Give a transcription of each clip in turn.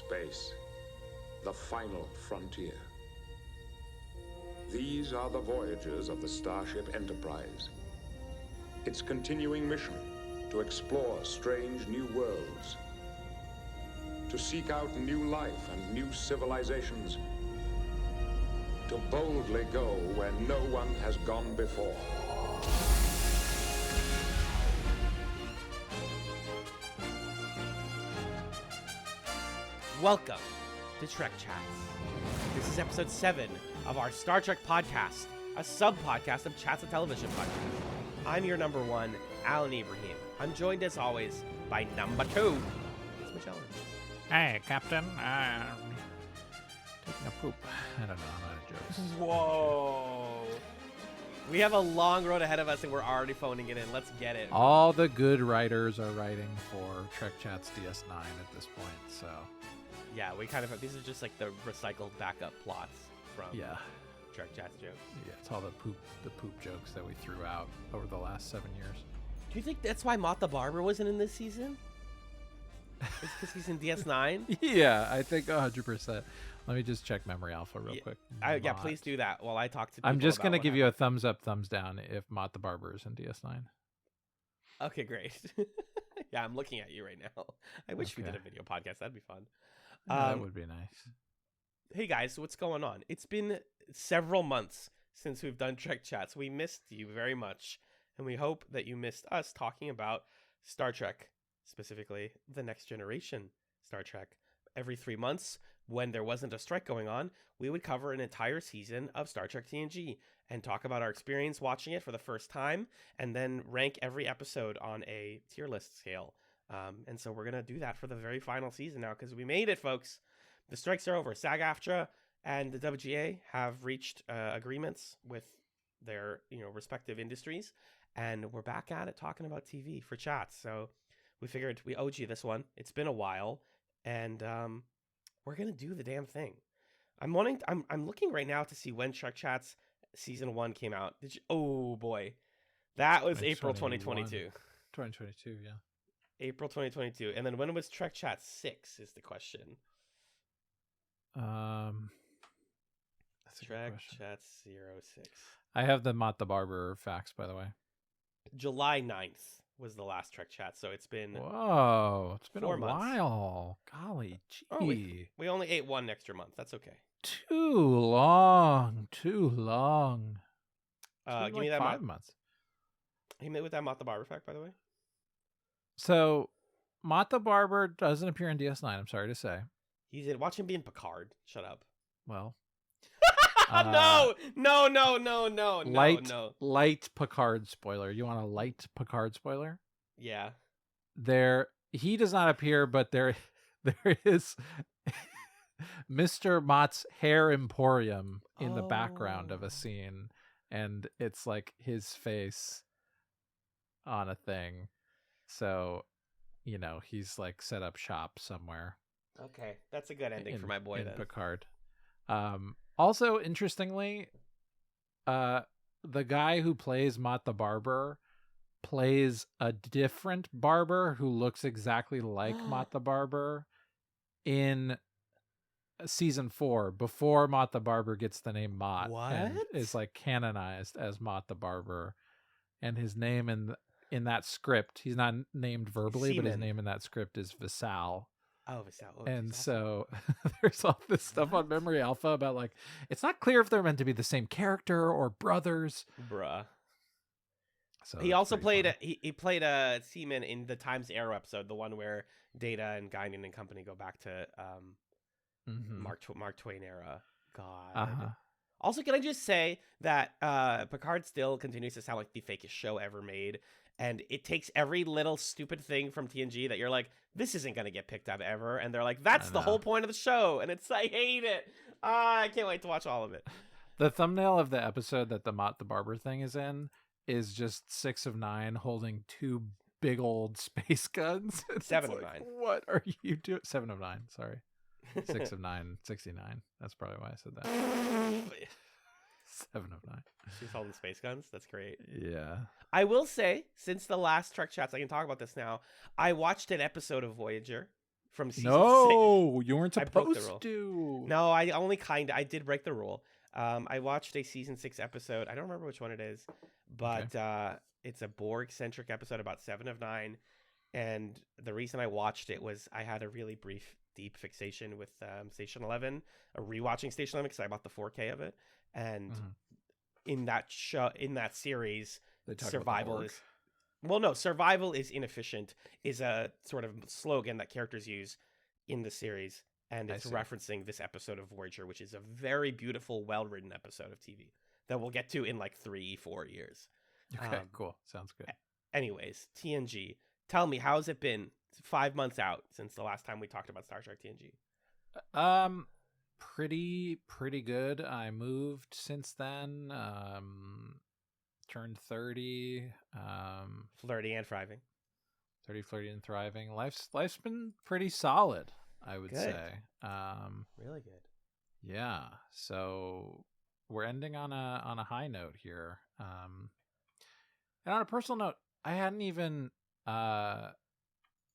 Space, the final frontier. These are the voyages of the Starship Enterprise. Its continuing mission to explore strange new worlds, to seek out new life and new civilizations, to boldly go where no one has gone before. Welcome to TrekChatz. This is episode 7 of our Star Trek podcast, a sub-podcast of Chats, a television podcast. I'm your number 1, Alan Ibrahim. I'm joined as always by number 2, it's Magellan. Hey, Captain. Taking a poop. I don't know. I'm out of jokes. Whoa. We have a long road ahead of us and we're already phoning it in. Let's get it. All the good writers are writing for TrekChatz DS9 at this point, so... Yeah, we kind of... These are just like the recycled backup plots from TrekChatz jokes. Yeah, it's all the poop jokes that we threw out over the last 7 years. Do you think that's why Mott the Barber wasn't in this season? It's because he's in DS9? Yeah, I think 100%. Let me just check Memory Alpha real quick. Yeah, please do that while I talk to people. I'm just going to give you a happened. thumbs up, thumbs down if Mott the Barber is in DS9. Okay, great. Yeah, I'm looking at you right now. I wish we did a video podcast. That'd be fun. That would be nice. Hey guys, what's going on? It's been several months since we've done TrekChatz. We missed you very much, and we hope that you missed us talking about Star Trek, specifically the Next Generation Star Trek. Every 3 months, when there wasn't a strike going on, we would cover an entire season of Star Trek TNG and talk about our experience watching it for the first time, and then rank every episode on a tier list scale. And so we're going to do that for the very final season now, because we made it, folks. The strikes are over. SAG-AFTRA and the WGA have reached agreements with their respective industries, and we're back at it talking about TV for Chats. So we figured we owed you this one. It's been a while, and we're going to do the damn thing. I'm looking right now to see when TrekChatz Season 1 came out. Oh, boy. That was April 2022. 2022, yeah. April 2022. And then when was TrekChatz 6 is the question. That's a good question. TrekChatz 06. I have the Mott the Barber facts, by the way. July 9th was the last TrekChatz, so it's been... Whoa, it's been 4 a months. while. Golly gee. Oh, we only ate one extra month. That's okay. Too long. Give me that 5 months. Hit me with that Mott the Barber fact, by the way. So, Mott the Barber doesn't appear in DS9, I'm sorry to say. He's in... Watch him be in Picard. Shut up. Well... No. Light Picard spoiler. You want a light Picard spoiler? Yeah. He does not appear, but there is Mr. Mott's hair emporium in the background of a scene, and it's like his face on a thing. So, he's like set up shop somewhere. Okay, that's a good ending for my boy then. Picard. Also, interestingly, the guy who plays Mott the Barber plays a different barber who looks exactly like Mott the Barber in season 4, before Mott the Barber gets the name Mott. What? And is like canonized as Mott the Barber. And his name in that script, he's not named verbally, but his name in that script is Visal. Oh, Visal. And so there's all this stuff on Memory Alpha about like, it's not clear if they're meant to be the same character or brothers. Bruh. So he also played he played a seaman in the Times Arrow episode, the one where Data and Guinan and company go back to Mark Twain era. God. Uh-huh. Also, can I just say that Picard still continues to sound like the fakest show ever made, and it takes every little stupid thing from TNG that you're like, this isn't going to get picked up ever, and they're like, that's the whole point of the show, and I hate it. I can't wait to watch all of it. The thumbnail of the episode that the Mott the Barber thing is in is just 6 of 9 holding 2 big old space guns. 7 of 9. What are you doing? 7 of 9, sorry. 6 of 9, 69. That's probably why I said that. 7 of 9. She's holding space guns. That's great. Yeah. I will say, since the last TrekChatz, I can talk about this now. I watched an episode of Voyager from season 6. No, you weren't I broke the supposed rule. to. No, I did break the rule. I watched a season 6 episode. I don't remember which one it is, but it's a Borg-centric episode about 7 of 9. And the reason I watched it was I had a really brief, deep fixation with Station 11, rewatching Station 11 because I bought the 4K of it. And in that series, They talk about the survival Borg. is survival is inefficient is a sort of slogan that characters use in the series, and it's referencing this episode of Voyager, which is a very beautiful, well-written episode of TV that we'll get to in like 3-4 years. Okay, cool. Sounds good. Anyways, TNG. Tell me, how's it been? It's 5 months out since the last time we talked about Star Trek TNG. Pretty good. I moved since then. Turned 30. Flirty and thriving. 30, flirty, and thriving. Life's been pretty solid, I would say. Really good. Yeah. So we're ending on a high note here. And on a personal note, I hadn't even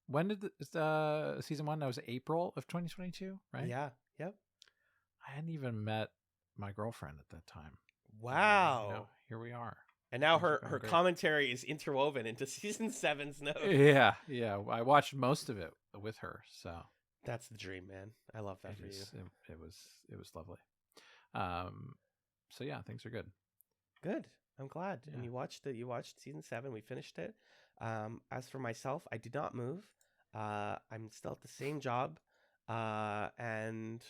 when did the season 1? That was April of 2022, right? Yeah. Yep. I hadn't even met my girlfriend at that time. Wow. Here we are. And now her commentary is interwoven into season 7's notes. Yeah. I watched most of it with her, so that's the dream, man. I love that for you. It was lovely. So yeah, things are good. Good. I'm glad. Yeah. And you watched season 7. We finished it. As for myself, I did not move. I'm still at the same job. And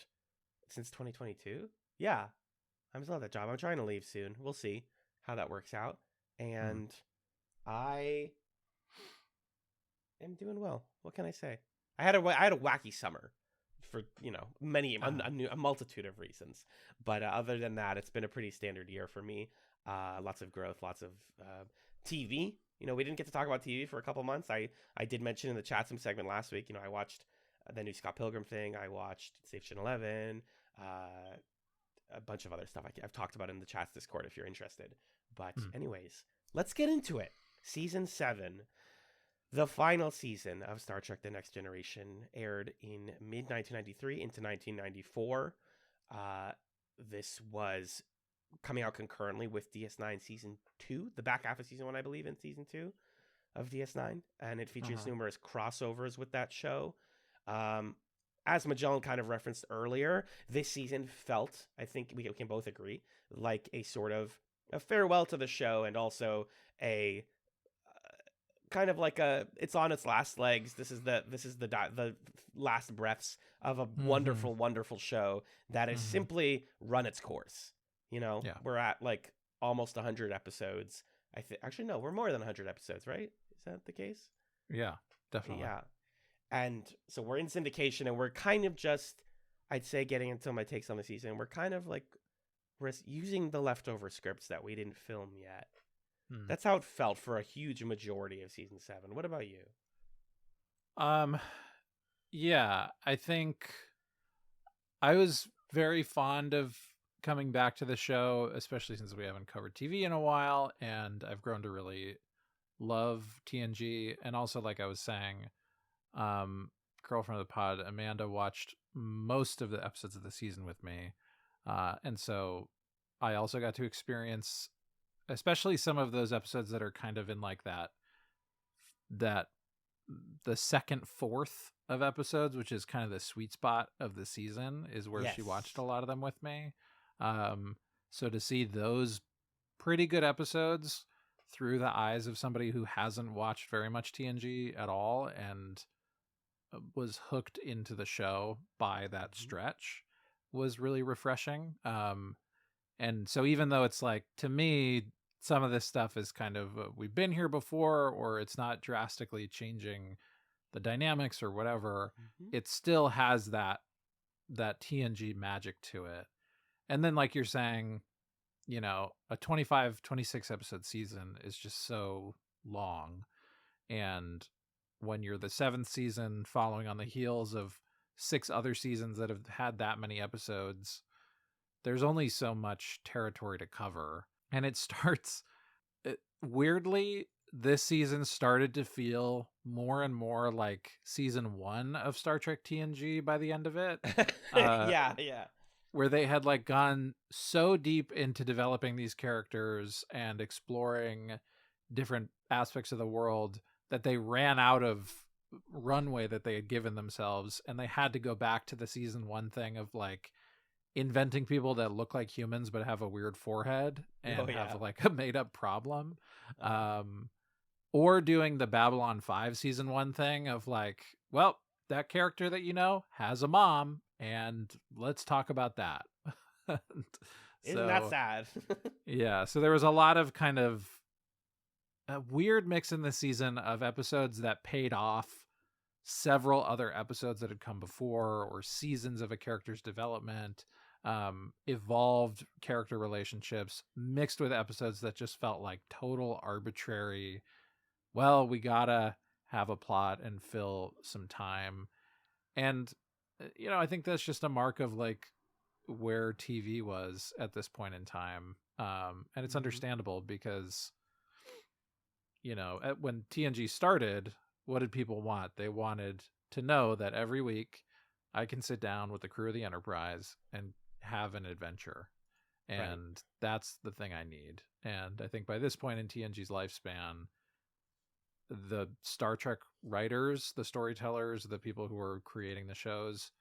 since 2022, yeah, I'm still at that job. I'm trying to leave soon. We'll see how that works out. And I am doing well. What can I say? I had a wacky summer for a multitude of reasons. But other than that, it's been a pretty standard year for me. Lots of growth, lots of TV. We didn't get to talk about TV for a couple months. I did mention in the Chatsum segment last week, I watched the new Scott Pilgrim thing. I watched Station 11, a bunch of other stuff I've talked about in the Chats Discord if you're interested. But anyways, let's get into it. Season 7, the final season of Star Trek The Next Generation, aired in mid-1993 into 1994. This was coming out concurrently with DS9 Season 2, the back half of Season 1, I believe, in Season 2 of DS9. And it features numerous crossovers with that show. As Magellan kind of referenced earlier, this season felt, I think we can both agree, like a sort of a farewell to the show, and also a kind of like it's on its last legs. This is the last breaths of a wonderful, wonderful show that has simply run its course. We're at like almost 100 episodes. Actually, no, we're more than 100 episodes, right? Is that the case? Yeah, definitely. Yeah. And so we're in syndication, and we're kind of just, I'd say, getting into my takes on the season. We're kind of like, we're using the leftover scripts that we didn't film yet. That's how it felt for a huge majority of season 7. What about you? Yeah, I think I was very fond of coming back to the show, especially since we haven't covered TV in a while, and I've grown to really love TNG. And also, like I was saying, girlfriend of the pod, Amanda, watched most of the episodes of the season with me, and so I also got to experience especially some of those episodes that are kind of in like that the second fourth of episodes, which is kind of the sweet spot of the season, is where she watched a lot of them with me. So to see those pretty good episodes through the eyes of somebody who hasn't watched very much TNG at all and was hooked into the show by that stretch was really refreshing. And so even though it's like, to me, some of this stuff is kind of, we've been here before, or it's not drastically changing the dynamics or whatever, it still has that TNG magic to it. And then, like you're saying, a 25, 26 episode season is just so long. And when you're the 7th season following on the heels of 6 other seasons that have had that many episodes, there's only so much territory to cover. And it starts weirdly, this season started to feel more and more like season 1 of Star Trek TNG by the end of it. Yeah. Where they had like gone so deep into developing these characters and exploring different aspects of the world that they ran out of runway that they had given themselves, and they had to go back to the season 1 thing of like inventing people that look like humans but have a weird forehead and have like a made up problem. Or doing the Babylon 5 season 1 thing of like, well, that character that you know has a mom, and let's talk about that. Isn't that sad? Yeah, so there was a lot of kind of a weird mix in this season of episodes that paid off several other episodes that had come before, or seasons of a character's development, evolved character relationships, mixed with episodes that just felt like total arbitrary, well, we gotta have a plot and fill some time. And I think that's just a mark of like where TV was at this point in time. And it's understandable because when TNG started, what did people want? They wanted to know that every week I can sit down with the crew of the Enterprise and have an adventure. And that's the thing I need. And I think by this point in TNG's lifespan, the Star Trek writers, the storytellers, the people who were creating the shows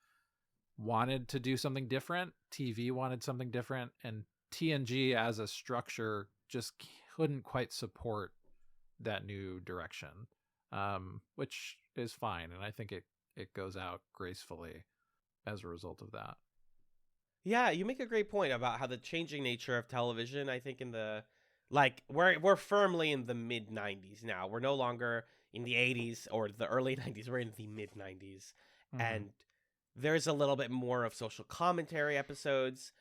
wanted to do something different. TV wanted something different. And TNG as a structure just couldn't quite support that new direction, which is fine. And I think it goes out gracefully as a result of that. Yeah, you make a great point about how the changing nature of television, I think in the, like, we're firmly in the mid 90s now. We're no longer in the 80s or the early 90s. We're in the mid 90s. And there's a little bit more of social commentary episodes.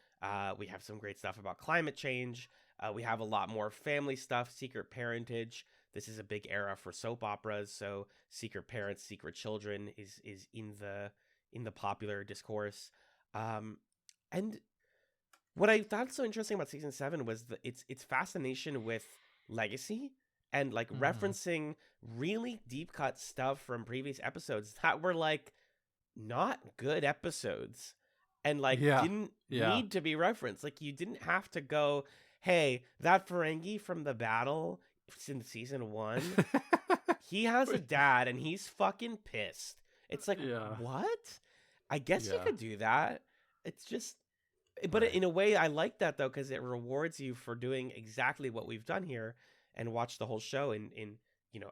We have some great stuff about climate change. We have a lot more family stuff, secret parentage. This is a big era for soap operas, so secret parents, secret children is in the popular discourse. And what I thought so interesting about season 7 was its fascination with legacy and like referencing really deep cut stuff from previous episodes that were like not good episodes and like didn't need to be referenced. Like you didn't have to go, hey, that Ferengi from the battle in season 1, he has a dad and he's fucking pissed. It's like, what? I guess you could do that. It's just, but in a way I like that though, because it rewards you for doing exactly what we've done here and watch the whole show in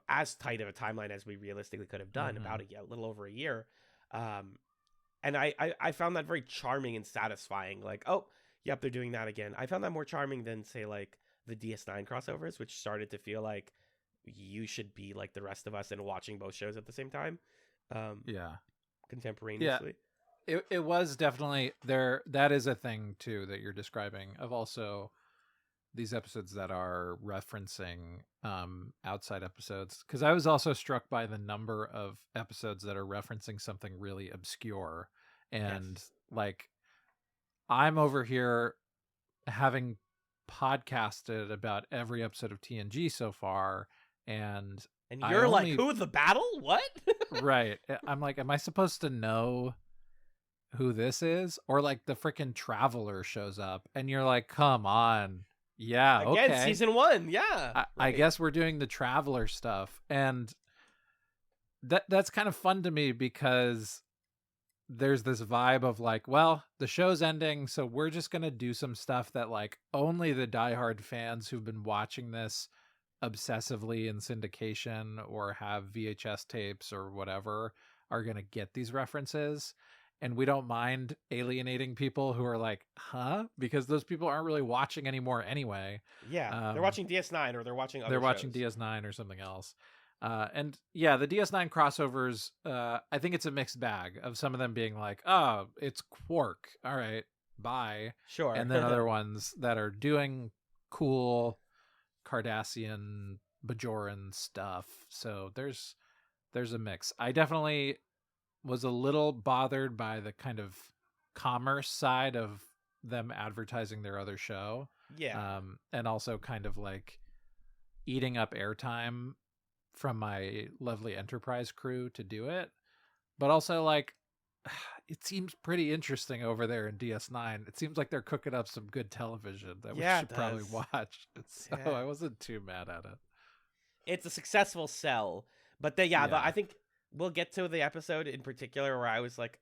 as tight of a timeline as we realistically could have done, about a little over a year. And I found that very charming and satisfying. Like, oh, yep, they're doing that again. I found that more charming than, say, like the DS9 crossovers, which started to feel like you should be like the rest of us and watching both shows at the same time. Contemporaneously. Yeah. It was definitely there. That is a thing too that you're describing, of also these episodes that are referencing outside episodes, because I was also struck by the number of episodes that are referencing something really obscure. And like, I'm over here having podcasted about every episode of TNG so far, and you're like, who, the battle? What? Right. I'm like, am I supposed to know who this is? Or like the freaking Traveler shows up and you're like, come on. Yeah, again, okay. season 1, yeah. I guess we're doing the Traveler stuff. And that's kind of fun to me, because there's this vibe of like, well, the show's ending, so we're just going to do some stuff that like only the diehard fans who've been watching this obsessively in syndication or have VHS tapes or whatever are going to get these references. And we don't mind alienating people who are like, huh? Because those people aren't really watching anymore anyway. Yeah, they're watching DS9 or they're watching other shows. Watching DS9 or something else. And yeah, the DS9 crossovers, I think it's a mixed bag of some of them being like, oh, it's Quark. All right, bye. Sure. And then other ones that are doing cool Cardassian, Bajoran stuff. So there's a mix. I definitely was a little bothered by the kind of commerce side of them advertising their other show. Yeah. And also kind of like eating up airtime from my lovely Enterprise crew to do it, but also like it seems pretty interesting over there in DS9. It seems like they're cooking up some good television that we Yeah, should it probably does. watch. So Yeah. I wasn't too mad at it. It's a successful sell, but I think we'll get to the episode in particular where I was like,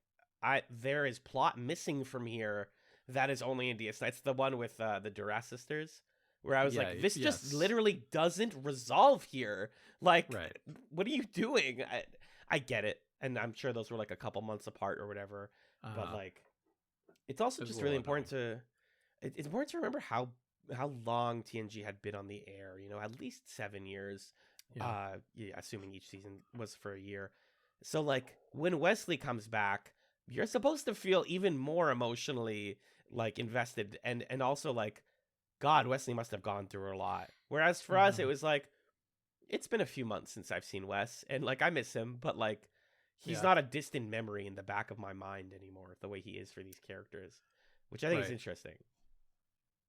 there is plot missing from here that is only in DS9. It's the one with the Duras sisters, where I was Yeah, like, this just yes. literally doesn't resolve here. Like, Right. what are you doing? I get it, and I'm sure those were like a couple months apart or whatever. But like, it's also It was just a really little important to it's important to remember how long TNG had been on the air. You know, at least 7 years. Yeah. Yeah, assuming each season was for a year. So like when Wesley comes back, you're supposed to feel even more emotionally like invested, and also like, God, Wesley must have gone through a lot. Whereas for us, it was like, it's been a few months since I've seen Wes, and like I miss him, but like he's Yeah. not a distant memory in the back of my mind anymore, the way he is for these characters, which I think is Right. interesting.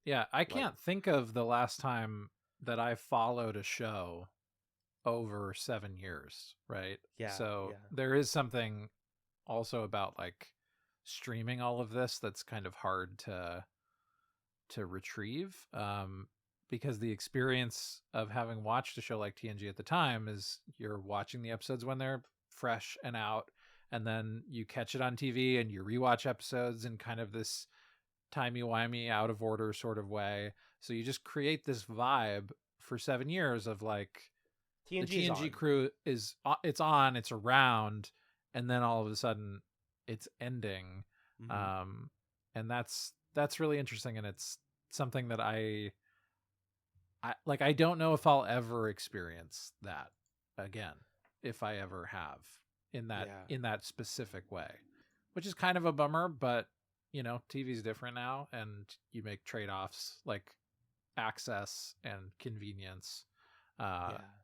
Yeah, I can't think of the last time that I followed a show over 7 years, right? Yeah. So yeah. there is something also about like streaming all of this that's kind of hard to retrieve, because the experience of having watched a show like TNG at the time is you're watching the episodes when they're fresh and out, and then you catch it on TV and you rewatch episodes in kind of this timey-wimey, out of order sort of way. So you just create this vibe for 7 years of like the TNG crew is it's around, and then all of a sudden it's ending. Mm-hmm. And that's really interesting, and it's something that I don't know if I'll ever experience that again, if I ever have, in that specific way, which is kind of a bummer. But you know, TV's different now, and you make trade-offs like access and convenience.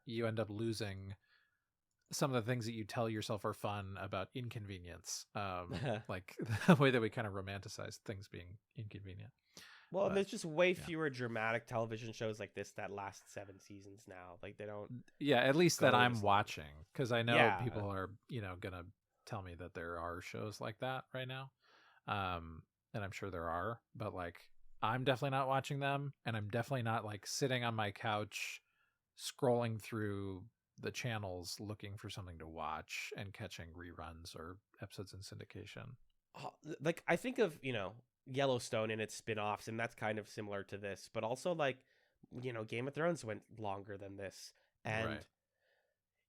You end up losing some of the things that you tell yourself are fun about inconvenience, like the way that we kind of romanticize things being inconvenient. Well, But, and there's just way fewer dramatic television shows like this that last 7 seasons now. Like they don't. Yeah, at least that I'm as long. watching, because I know Yeah. people are, gonna tell me that there are shows like that right now, and I'm sure there are. But like, I'm definitely not watching them, and I'm definitely not like sitting on my couch scrolling through the channels looking for something to watch and catching reruns or episodes in syndication. Like I think of, Yellowstone and its spin-offs, and that's kind of similar to this, but also like, Game of Thrones went longer than this, and Right.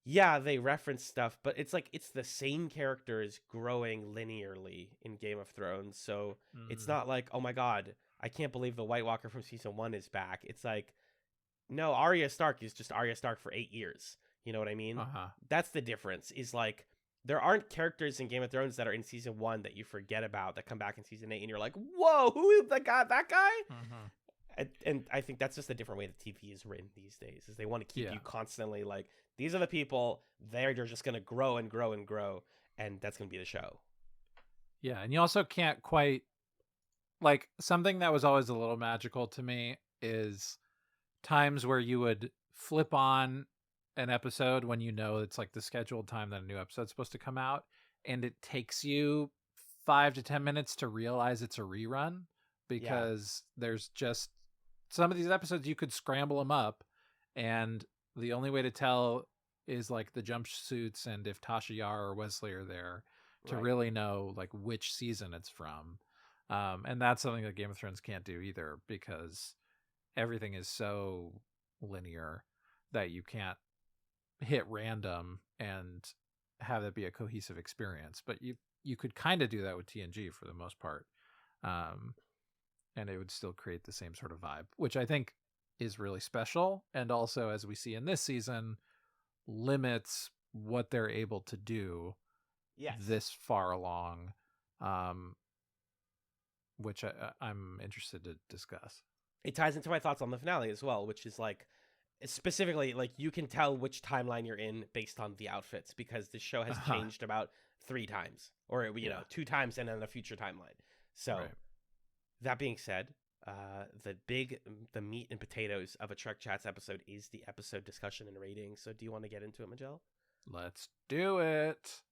yeah, they reference stuff, but it's like it's the same characters growing linearly in Game of Thrones. So it's not like, oh my God, I can't believe the White Walker from season 1 is back. It's like, no, Arya Stark is just Arya Stark for 8 years. You know what I mean? That's the difference, is like there aren't characters in Game of Thrones that are in season 1 that you forget about that come back in season 8 and you're like, whoa, who is that guy? And I think that's just a different way that TV is written these days, is they want to keep you constantly like, these are the people, they're just going to grow and grow and grow, and that's going to be the show. Yeah, and you also can't quite, like, something that was always a little magical to me is times where you would flip on an episode when you know it's like the scheduled time that a new episode's supposed to come out, and it takes you 5 to 10 minutes to realize it's a rerun, because there's just some of these episodes you could scramble them up, and the only way to tell is like the jumpsuits and if Tasha Yar or Wesley are there to really know like which season it's from. And that's something that Game of Thrones can't do either, because everything is so linear that you can't hit random and have it be a cohesive experience. But you could kind of do that with TNG for the most part. And it would still create the same sort of vibe, which I think is really special. And also, as we see in this season, limits what they're able to do this far along, which I'm interested to discuss. It ties into my thoughts on the finale as well, which is like, specifically, like, you can tell which timeline you're in based on the outfits, because the show has changed about 3 times, or 2 times, and then a future timeline. So that being said, The meat and potatoes of a TrekChatz episode is the episode discussion and rating. So do you want to get into it, Majel? Let's do it.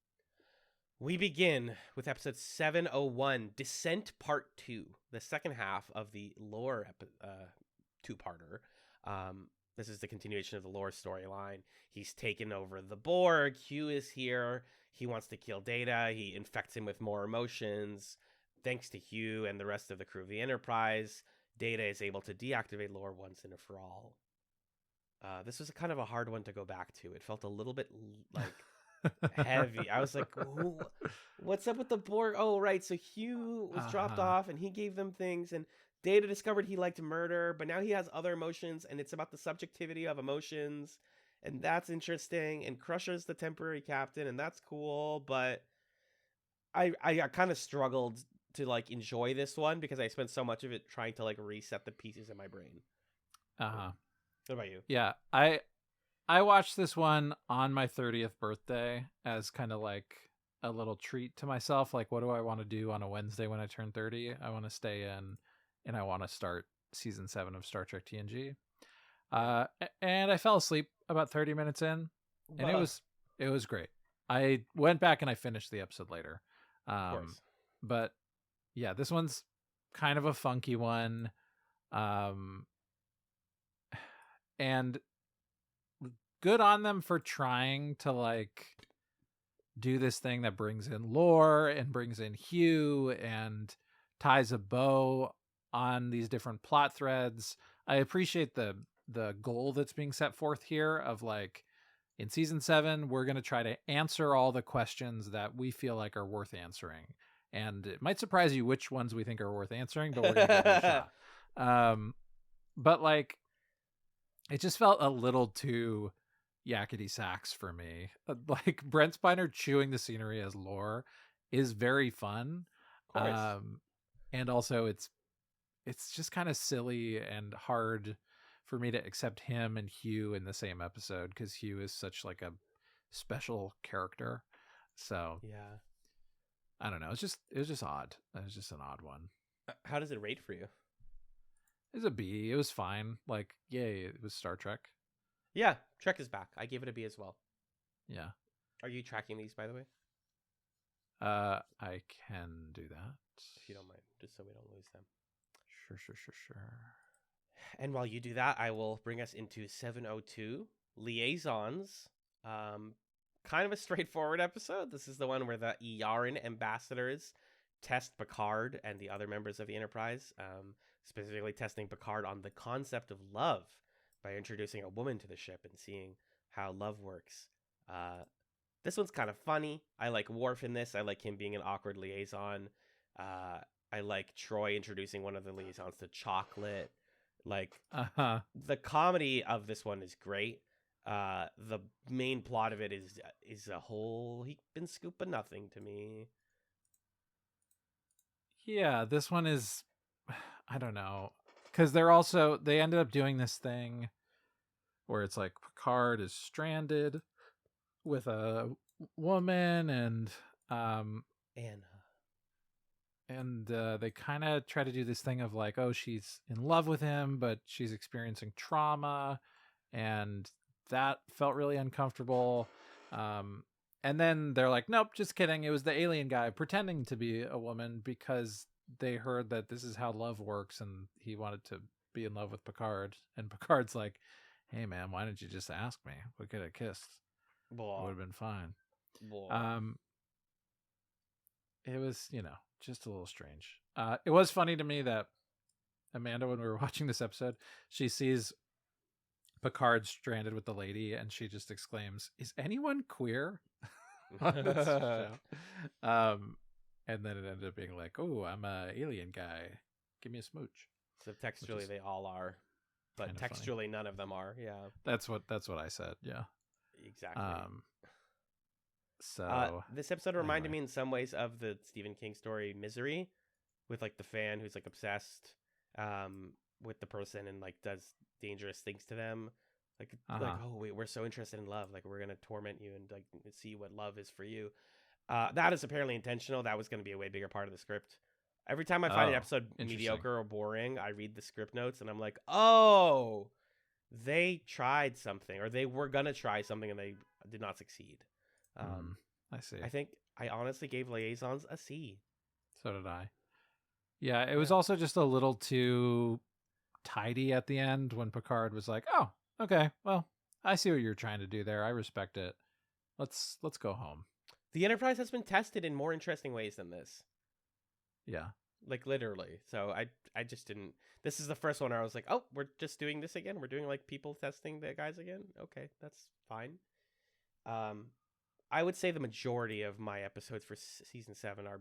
We begin with episode 701, Descent Part 2, the second half of the lore two-parter. This is the continuation of the lore storyline. He's taken over the Borg. Hugh is here. He wants to kill Data. He infects him with more emotions. Thanks to Hugh and the rest of the crew of the Enterprise, Data is able to deactivate lore once and for all. This was kind of a hard one to go back to. It felt a little bit like heavy. I was like, what's up with the Borg? Oh, right. So Hugh was dropped off and he gave them things, and Data discovered he liked murder, but now he has other emotions, and it's about the subjectivity of emotions, and that's interesting. And Crusher's the temporary captain, and that's cool, but I kind of struggled to like enjoy this one because I spent so much of it trying to like reset the pieces in my brain. What about you? Yeah, I watched this one on my 30th birthday as kind of like a little treat to myself. Like, what do I want to do on a Wednesday when I turn 30? I want to stay in and I want to start season 7 of Star Trek TNG. And I fell asleep about 30 minutes in, and it was great. I went back and I finished the episode later. Of course. But yeah, this one's kind of a funky one. And good on them for trying to like do this thing that brings in lore and brings in Hugh and ties a bow on these different plot threads. I appreciate the goal that's being set forth here of like, in season 7, we're going to try to answer all the questions that we feel like are worth answering. And it might surprise you which ones we think are worth answering, but we're going to give it a shot. But like, it just felt a little too yakety sax for me. Like, Brent Spiner chewing the scenery as lore is very fun. Of course. And also it's just kind of silly and hard for me to accept him and Hugh in the same episode, because Hugh is such like a special character. So Yeah. I don't know. It was just odd. It was just an odd one. How does it rate for you? It was a B. It was fine. Like, yay, it was Star Trek. Yeah, Trek is back. I gave it a B as well. Yeah. Are you tracking these, by the way? I can do that. If you don't mind, just so we don't lose them. Sure. And while you do that, I will bring us into 702, Liaisons. Kind of a straightforward episode. This is the one where the Yaren ambassadors test Picard and the other members of the Enterprise, specifically testing Picard on the concept of love by introducing a woman to the ship and seeing how love works. This one's kind of funny. I like Worf in this. I like him being an awkward liaison. I like Troy introducing one of the liaisons to chocolate. Like, the comedy of this one is great. The main plot of it is a whole heap and scoop of nothing to me. Yeah, this one is, I don't know, because they ended up doing this thing where it's like Picard is stranded with a woman, and they kind of try to do this thing of like, oh, she's in love with him, but she's experiencing trauma, and that felt really uncomfortable. And then they're like, nope, just kidding. It was the alien guy pretending to be a woman because they heard that this is how love works, and he wanted to be in love with Picard. And Picard's like, hey, man, why didn't you just ask me? We could have kissed. It would have been fine. It was, just a little strange. It was funny to me that Amanda, when we were watching this episode, she sees Picard stranded with the lady, and she just exclaims, "Is anyone queer?" On this show. And then it ended up being like, "Oh, I'm a alien guy. Give me a smooch." So textually, they all are, but textually, funny. None of them are. Yeah, that's what I said. Yeah, exactly. So this episode reminded me in some ways of the Stephen King story Misery, with like the fan who's like obsessed with the person and like does dangerous things to them. Like, oh wait, we're so interested in love, like we're gonna torment you and like see what love is for you. That is apparently intentional. That was going to be a way bigger part of the script. Every time I find an Oh, episode interesting. mediocre or boring, I read the script notes and I'm like, oh, they tried something, or they were gonna try something and they did not succeed. I see. I think I honestly gave Liaisons a C. So did I. Yeah, it was Yeah. also just a little too tidy at the end when Picard was like, "Oh, okay, well, I see what you're trying to do there. I respect it. Let's go home." The Enterprise has been tested in more interesting ways than this. Yeah. Like literally. So I just didn't. This is the first one where I was like, oh, we're just doing this again. We're doing like people testing the guys again. Okay, that's fine. I would say the majority of my episodes for season 7 are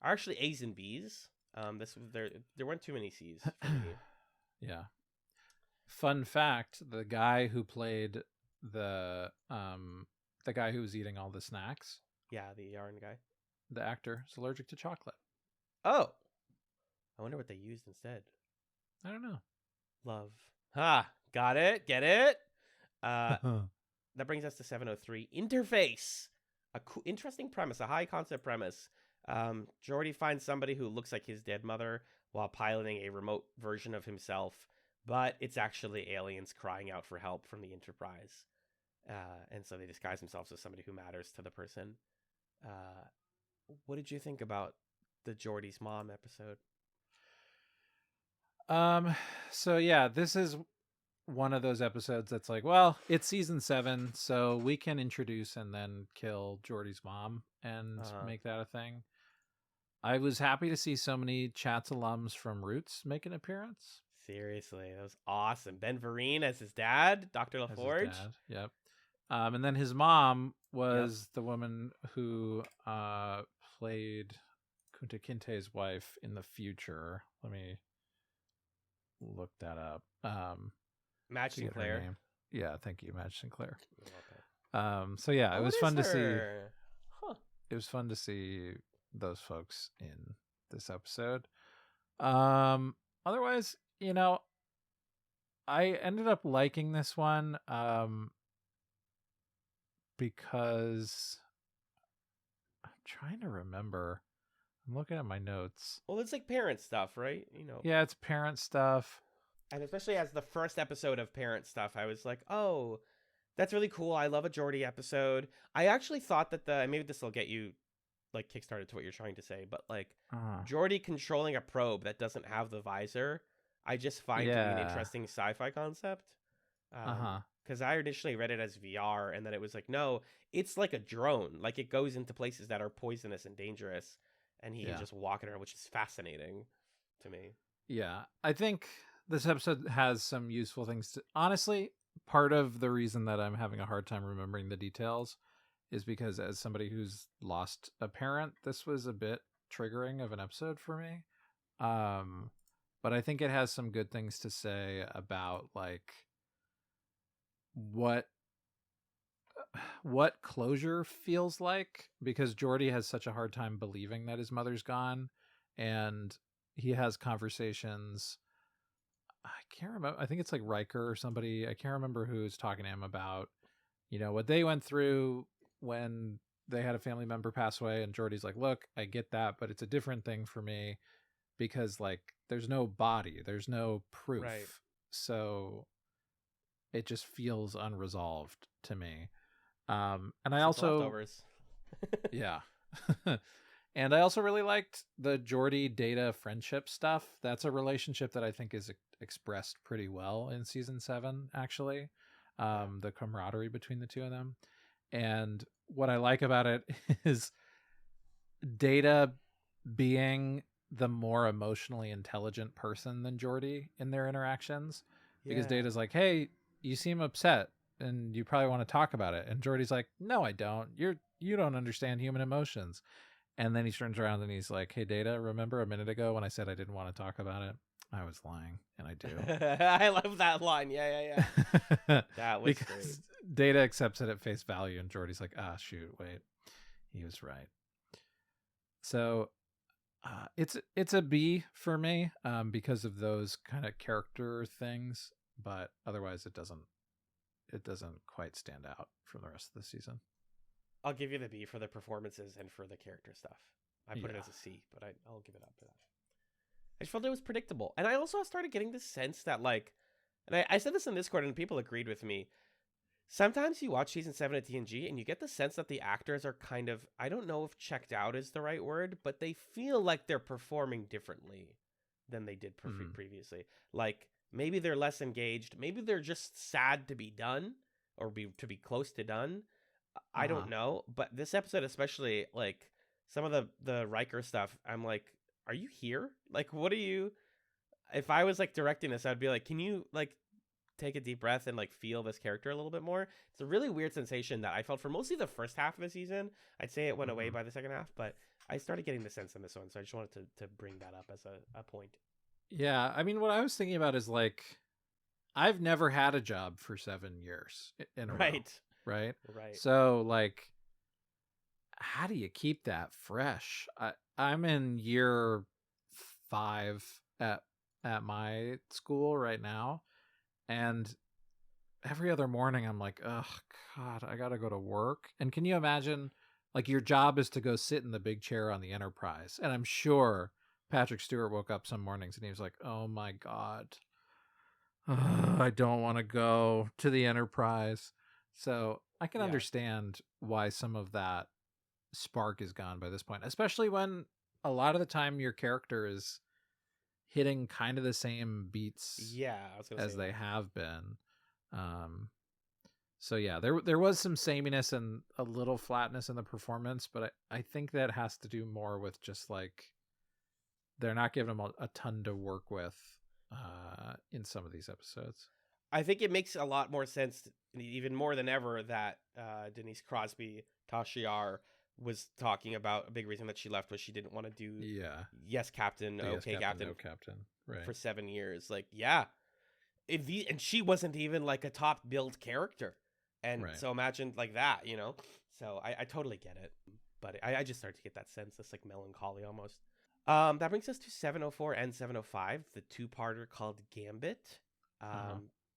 actually A's and B's. There weren't too many C's for me. Yeah. Fun fact: the guy who played the guy who was eating all the snacks, Yeah, the yarn guy. the actor, is allergic to chocolate. Oh, I wonder what they used instead. I don't know. Love. Ha! Got it. Get it. That brings us to 703. Interface. Interesting premise. A high concept premise. Geordi finds somebody who looks like his dead mother while piloting a remote version of himself, but it's actually aliens crying out for help from the Enterprise. And so they disguise themselves as somebody who matters to the person. What did you think about the Geordi's mom episode? So yeah, this is one of those episodes that's like, well, it's season 7, so we can introduce and then kill Geordi's mom and make that a thing. I was happy to see so many Chats alums from Roots make an appearance. Seriously, that was awesome. Ben Vereen as his dad, Dr. LaForge. Yep. And then his mom was the woman who played Kunta Kinte's wife in the future. Let me look that up. Madge Sinclair. Yeah, thank you, Madge Sinclair. Okay. So yeah, it was fun to see. Huh. It was fun to see those folks in this episode. Otherwise, I ended up liking this one because I'm trying to remember. I'm looking at my notes. Well, it's like parent stuff, right? Yeah, it's parent stuff. And especially as the first episode of parent stuff, I was like, oh, that's really cool. I love a Geordi episode. I actually thought that maybe this will get you like kickstarted to what you're trying to say, but like Geordi controlling a probe that doesn't have the visor, I just find to be an interesting sci-fi concept. Because I initially read it as VR, and then it was like, no, it's like a drone. Like it goes into places that are poisonous and dangerous, and he can just walk it around, which is fascinating to me. Yeah, I think this episode has some useful things to... Honestly, part of the reason that I'm having a hard time remembering the details is because as somebody who's lost a parent, this was a bit triggering of an episode for me. But I think it has some good things to say about like what closure feels like, because Geordi has such a hard time believing that his mother's gone, and he has conversations. I can't remember. I think it's like Riker or somebody. I can't remember who's talking to him about, what they went through when they had a family member pass away. And Geordi's like, look, I get that, but it's a different thing for me because like there's no body, there's no proof. Right. So it just feels unresolved to me. And I also, leftovers. yeah. And I also really liked the Geordi Data friendship stuff. That's a relationship that I think is expressed pretty well in season 7, actually. The camaraderie between the two of them. And what I like about it is Data being the more emotionally intelligent person than Geordi in their interactions. Because Data's like, hey, you seem upset and you probably want to talk about it. And Geordi's like, no, I don't. You don't understand human emotions. And then he turns around and he's like, hey, Data, remember a minute ago when I said I didn't want to talk about it? I was lying, and I do. I love that line. Yeah. That was because great. Data accepts it at face value, and Geordi's like, shoot, wait. He was right. So it's a B for me because of those kind of character things, but otherwise it doesn't quite stand out from the rest of the season. I'll give you the B for the performances and for the character stuff. I put it Yeah. as a C, but I'll give it up for that. I just felt it was predictable. And I also started getting the sense that, like, and I said this in Discord and people agreed with me. Sometimes you watch season 7 of TNG and you get the sense that the actors are kind of, I don't know if checked out is the right word, but they feel like they're performing differently than they did previously. Like, maybe they're less engaged. Maybe they're just sad to be done or to be close to done. I don't know. But this episode, especially, like, some of the Riker stuff, I'm like, are you here? Like, what are you... If I was, like, directing this, I'd be like, can you, like, take a deep breath and, like, feel this character a little bit more? It's a really weird sensation that I felt for mostly the first half of the season. I'd say it went away by the second half, but I started getting the sense in this one, so I just wanted to bring that up as a point. Yeah, I mean, what I was thinking about is, like, I've never had a job for 7 years in a row, right? So, like, how do you keep that fresh? I'm in year 5 at my school right now, and every other morning I'm like, oh God, I gotta go to work. And can you imagine, like, your job is to go sit in the big chair on the Enterprise? And I'm sure Patrick Stewart woke up some mornings and he was like, oh my God, I don't want to go to the Enterprise. So I can understand why some of that spark is gone by this point, especially when a lot of the time your character is hitting kind of the same beats as they have been. So yeah, there was some sameness and a little flatness in the performance, but I think that has to do more with just, like, they're not giving them a ton to work with in some of these episodes. I think it makes a lot more sense, even more than ever, that Denise Crosby, Tasha was talking about a big reason that she left was she didn't want to do Yes Captain, Okay Captain, No Captain, right, for 7 years. Like, and she wasn't even, like, a top billed character, and so imagine, like, that, you know. So I totally get it, but I just started to get that sense, this, like, melancholy almost. That brings us to 704 and 705, the two-parter called Gambit.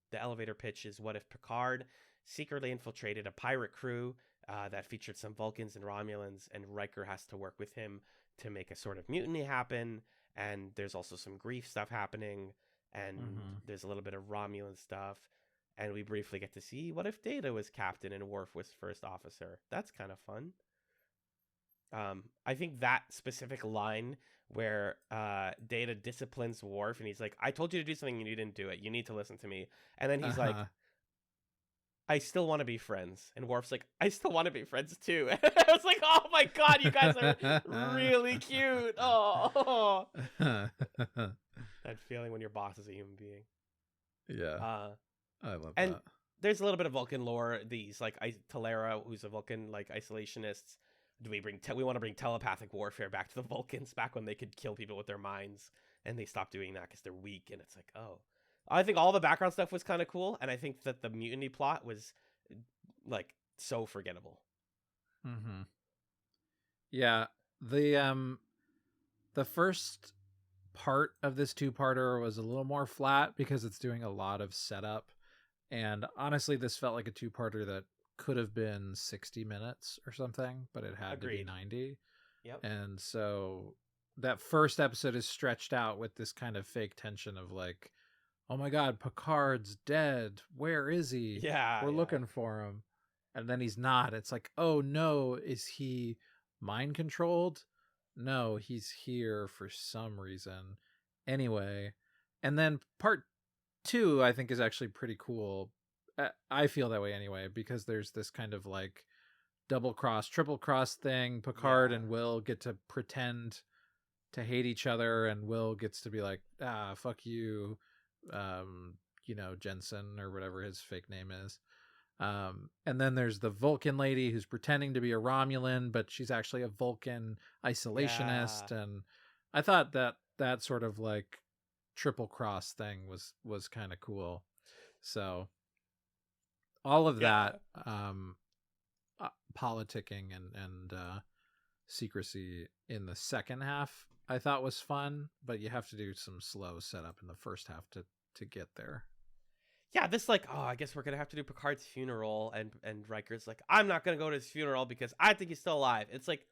The elevator pitch is, what if Picard secretly infiltrated a pirate crew that featured some Vulcans and Romulans, and Riker has to work with him to make a sort of mutiny happen, and there's also some grief stuff happening, and there's a little bit of Romulan stuff, and we briefly get to see what if Data was captain and Worf was first officer. That's kind of fun. I think that specific line where Data disciplines Worf and he's like, I told you to do something and you didn't do it. You need to listen to me. And then he's like, I still want to be friends. And Worf's like, I still want to be friends too. And I was like, oh my God, you guys are really cute. Oh, that feeling when your boss is a human being. Yeah. I love and that. There's a little bit of Vulcan lore. These, like, Talera, who's a Vulcan, like, isolationists. Do we want to bring telepathic warfare back to the Vulcans, back when they could kill people with their minds, and they stopped doing that because they're weak. And it's like, oh, I think all the background stuff was kind of cool, and I think that the mutiny plot was, like, so forgettable. Yeah, the first part of this two-parter was a little more flat because it's doing a lot of setup, and honestly, this felt like a two-parter that could have been 60 minutes or something, but it had to be 90. Yep. And so that first episode is stretched out with this kind of fake tension of, like, oh my God, Picard's dead. Where is he? We're looking for him. And then he's not. It's like, oh no, is he mind controlled? No, he's here for some reason. Anyway, and then part 2, I think, is actually pretty cool. I feel that way anyway, because there's this kind of, like, double cross, triple cross thing. Picard and Will get to pretend to hate each other, and Will gets to be like, fuck you, Jensen, or whatever his fake name is. And then there's the Vulcan lady who's pretending to be a Romulan, but she's actually a Vulcan isolationist. And I thought that sort of, like, triple cross thing was kind of cool. So all of that politicking and secrecy in the second half I thought was fun, but you have to do some slow setup in the first half to get there. Yeah, this, like, oh, I guess we're gonna have to do Picard's funeral, and Riker's like, I'm not gonna go to his funeral because I think he's still alive. It's like,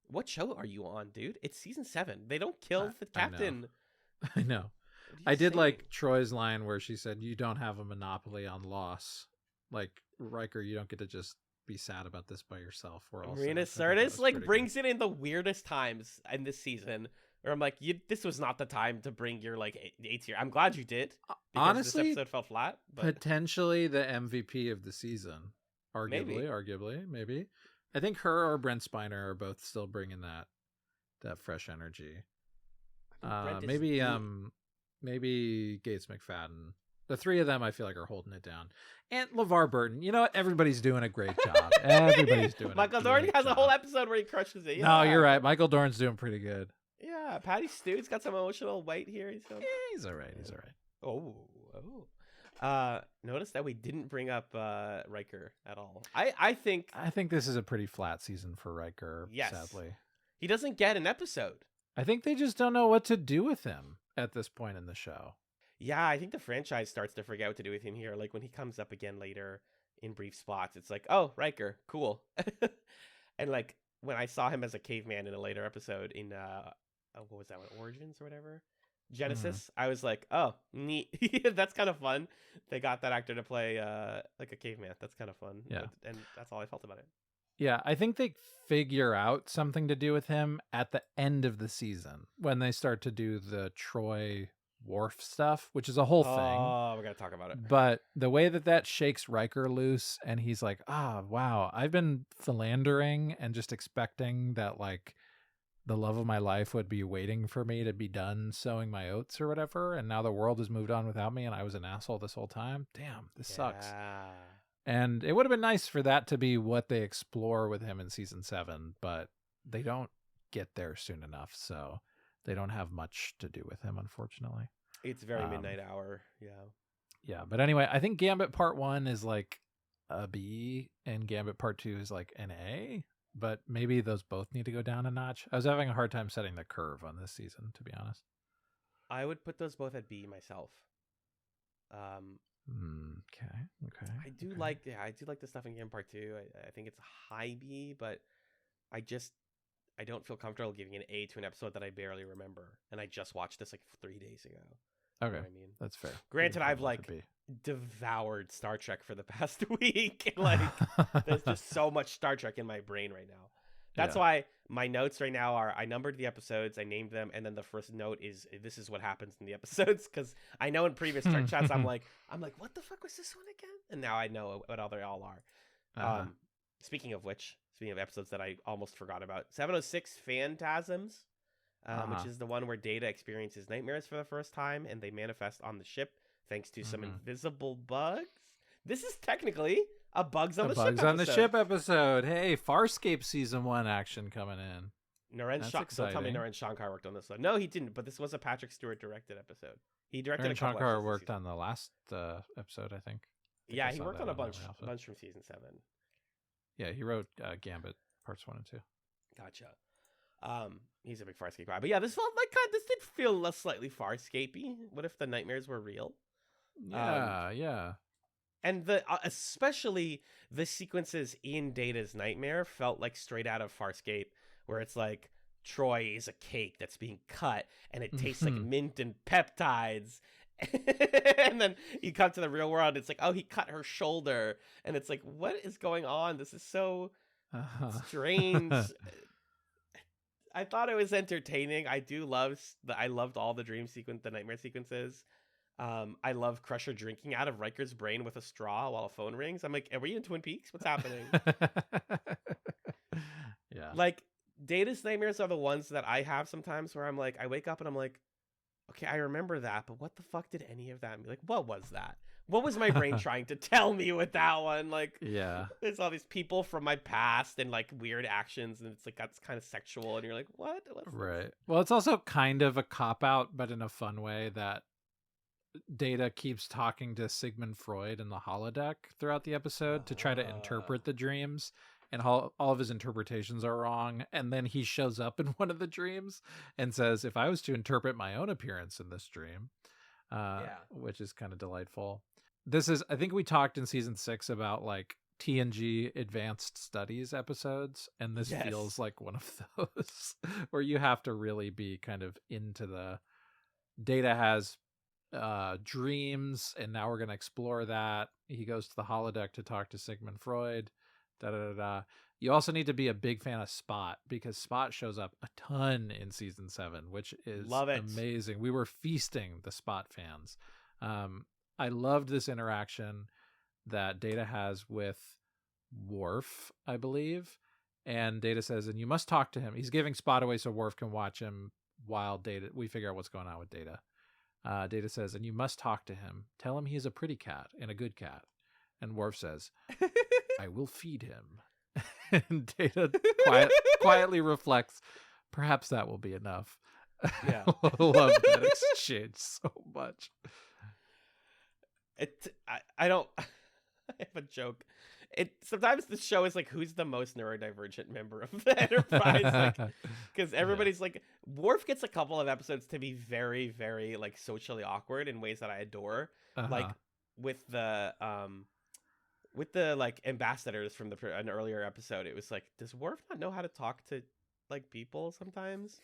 What show are you on, dude? It's season 7. They don't kill the I know. captain. I know. What are you I did saying? like Troy's line where she said, "You don't have a monopoly on loss. Like Riker, you don't get to just be sad about this by yourself." We're all Marina sad. I think that Sirtis was like pretty brings it in the weirdest times in this season. Where I'm like, this was not the time to bring your like 8 tier. I'm glad you did. good. Because Honestly, this episode fell flat. But potentially the MVP of the season. Arguably, maybe. I think her or Brent Spiner are both still bringing that fresh energy. Brent is Maybe good. maybe Gates McFadden. The three of them I feel like are holding it down. And LeVar Burton. You know what? Everybody's doing a great job. Everybody's doing Michael a Dorn great has job. a whole episode where he crushes it. No, Yeah. you're right. Michael Dorn's doing pretty good. Yeah, Patty Stewart's got some emotional weight here. He's going, He's all right. He's all right. notice that we didn't bring up Riker at all. I think I think this is a pretty flat season for Riker, Yes. sadly. he doesn't get an episode. I think they just don't know what to do with him at this point in the show. Yeah, I think the franchise starts to forget what to do with him here. Like when he comes up again later in brief spots, it's like, oh, Riker, cool. And like when I saw him as a caveman in a later episode in what was that one, Origins or whatever, Genesis, I was like, oh, neat. That's kind of fun. They got that actor to play like a caveman. That's kind of fun. Yeah. And that's all I felt about it. Yeah, I think they figure out something to do with him at the end of the season when they start to do the Troy Worf stuff, which is a whole thing. Oh, we got to talk about it. But the way that shakes Riker loose, and he's like, wow, I've been philandering and just expecting that, like, the love of my life would be waiting for me to be done sowing my oats or whatever, and now the world has moved on without me, and I was an asshole this whole time. Damn, this sucks. And it would have been nice for that to be what they explore with him in season 7, but they don't get there soon enough, so they don't have much to do with him, unfortunately. It's very midnight hour. Yeah. Yeah, but anyway, I think Gambit Part 1 is like a B, and Gambit Part 2 is like an A, but maybe those both need to go down a notch. I was having a hard time setting the curve on this season, to be honest. I would put those both at B myself. Okay. I do like the stuff in Game Part 2. I think it's a high B, but I don't feel comfortable giving an A to an episode that I barely remember, and I just watched this like 3 days ago. Okay, You know what I mean, that's fair. Granted, I've like devoured Star Trek for the past week. Like, there's just so much Star Trek in my brain right now. That's why my notes right now are: I numbered the episodes, I named them, and then the first note is this is what happens in the episodes. Because I know in previous TrekChatz, I'm like, what the fuck was this one again? And now I know what all they all are. Speaking of episodes that I almost forgot about, 706 Phantasms, which is the one where Data experiences nightmares for the first time, and they manifest on the ship thanks to some invisible bugs. This is technically a Bugs on the Ship episode. Hey, Farscape season 1 action coming in. Don't tell me Naren Shankar worked on this one. No, he didn't. But this was a Patrick Stewart directed episode. He directed Naren Shankar worked on the last episode, I think. Yeah, he worked on a bunch from season 7. Yeah, he wrote Gambit parts 1 and 2. Gotcha. He's a big Farscape guy. But yeah, this did feel slightly Farscapey. What if the nightmares were real? Yeah. And especially the sequences in Data's nightmare felt like straight out of Farscape, where it's like Troy is a cake that's being cut and it tastes like mint and peptides. And then you come to the real world, it's like, oh, he cut her shoulder. And it's like, what is going on? This is so strange. I thought it was entertaining. I loved all the the nightmare sequences. I love Crusher drinking out of Riker's brain with a straw while a phone rings. I'm like, are we in Twin Peaks? What's happening? Yeah. Like, Data's nightmares are the ones that I have sometimes where I'm like, I wake up and I'm like, okay, I remember that, but what the fuck did any of that mean? Like, what was that? What was my brain trying to tell me with that one? Like, yeah, there's all these people from my past and like weird actions, and it's like that's kind of sexual, and you're like, what? Right. Well, it's also kind of a cop out, but in a fun way, that Data keeps talking to Sigmund Freud in the holodeck throughout the episode to try to interpret the dreams, and all of his interpretations are wrong. And then he shows up in one of the dreams and says, if I was to interpret my own appearance in this dream, which is kind of delightful. I think we talked in season 6 about like TNG Advanced Studies episodes, and this Yes. feels like one of those where you have to really be kind of into the Data has dreams, and now we're going to explore that. He goes to the holodeck to talk to Sigmund Freud. Da da da da. You also need to be a big fan of Spot, because Spot shows up a ton in season 7, which is Love it. amazing. We were feasting the Spot fans. I loved this interaction that Data has with Worf, I believe. And Data says, and you must talk to him. He's giving Spot away so Worf can watch him while we figure out what's going on with Data. Data says, and you must talk to him. Tell him he's a pretty cat and a good cat. And Worf says, I will feed him. And Data quietly reflects, perhaps that will be enough. Yeah. I love that exchange so much. I don't. I have a joke. Sometimes the show is like, who's the most neurodivergent member of the Enterprise? Like, because everybody's like, Worf gets a couple of episodes to be very, very like socially awkward in ways that I adore. Like with the like ambassadors from an earlier episode, it was like, does Worf not know how to talk to like people sometimes?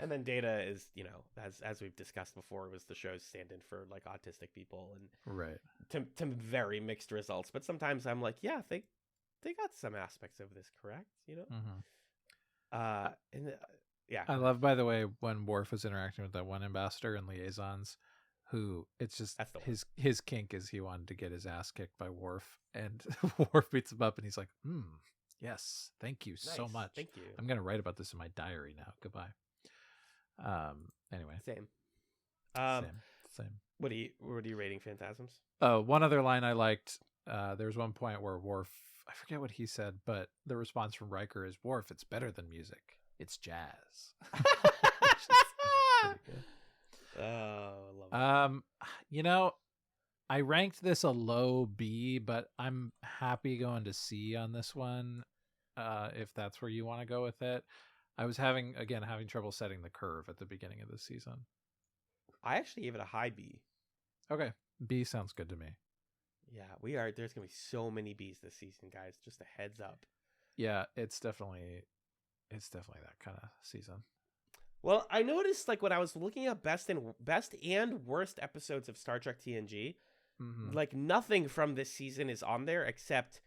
And then Data is, you know, as we've discussed before, was the show's stand-in for like autistic people, and right, to very mixed results. But sometimes I'm like, yeah, they got some aspects of this correct, you know. Yeah, I love, by the way, when Worf was interacting with that one ambassador and liaisons, who it's just his kink is he wanted to get his ass kicked by Worf, and Worf beats him up, and he's like, yes, thank you so much. Thank you. I'm gonna write about this in my diary now. Goodbye. Anyway. Same. Same. What are you rating Phantasms? Oh, one other line I liked. There's one point where Worf, I forget what he said, but the response from Riker is, Worf, it's better than music. It's jazz. Oh, I love it. You know, I ranked this a low B, but I'm happy going to C on this one. If that's where you want to go with it. I was having trouble setting the curve at the beginning of the season. I actually gave it a high B. Okay. B sounds good to me. Yeah, there's going to be so many Bs this season, guys. Just a heads up. Yeah, it's definitely that kind of season. Well, I noticed, like, when I was looking at best and worst episodes of Star Trek TNG, like, nothing from this season is on there, except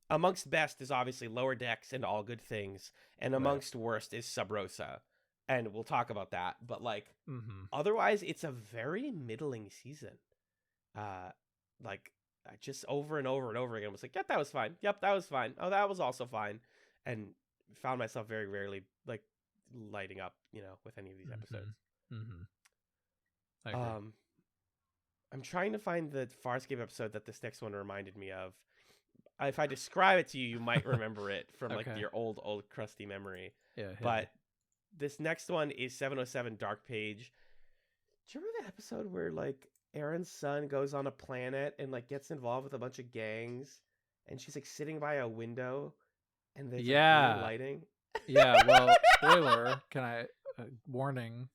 amongst best is obviously Lower Decks and All Good Things, and amongst worst is Sub Rosa. And we'll talk about that. But, like, otherwise, it's a very middling season. Like, I just over and over and over again was like, yep, that was fine. Yep, that was fine. Oh, that was also fine. And found myself very rarely, like, lighting up, you know, with any of these episodes. I agree. I'm trying to find the Farscape episode that this next one reminded me of. If I describe it to you, you might remember it from like your old crusty memory. Yeah. But this next one is 707 Dark Page. Do you remember the episode where like Aaron's son goes on a planet and like gets involved with a bunch of gangs, and she's like sitting by a window, and there's like, green lighting? Yeah. Well, spoiler. Can I warning?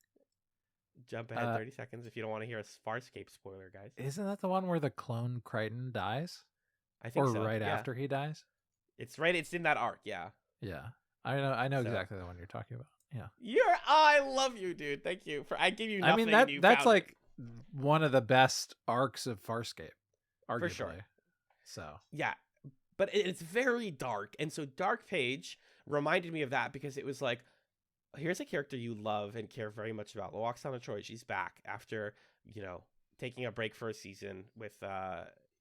Jump ahead 30 seconds if you don't want to hear a Farscape spoiler, guys. Isn't that the one where the clone Crichton dies? I think so. Or right after he dies? It's right. It's in that arc. Yeah. Yeah. I know exactly the one you're talking about. Yeah. I love you, dude. Thank you I give you nothing. I mean, that's like one of the best arcs of Farscape, arguably. For sure. So. Yeah. But it's very dark. And so Dark Page reminded me of that because it was like, here's a character you love and care very much about. Oksana Choi, she's back after, you know, taking a break for a season with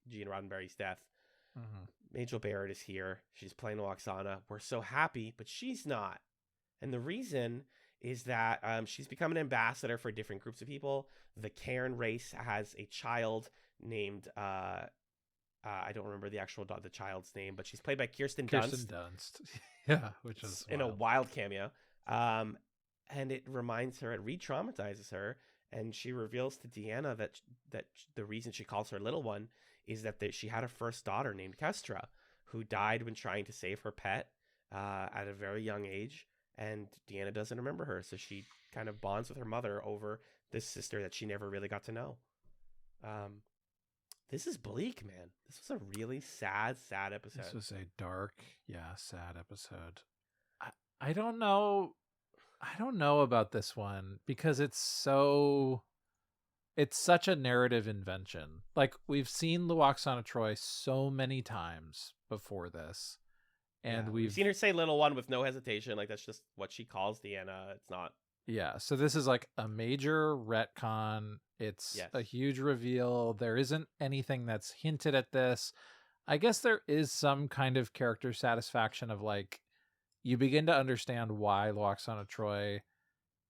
Gene Roddenberry's death. Majel Barrett is here. She's playing Oksana. We're so happy, but she's not. And the reason is that she's become an ambassador for different groups of people. The Cairn race has a child named... I don't remember the child's name, but she's played by Kirsten Dunst. Yeah, which is in a wild cameo. And it reminds her, it re-traumatizes her, and she reveals to Deanna that the reason she calls her little one is that she had a first daughter named Kestra, who died when trying to save her pet at a very young age, and Deanna doesn't remember her, so she kind of bonds with her mother over this sister that she never really got to know. this is bleak, man. This was a really sad episode. This was a dark, sad episode. I don't know. I don't know about this one because it's such a narrative invention. Like, we've seen Luoxana Troy so many times before this, and we've seen her say "little one" with no hesitation. Like, that's just what she calls Deanna. It's not. Yeah, so this is like a major retcon. It's a huge reveal. There isn't anything that's hinted at this. I guess there is some kind of character satisfaction of, like, you begin to understand why Luoxana Troy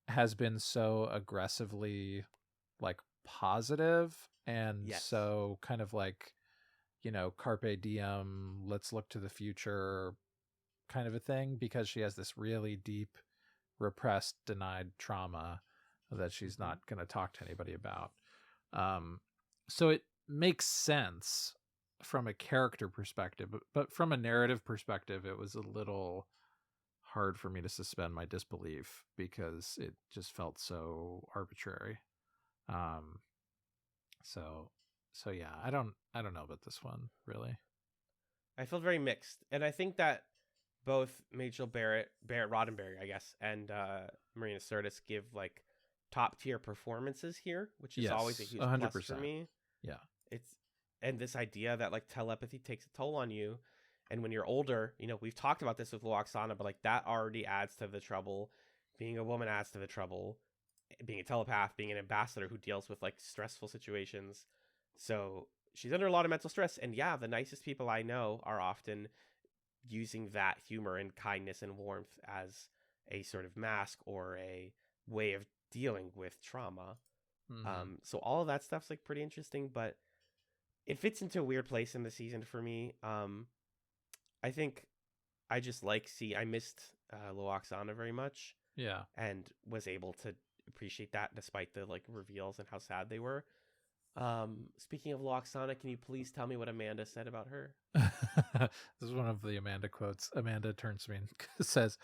has been so aggressively, like, positive and so kind of like, carpe diem, let's look to the future kind of a thing, because she has this really deep repressed, denied trauma that she's not going to talk to anybody about. So it makes sense from a character perspective, but from a narrative perspective, it was a little hard for me to suspend my disbelief because it just felt so arbitrary. So yeah, I don't know about this one, really. I feel very mixed, and I think that both Barrett Roddenberry, I guess, and Marina Sirtis give, like, top tier performances here, which is always a huge 100%. Plus for me. Yeah, and this idea that, like, telepathy takes a toll on you, and when you're older, we've talked about this with Luoxana, but, like, that already adds to the trouble. Being a woman adds to the trouble. Being a telepath, being an ambassador who deals with, like, stressful situations. So she's under a lot of mental stress, and the nicest people I know are often using that humor and kindness and warmth as a sort of mask or a way of dealing with trauma. Mm-hmm. So all of that stuff's, like, pretty interesting, but it fits into a weird place in the season for me. I think I just I missed Luoxana very much. Yeah. And was able to appreciate that despite the, like, reveals and how sad they were. Speaking of Luoxana, can you please tell me what Amanda said about her? This is one of the Amanda quotes. Amanda turns to me and says,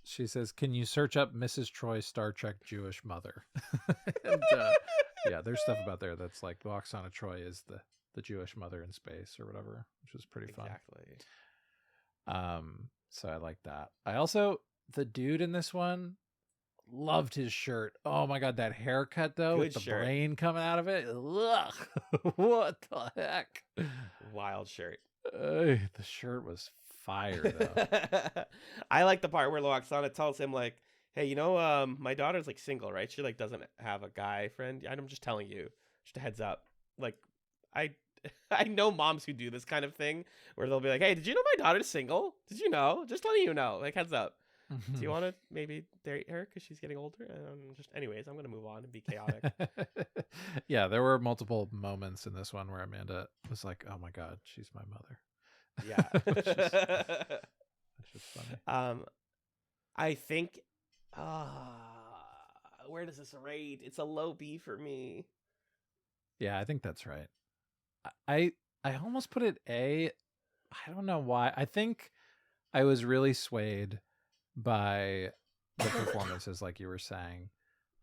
she says, "Can you search up Mrs. Troy's Star Trek Jewish mother?" And there's stuff about there that's like Luoxana Troy is the Jewish mother in space or whatever, which is pretty fun. Exactly. So I like that. I also, the dude in this one, loved his shirt. Oh my god, that haircut though, with the brain coming out of it. Ugh. What the heck? Wild shirt. The shirt was fire though. I like the part where Luoxana tells him, like, "Hey, my daughter's, like, single, right? She, like, doesn't have a guy friend. I'm just telling you, just a heads up. Like, I know moms who do this kind of thing where they'll be like, "Hey, did you know my daughter's single? Did you know? Just letting you know. Like, heads up. Do you want to maybe date her because she's getting older?" Anyways, I'm gonna move on and be chaotic. Yeah, there were multiple moments in this one where Amanda was like, "Oh my god, she's my mother." Yeah, that's just funny. I think, where does this rate? It's a low B for me. Yeah, I think that's right. I almost put it A. I don't know why. I think I was really swayed by the performances, like you were saying.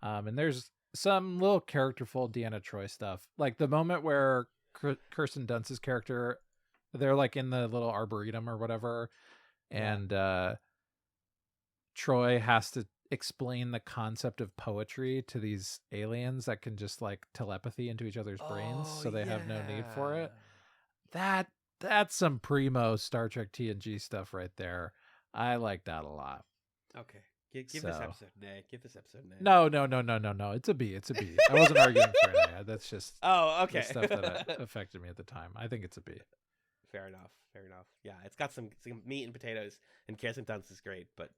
And there's some little characterful Deanna Troy stuff. Like the moment where Kirsten Dunst's character, they're, like, in the little arboretum or whatever, and Troy has to explain the concept of poetry to these aliens that can just, like, telepathy into each other's brains, so they have no need for it. That's some primo Star Trek TNG stuff right there. I like that a lot. Okay. Give this episode an A. Give this episode an A. No. It's a B. I wasn't arguing for an A. That's just okay. the stuff that affected me at the time. I think it's a B. Fair enough. Yeah, it's got some meat and potatoes, and Kirsten Dunst is great, but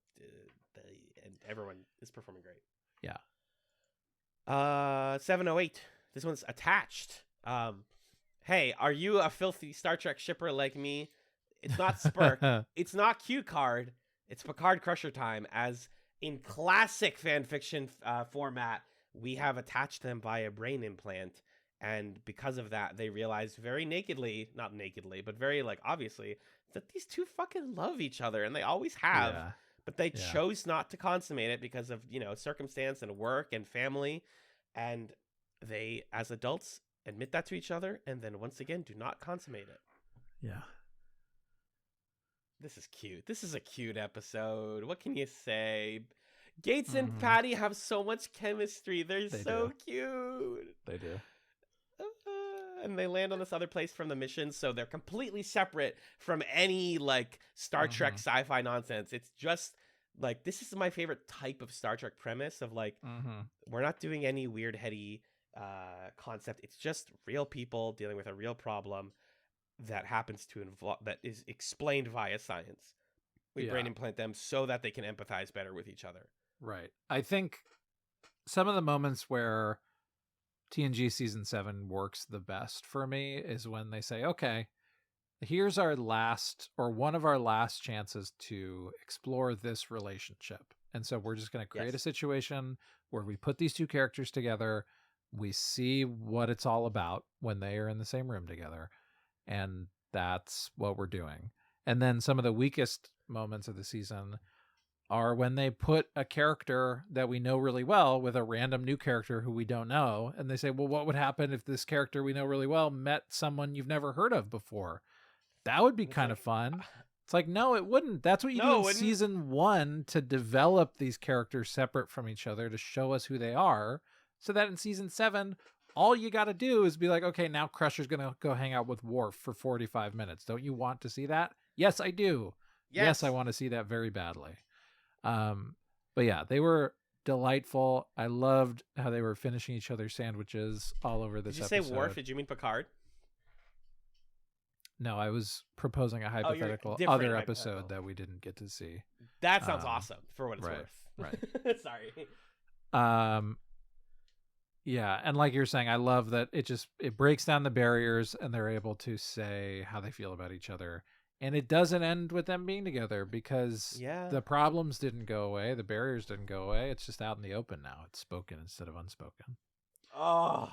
and everyone is performing great. Yeah. 708. This one's attached. Hey, are you a filthy Star Trek shipper like me? It's not Spurk. It's not Q Card. It's Picard Crusher time. As in classic fan fiction format, we have attached them by a brain implant. And because of that, they realize very nakedly, not nakedly, but very, like, obviously, that these two fucking love each other. And they always have. Yeah. But they chose not to consummate it because of, circumstance and work and family. And they, as adults, admit that to each other, and then once again, do not consummate it. Yeah. This is cute. This is a cute episode. What can you say? Gates and Mhm. Patty have so much chemistry. They're They so do. cute. They do. And they land on this other place from the mission, so they're completely separate from any like Star Trek sci-fi nonsense. It's just like, this is my favorite type of Star Trek premise of like, we're not doing any weird heady concept. It's just real people dealing with a real problem that happens to involve, that is explained via science. We brain implant them so that they can empathize better with each other. Right. I think some of the moments where TNG season 7 works the best for me is when they say, okay, here's our last, or one of our last chances to explore this relationship. And so we're just going to create a situation where we put these two characters together. We see what it's all about when they are in the same room together. And that's what we're doing. And then some of the weakest moments of the season are when they put a character that we know really well with a random new character who we don't know. And they say, well, what would happen if this character we know really well met someone you've never heard of before? That would be kind of fun. It's like, no, it wouldn't. That's what you do in season 1 to develop these characters separate from each other, to show us who they are, so that in season 7, all you got to do is be like, okay, now Crusher's going to go hang out with Worf for 45 minutes. Don't you want to see that? Yes, I do. Yes, I want to see that very badly. But yeah, they were delightful. I loved how they were finishing each other's sandwiches all over this episode. Did you say Worf? Did you mean Picard? No, I was proposing a hypothetical other episode that we didn't get to see. That sounds awesome for what it's worth. Right. Sorry. Yeah, and like you're saying, I love that it breaks down the barriers and they're able to say how they feel about each other. And it doesn't end with them being together because the problems didn't go away. The barriers didn't go away. It's just out in the open now. It's spoken instead of unspoken. Oh,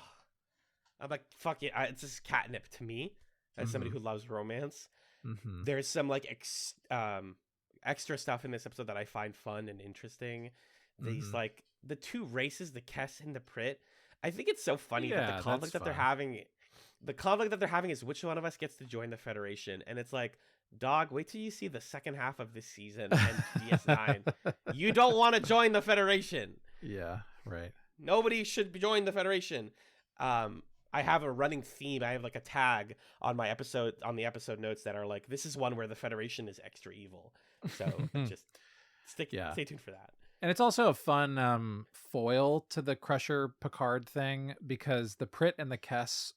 I'm like, fuck it. It's just catnip to me as somebody who loves romance. There's some like extra stuff in this episode that I find fun and interesting. These like the two races, the Kess and the Prit. I think it's so funny that the conflict that they're having. The conflict that they're having is which one of us gets to join the Federation. And it's like, dog, wait till you see the second half of this season and DS9. You don't want to join the Federation. Yeah, right. Nobody should join the Federation. I have a running theme. I have like a tag on my episode, on the episode notes that are like, this is one where the Federation is extra evil. So just stay tuned for that. And it's also a fun foil to the Crusher Picard thing, because the Prit and the Kess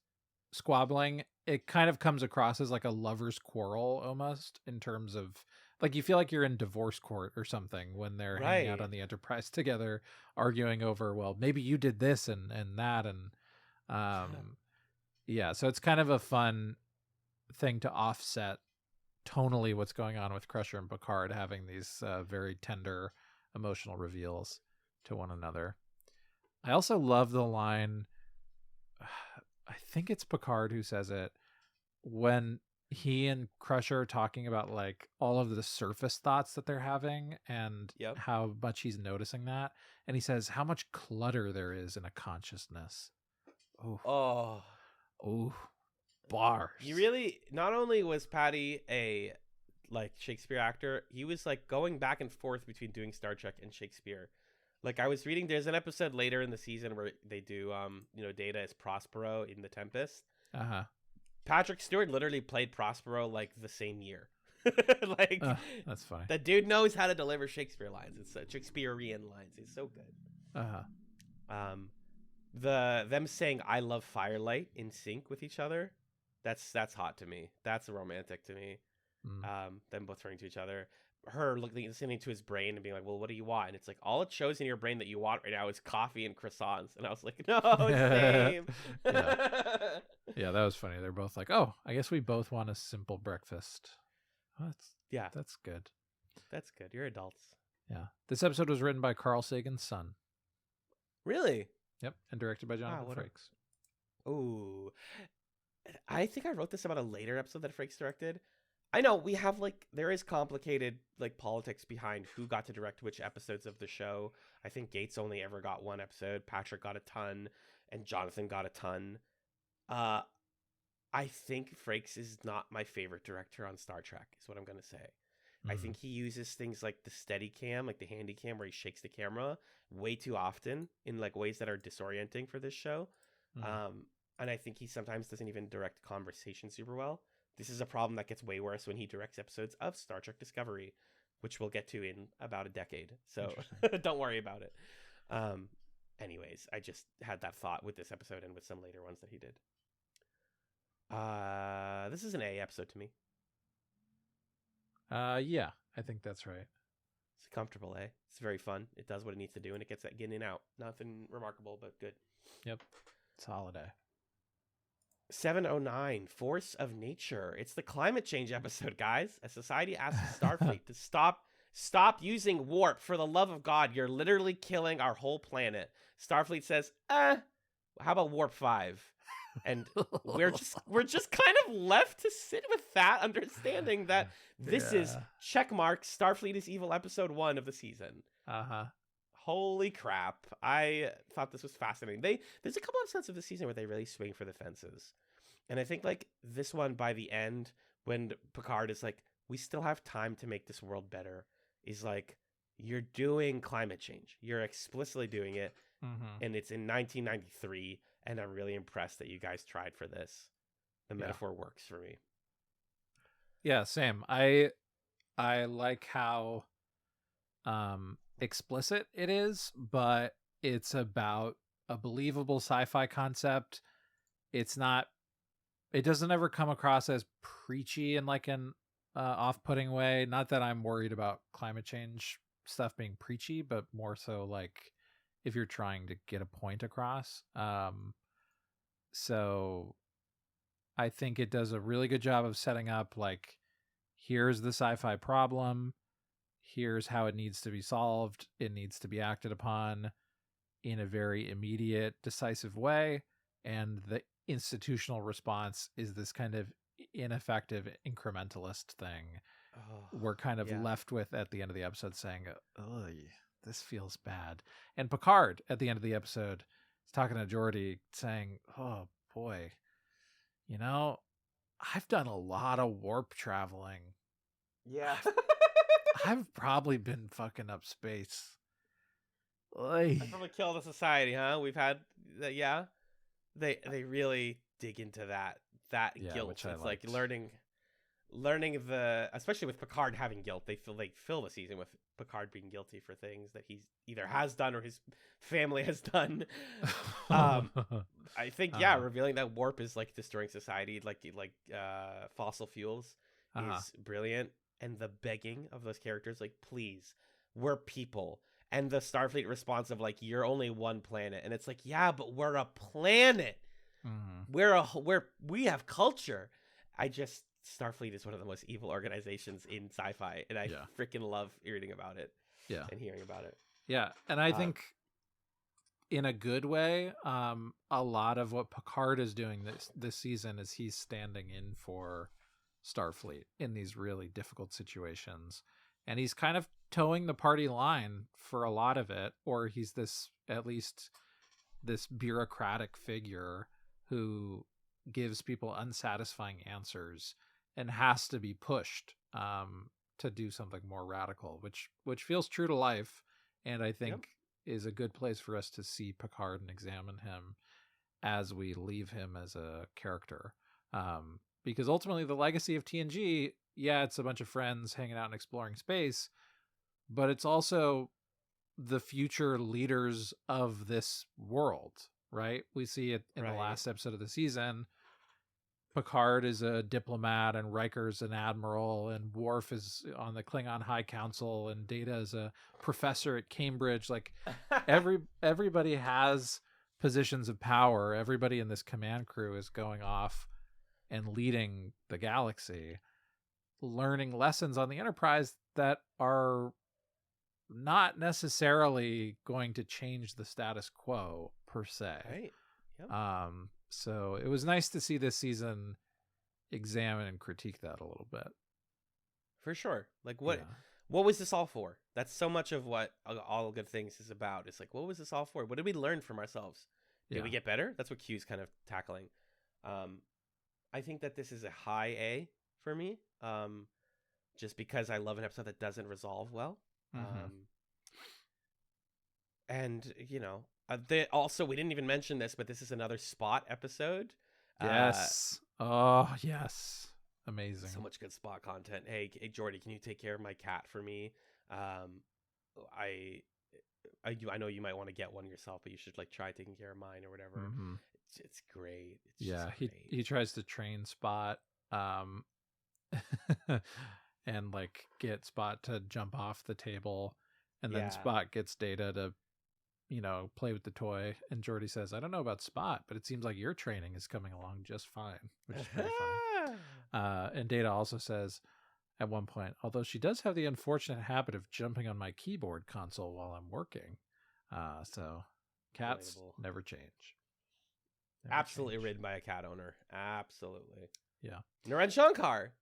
squabbling, it kind of comes across as like a lover's quarrel almost, in terms of like, you feel like you're in divorce court or something when they're hanging out on the Enterprise together, arguing over, well, maybe you did this and that. And so it's kind of a fun thing to offset tonally what's going on with Crusher and Picard, having these very tender emotional reveals to one another. I also love the line, I think it's Picard who says it, when he and Crusher are talking about like all of the surface thoughts that they're having and how much he's noticing that. And he says how much clutter there is in a consciousness. Oh, bars. You really, not only was Patty a like Shakespeare actor, he was like going back and forth between doing Star Trek and Shakespeare. Like, I was reading, there's an episode later in the season where they do Data as Prospero in The Tempest. Patrick Stewart literally played Prospero like the same year. Like, that's funny. The dude knows how to deliver Shakespeare lines. It's Shakespearean lines. He's so good. Them saying "I love Firelight" in sync with each other, that's hot to me. That's romantic to me. Them both turning to each other, her listening to his brain and being like, well, what do you want? And it's like, all it shows in your brain that you want right now is coffee and croissants. And I was like, no, same. Yeah, that was funny. They're both like, oh, I guess we both want a simple breakfast. Oh, that's good. That's good. You're adults. Yeah. This episode was written by Carl Sagan's son. Really? Yep. And directed by Jonathan Frakes. Oh, I think I wrote this about a later episode that Frakes directed. I know we have there is complicated politics behind who got to direct which episodes of the show. I think Gates only ever got one episode. Patrick got a ton and Jonathan got a ton. Uh, I think Frakes is not my favorite director on Star Trek, is what I'm going to say. I think he uses things like the steady cam, like the handy cam where he shakes the camera way too often in like ways that are disorienting for this show. And I think he sometimes doesn't even direct conversation super well. This is a problem that gets way worse when he directs episodes of Star Trek Discovery, which we'll get to in about a decade. So don't worry about it. Anyways, I just had that thought with this episode and with some later ones that he did. This is an A episode to me. Yeah, I think that's right. It's a comfortable A. It's very fun. It does what it needs to do, and it gets that in and out. Nothing remarkable, but good. Yep. Solid A. 709, Force of Nature. It's the climate change episode, guys. A society asks Starfleet to stop using warp. For the love of God, you're literally killing our whole planet. Starfleet says, how about warp 5? And we're just kind of left to sit with that, understanding that this is checkmark Starfleet is evil episode 1 of the season. Holy crap. I thought this was fascinating. There's a couple episodes of the season where they really swing for the fences. And I think like this one by the end, when Picard is like, we still have time to make this world better, is like, you're doing climate change. You're explicitly doing it. And it's in 1993. And I'm really impressed that you guys tried for this. The metaphor works for me. Yeah, same. I like how explicit it is, but it's about a believable sci-fi concept. It doesn't ever come across as preachy in like an off-putting way. Not that I'm worried about climate change stuff being preachy, but more so like if you're trying to get a point across. So I think it does a really good job of setting up like, here's the sci-fi problem. Here's how it needs to be solved. It needs to be acted upon in a very immediate, decisive way. And the institutional response is this kind of ineffective incrementalist thing. We're kind of left with at the end of the episode saying, oh, this feels bad. And Picard at the end of the episode is talking to Geordi saying, oh boy, I've done a lot of warp traveling. Yeah. I've probably been fucking up space. Oy. I've probably killed a society, huh? We've had that. Yeah. They really dig into that guilt. Which it's liked. Like learning especially with Picard having guilt, they fill the season with Picard being guilty for things that he's either has done or his family has done. I think revealing that warp is like destroying society, like fossil fuels is brilliant, and the begging of those characters, like, please, we're people, and the Starfleet response of like, you're only one planet, and it's like, yeah, but we're a planet. We have culture. Starfleet is one of the most evil organizations in sci-fi, and I freaking love reading about it and hearing about it. Yeah, and I think in a good way, a lot of what Picard is doing this season is he's standing in for Starfleet in these really difficult situations. And he's kind of towing the party line for a lot of it, or he's at least this bureaucratic figure who gives people unsatisfying answers and has to be pushed to do something more radical, which feels true to life, and I think is a good place for us to see Picard and examine him as we leave him as a character. Because ultimately the legacy of TNG, it's a bunch of friends hanging out and exploring space, but it's also the future leaders of this world, right? We see it in the last episode of the season. Picard is a diplomat, and Riker's an admiral, and Worf is on the Klingon High Council, and Data is a professor at Cambridge. Like everybody has positions of power. Everybody in this command crew is going off and leading the galaxy, learning lessons on the Enterprise that are not necessarily going to change the status quo per se. Right. Yep. So it was nice to see this season examine and critique that a little bit. For sure. Like what was this all for? That's so much of what All Good Things is about. It's like, what was this all for? What did we learn from ourselves? Did we get better? That's what Q's kind of tackling. I think that this is a high A for me, just because I love an episode that doesn't resolve well. And also we didn't even mention this, but this is another Spot episode. Yes. Oh yes, amazing. So much good Spot content. Hey Jordy, can you take care of my cat for me? I know you might want to get one yourself, but you should like try taking care of mine or whatever. It's great. It's just great. He tries to train Spot, and like get Spot to jump off the table, and then Spot gets Data to, play with the toy. And Jordy says, "I don't know about Spot, but it seems like your training is coming along just fine," which is pretty funny. And Data also says at one point, although she does have the unfortunate habit of jumping on my keyboard console while I'm working. So cats never change. Absolutely ridden by a cat owner. Absolutely. Yeah. Naren Shankar.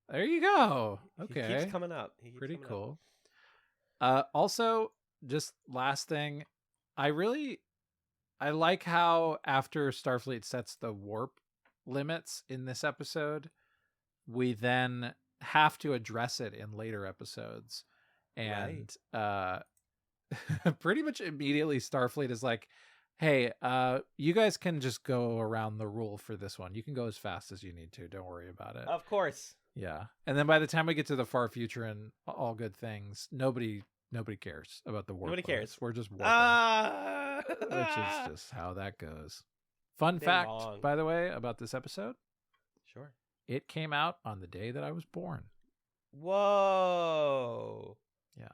There you go. Okay. He keeps coming up. Pretty cool. Also, just last thing, I like how after Starfleet sets the warp limits in this episode, we then have to address it in later episodes. And pretty much immediately Starfleet is like, hey, you guys can just go around the rule for this one. You can go as fast as you need to. Don't worry about it. Of course. Yeah. And then by the time we get to the far future and all good things, nobody cares about the warp. Nobody cares. We're just warping. Which is just how that goes. Fun fact, by the way, about this episode. Sure. It came out on the day that I was born. Whoa. Yeah.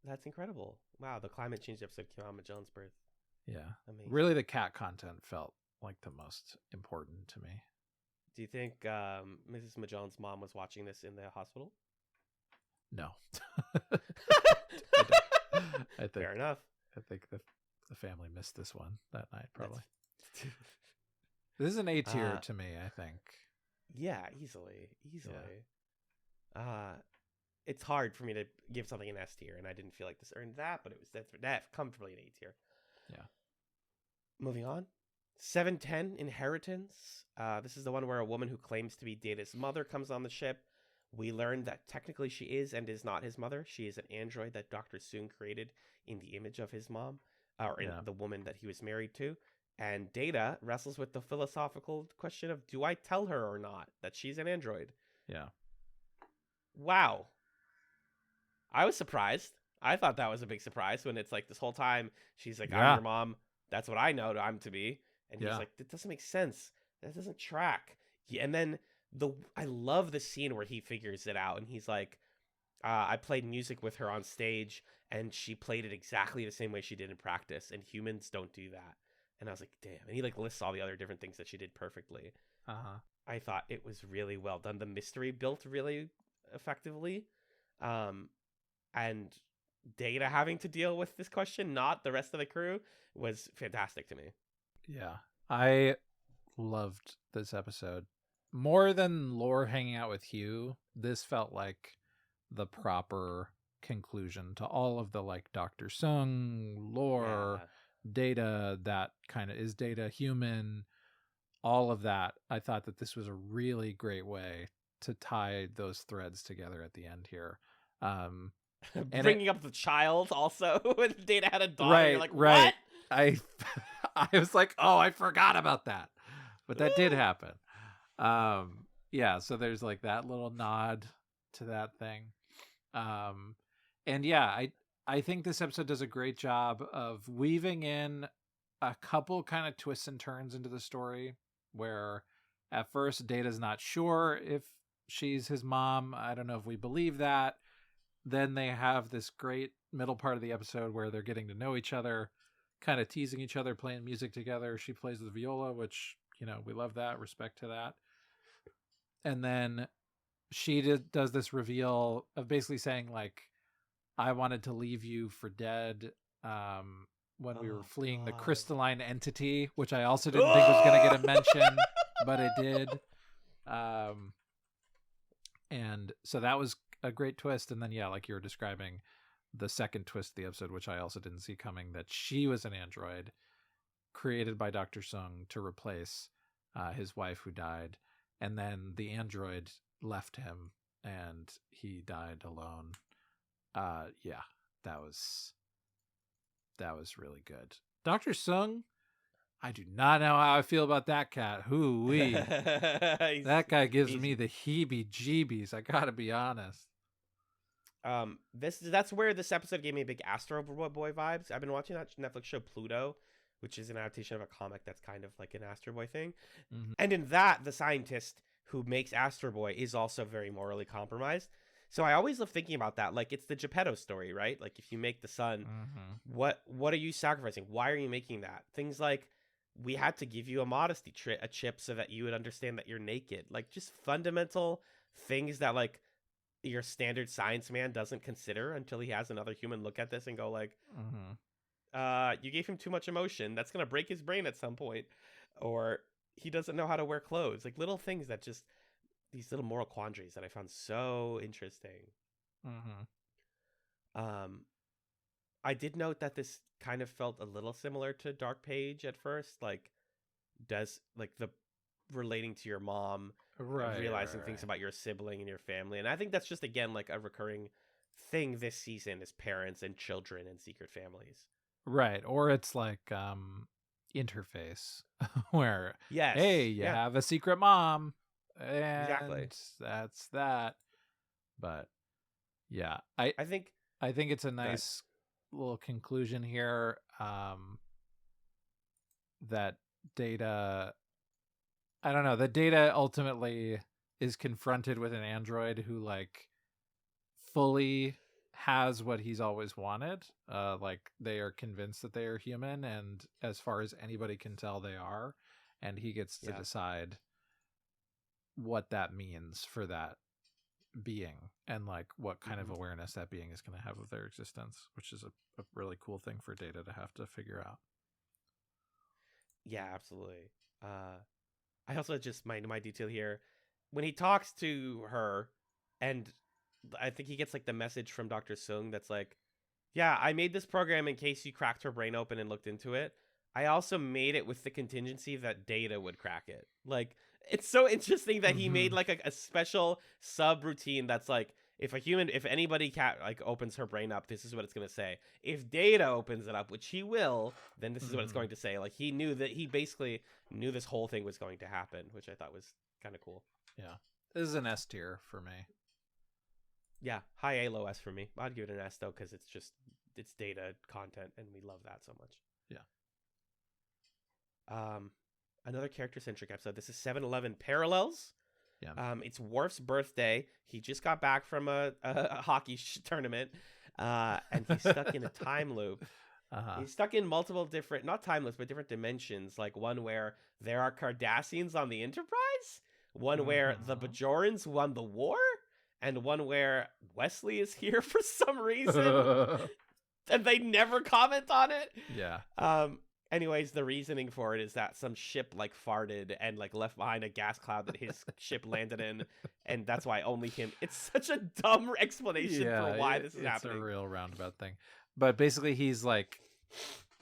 That's incredible. Wow, the climate change episode came out on Magellan's birth. Yeah. Amazing. Really, the cat content felt like the most important to me. Do you think Mrs. Magellan's mom was watching this in the hospital? No. I think, fair enough. I think the family missed this one that night, probably. This is an A tier to me, I think. Yeah, easily. Yeah. It's hard for me to give something an S tier, and I didn't feel like this earned that, but that's comfortably an A tier. Yeah. Moving on. 710 Inheritance. This is the one where a woman who claims to be Data's mother comes on the ship. We learned that technically she is and is not his mother. She is an android that Dr. Soong created in the image of his mom, or in the woman that he was married to. And Data wrestles with the philosophical question of, do I tell her or not that she's an android? Yeah. Wow. I was surprised. I thought that was a big surprise when it's like this whole time she's like, I'm your mom. That's what I know I'm to be. And he's like, that doesn't make sense. That doesn't track. Yeah, and then I love the scene where he figures it out and he's like, I played music with her on stage and she played it exactly the same way she did in practice, and humans don't do that. And I was like, damn. And he like lists all the other different things that she did perfectly. I thought it was really well done. The mystery built really effectively. And Data having to deal with this question, not the rest of the crew, was fantastic to me. Yeah. I loved this episode. More than Lore hanging out with Hugh, this felt like the proper conclusion to all of the like Dr. Soong, Lore, Data, that kind of is Data human, all of that. I thought that this was a really great way to tie those threads together at the end here. Bringing up the child also when Data had a daughter. Right, you're like, right. What? I was like, oh, I forgot about that. But that did happen. Yeah, so there's like that little nod to that thing. And yeah, I think this episode does a great job of weaving in a couple kind of twists and turns into the story where at first Data's not sure if she's his mom. I don't know if we believe that. Then they have this great middle part of the episode where they're getting to know each other, kind of teasing each other, playing music together. She plays the viola, which, we love that, respect to that. And then she does this reveal of basically saying, like, I wanted to leave you for dead when we were fleeing the crystalline entity, which I also didn't think was going to get a mention, but it did. And so that was a great twist. And then, yeah, like you were describing, the second twist of the episode, which I also didn't see coming, that she was an android. created by Dr. Sung to replace his wife who died, and then the android left him and he died alone. Yeah, that was really good. Dr. Sung, I do not know how I feel about that cat. Hoo-wee. That guy gives me the heebie-jeebies, I gotta be honest. That's where this episode gave me big Astro Boy vibes. I've been watching that Netflix show Pluto, which is an adaptation of a comic that's kind of like an Astro Boy thing. Mm-hmm. And in that, the scientist who makes Astro Boy is also very morally compromised. So I always love thinking about that. Like, it's the Geppetto story, right? Like, if you make the sun, what are you sacrificing? Why are you making that? Things like, we had to give you a modesty a chip so that you would understand that you're naked. Like, just fundamental things that, like, your standard science man doesn't consider until he has another human look at this and go, like, you gave him too much emotion. That's going to break his brain at some point. Or he doesn't know how to wear clothes. Like, little things that just... these little moral quandaries that I found so interesting. I did note that this kind of felt a little similar to Dark Page at first. Like, does like the relating to your mom, realizing things about your sibling and your family. And I think that's just, again, like a recurring thing this season is parents and children and secret families. Right. Or it's like Interface where, yes, hey, you have a secret mom. And exactly, that's that. But yeah, I think it's a nice little conclusion here. That Data, I don't know, the Data ultimately is confronted with an android who like fully has what he's always wanted. Like, they are convinced that they are human, and as far as anybody can tell, they are, and he gets to decide what that means for that being and like what kind of awareness that being is going to have of their existence, which is a really cool thing for Data to have to figure out. Yeah, absolutely. I also just my detail here when he talks to her, and I think he gets like the message from Dr. Sung that's like, yeah, I made this program in case you cracked her brain open and looked into it. I also made it with the contingency that Data would crack it. Like, it's so interesting that he made like a special sub routine that's like, if anybody like opens her brain up, this is what it's going to say. If Data opens it up, which he will, then this is what it's going to say. Like, he basically knew this whole thing was going to happen, which I thought was kind of cool. Yeah. This is an S tier for me. Yeah. High A, low S for me. I'd give it an S though, because it's Data content and we love that so much. Yeah. Another character-centric episode. This is 7-Eleven Parallels. Yeah. It's Worf's birthday. He just got back from a hockey tournament, and he's stuck in a time loop. He's stuck in multiple different, not time loops, but different dimensions. Like one where there are Cardassians on the Enterprise, one where the Bajorans won the war, and one where Wesley is here for some reason, and they never comment on it. Yeah. Anyways, the reasoning for it is that some ship like farted and like left behind a gas cloud that his ship landed in, and that's why only him. It's such a dumb explanation for why this is happening. It's a real roundabout thing. But basically he's like,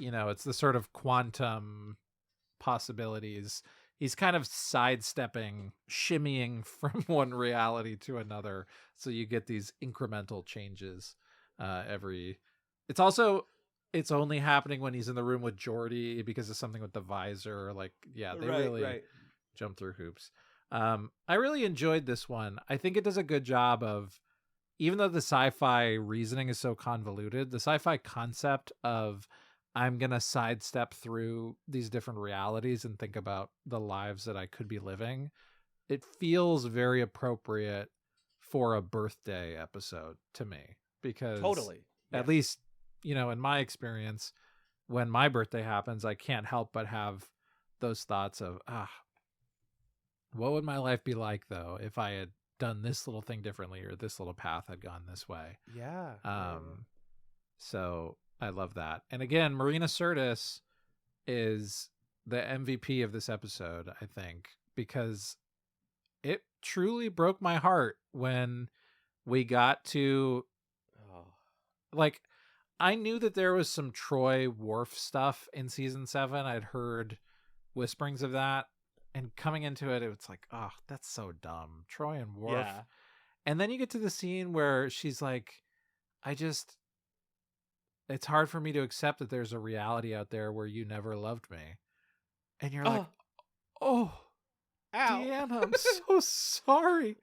it's the sort of quantum possibilities. He's kind of sidestepping, shimmying from one reality to another. So you get these incremental changes it's only happening when he's in the room with Geordi because of something with the visor. Like, yeah, they really jump through hoops. I really enjoyed this one. I think it does a good job of, even though the sci-fi reasoning is so convoluted, the sci-fi concept of I'm going to sidestep through these different realities and think about the lives that I could be living, it feels very appropriate for a birthday episode to me. Because totally, at least, in my experience, when my birthday happens, I can't help but have those thoughts of, what would my life be like, though, if I had done this little thing differently or this little path had gone this way? Yeah. So I love that. And again, Marina Sirtis is the MVP of this episode, I think, because it truly broke my heart when we got to, like, I knew that there was some Troy Worf stuff in season 7. I'd heard whisperings of that, and coming into it, it's like, oh, that's so dumb. Troy and Worf. Yeah. And then you get to the scene where she's like, it's hard for me to accept that there's a reality out there where you never loved me. And you're like, oh, Ow. Deanna, I'm so sorry.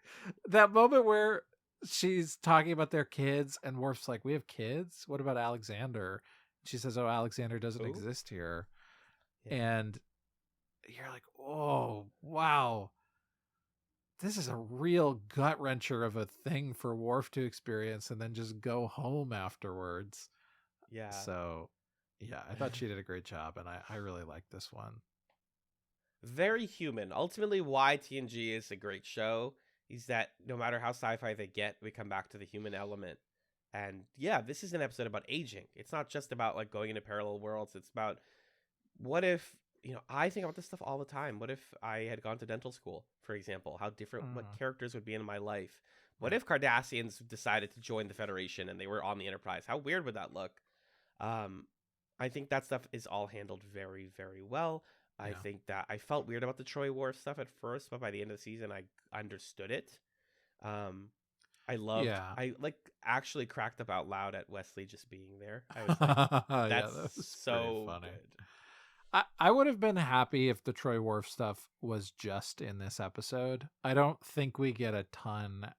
That moment where she's talking about their kids and Worf's like, we have kids? What about Alexander? She says, oh, Alexander doesn't exist here. Yeah. And you're like, oh, wow. This is a real gut wrencher of a thing for Worf to experience and then just go home afterwards. Yeah. So, yeah, I thought she did a great job, and I really liked this one. Very human. Ultimately, why TNG is a great show is that no matter how sci-fi they get, we come back to the human element. And yeah, this is an episode about aging. It's not just about like going into parallel worlds. It's about what if, I think about this stuff all the time. What if I had gone to dental school, for example? How different, what characters would be in my life? What if Cardassians decided to join the Federation and they were on the Enterprise? How weird would that look? I think that stuff is all handled very, very well. I think that I felt weird about the Troy Worf stuff at first, but by the end of the season, I understood it. I loved. Yeah. I actually cracked up out loud at Wesley just being there. I was like, that's that was so funny. good. I would have been happy if the Troy Worf stuff was just in this episode. I don't think we get a ton,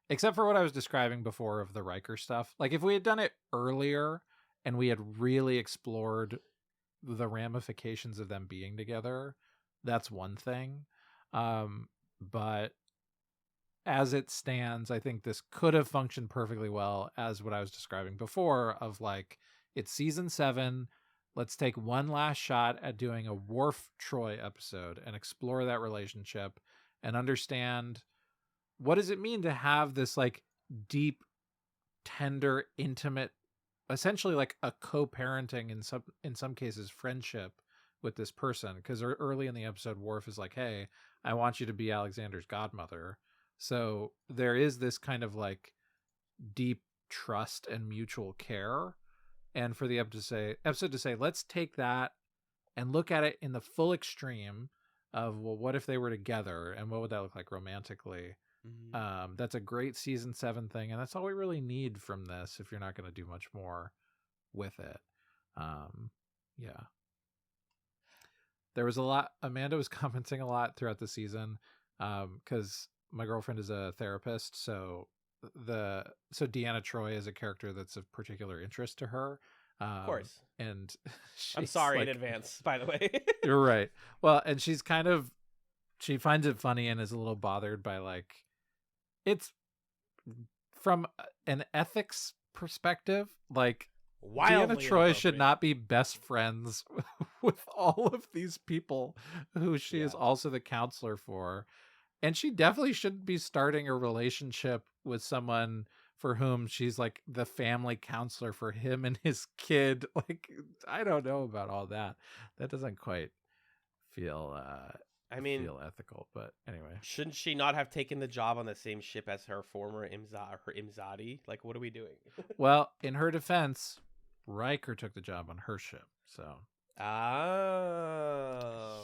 except for what I was describing before of the Riker stuff. Like if we had done it earlier and we had really explored the ramifications of them being together, that's one thing. But as it stands, I think this could have functioned perfectly well as what I was describing before of like, it's season 7. Let's take one last shot at doing a Worf Troy episode and explore that relationship and understand what does it mean to have this like deep, tender, intimate, essentially like a co-parenting in some cases friendship with this person. Because early in the episode, Worf is like, hey, I want you to be Alexander's godmother. So there is this kind of like deep trust and mutual care. And for the episode to say, let's take that and look at it in the full extreme of, well, what if they were together and what would that look like romantically? Mm-hmm. That's a great season 7 thing. And that's all we really need from this if you're not going to do much more with it. Yeah. There was a lot. Amanda was commenting a lot throughout the season because my girlfriend is a therapist. So Deanna Troy is a character that's of particular interest to her. Of course. And I'm sorry in advance, by the way. You're right. Well, and she finds it funny and is a little bothered by like, it's from an ethics perspective, like Wildly Deanna Troy should not be best friends with all of these people who she is also the counselor for. And she definitely shouldn't be starting a relationship with someone for whom she's like the family counselor for him and his kid. Like, I don't know about all that. That doesn't quite feel feel ethical, but anyway. Shouldn't she not have taken the job on the same ship as her former Imzadi? Like, what are we doing? Well, in her defense, Riker took the job on her ship, so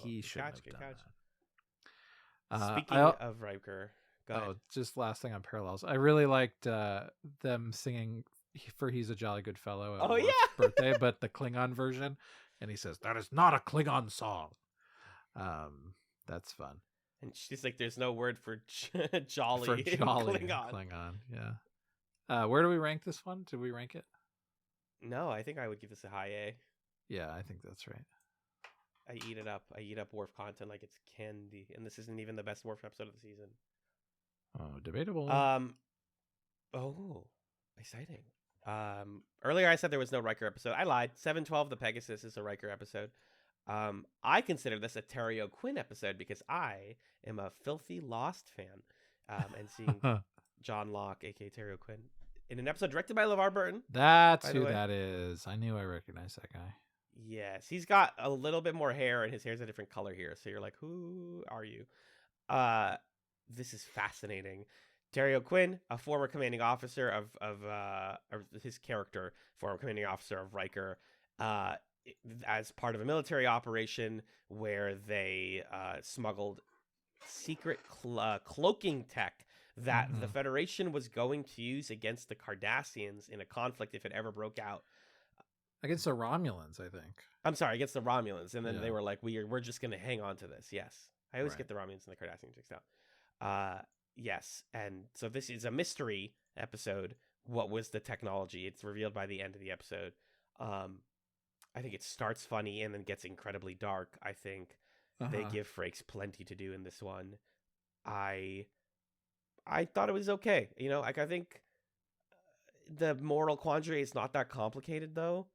he should have done that. Speaking of Riker, go ahead. Just last thing on parallels. I really liked them singing for "He's a Jolly Good Fellow" at Worf's birthday, but the Klingon version, and he says that is not a Klingon song. That's fun. And she's like, "There's no word for jolly, for jolly in Klingon." Klingon, yeah. Where do we rank this one? Did we rank it? No, I think I would give this a high A. Yeah, I think that's right. I eat it up. I eat up Worf content like it's candy, and this isn't even the best Worf episode of the season. Oh, debatable. Oh, exciting. Earlier I said there was no Riker episode. I lied. 712, the Pegasus, is a Riker episode. I consider this a Terry O'Quinn episode because I am a filthy Lost fan. And seeing John Locke, aka Terry O'Quinn, in an episode directed by LeVar Burton. That's who that is. I knew I recognized that guy. Yes, he's got a little bit more hair, and his hair's a different color here. So you're like, who are you? This is fascinating. Terry O'Quinn, a former commanding officer of his character, former commanding officer of Riker, uh, as part of a military operation where they smuggled secret cloaking tech that the Federation was going to use against the Cardassians in a conflict if it ever broke out. Against the Romulans, I think. I'm sorry, against the Romulans, and then Yeah. they were like, "We're just going to hang on to this." Yes, I always Right. get the Romulans and the Cardassians mixed up. Yes, and so this is a mystery episode. What was the technology? It's revealed by the end of the episode. I think it starts funny and then gets incredibly dark. I think they give Frakes plenty to do in this one. I thought it was okay. You know, like I think the moral quandary is not that complicated though.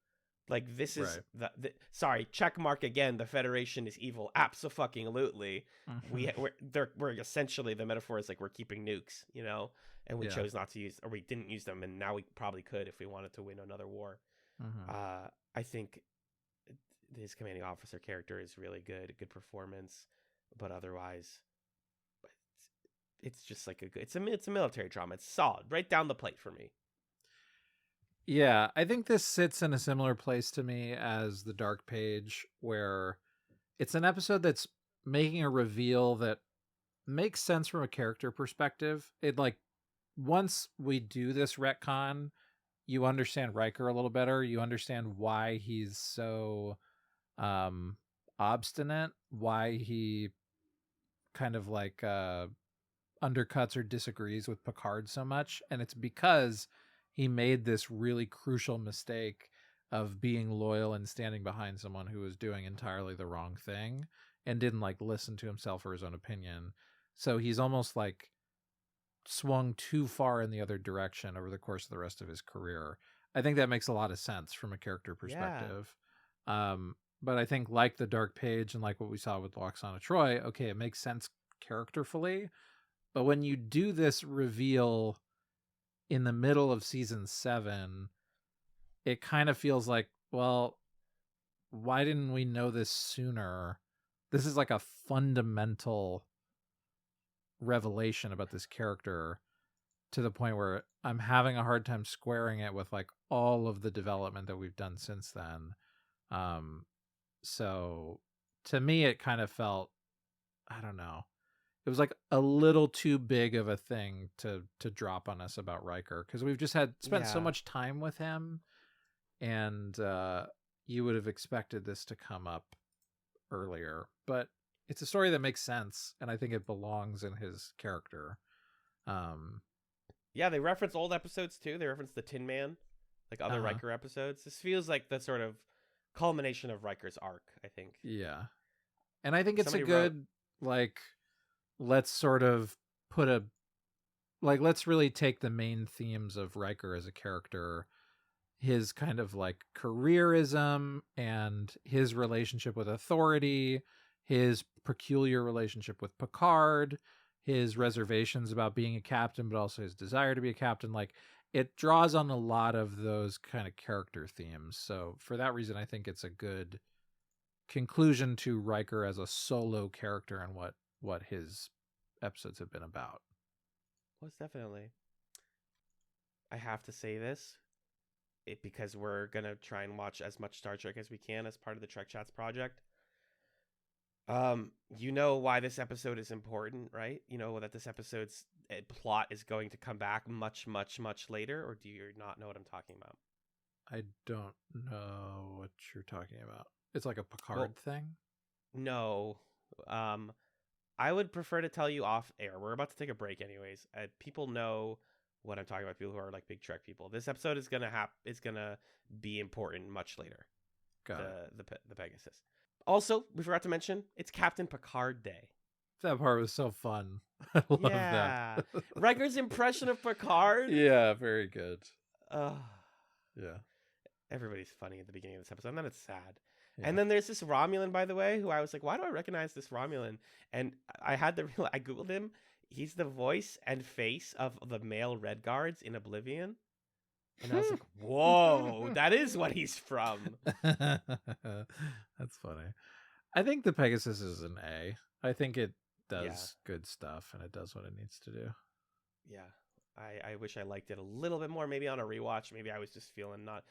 Like this is Right. sorry, check mark again. The Federation is evil. Abso-fucking-lutely. We're essentially, the metaphor is like we're keeping nukes, you know, and we Yeah. chose not to use, or we didn't use them, and now we probably could if we wanted to win another war. I think his commanding officer character is really good performance, but otherwise, it's just like it's a military drama. It's solid, right down the plate for me. Yeah, I think this sits in a similar place to me as The Dark Page, where it's an episode that's making a reveal that makes sense from a character perspective. It like, once we do this retcon, you understand Riker a little better. You understand why he's so obstinate, why he kind of like undercuts or disagrees with Picard so much, and it's because he made this really crucial mistake of being loyal and standing behind someone who was doing entirely the wrong thing and didn't like listen to himself or his own opinion. So he's almost like swung too far in the other direction over the course of the rest of his career. I think that makes a lot of sense from a character perspective. But I think like The Dark Page and like what we saw with Loxana Troy, okay, it makes sense characterfully. But when you do this reveal in the middle of season 7, it kind of feels like, well, why didn't we know this sooner? This is like a fundamental revelation about this character, to the point where I'm having a hard time squaring it with like all of the development that we've done since then. So to me, it kind of felt, I don't know, it was like a little too big of a thing to drop on us about Riker, because we've just spent so much time with him, and you would have expected this to come up earlier. But it's a story that makes sense, and I think it belongs in his character. Yeah, they reference old episodes too. They reference the Tin Man, like other Riker episodes. This feels like the sort of culmination of Riker's arc, I think. Yeah. And I think it's a good, like, let's sort of let's really take the main themes of Riker as a character, his kind of like careerism and his relationship with authority, his peculiar relationship with Picard, his reservations about being a captain, but also his desire to be a captain. Like, it draws on a lot of those kind of character themes. So for that reason, I think it's a good conclusion to Riker as a solo character and what his episodes have been about. Most definitely. I have to say this, because we're gonna try and watch as much Star Trek as we can as part of the TrekChatz project. You know why this episode is important, right? You know that this episode's plot is going to come back much, much, much later, or do you not know what I'm talking about? I don't know what you're talking about. It's like a Picard thing? No. I would prefer to tell you off air. We're about to take a break anyways. People know what I'm talking about, people who are like big Trek people. This episode is gonna be important much later. Got it. The Pegasus. Also, we forgot to mention, it's Captain Picard Day. That part was so fun. I love that. Riker's impression of Picard. Yeah, very good. Yeah. Everybody's funny at the beginning of this episode, and then it's sad. Yeah. And then there's this Romulan, by the way, who I was like, why do I recognize this Romulan? And I Googled him. He's the voice and face of the male Red Guards in Oblivion. And I was like, whoa, that is what he's from. That's funny. I think the Pegasus is an A. I think it does good stuff, and it does what it needs to do. Yeah. I wish I liked it a little bit more. Maybe on a rewatch. Maybe I was just feeling not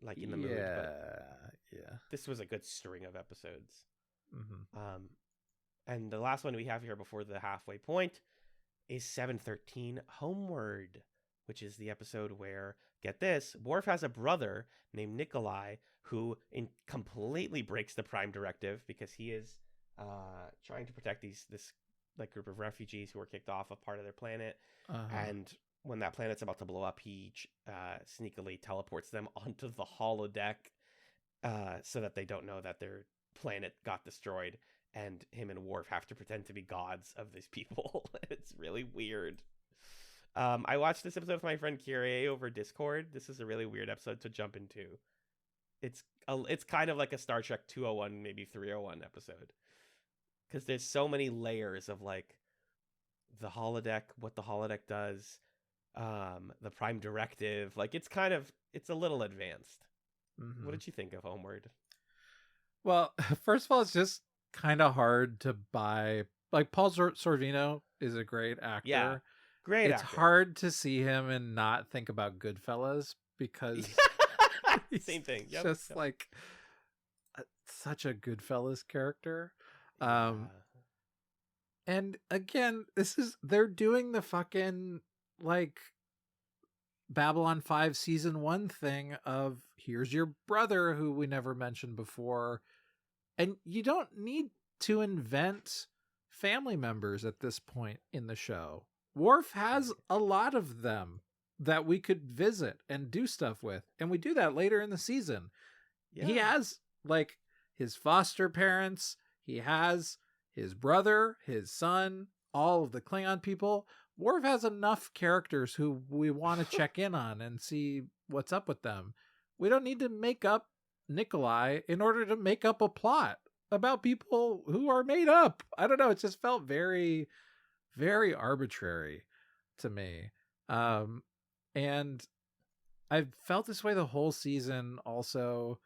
like in the mood. But Yeah. this was a good string of episodes. Mm-hmm. And the last one we have here before the halfway point is 713 Homeward, which is the episode where, get this, Worf has a brother named Nikolai who completely breaks the Prime Directive because he is trying to protect this like group of refugees who were kicked off a part of their planet. And when that planet's about to blow up, he sneakily teleports them onto the holodeck so that they don't know that their planet got destroyed. And him and Worf have to pretend to be gods of these people. It's really weird. I watched this episode with my friend Kyrie over Discord. This is a really weird episode to jump into. It's kind of like a Star Trek 201, maybe 301 episode. Because there's so many layers of like the holodeck, what the holodeck does, the Prime Directive. Like it's a little advanced. Mm-hmm. What did you think of Homeward? Well, first of all, it's just kind of hard to buy. Like Paul Sorvino is a great actor. Yeah, great It's actor. hard to see him and not think about Goodfellas because same thing. Yep. Just like such a Goodfellas character. And again, they're doing the fucking like Babylon 5 season 1 thing of here's your brother who we never mentioned before. And you don't need to invent family members at this point in the show. Worf has a lot of them that we could visit and do stuff with. And we do that later in the season. Yeah. He has like his foster parents. He has his brother, his son, all of the Klingon people. Worf has enough characters who we want to check in on and see what's up with them. We don't need to make up Nikolai in order to make up a plot about people who are made up. I don't know. It just felt very, very arbitrary to me. And I've felt this way the whole season also,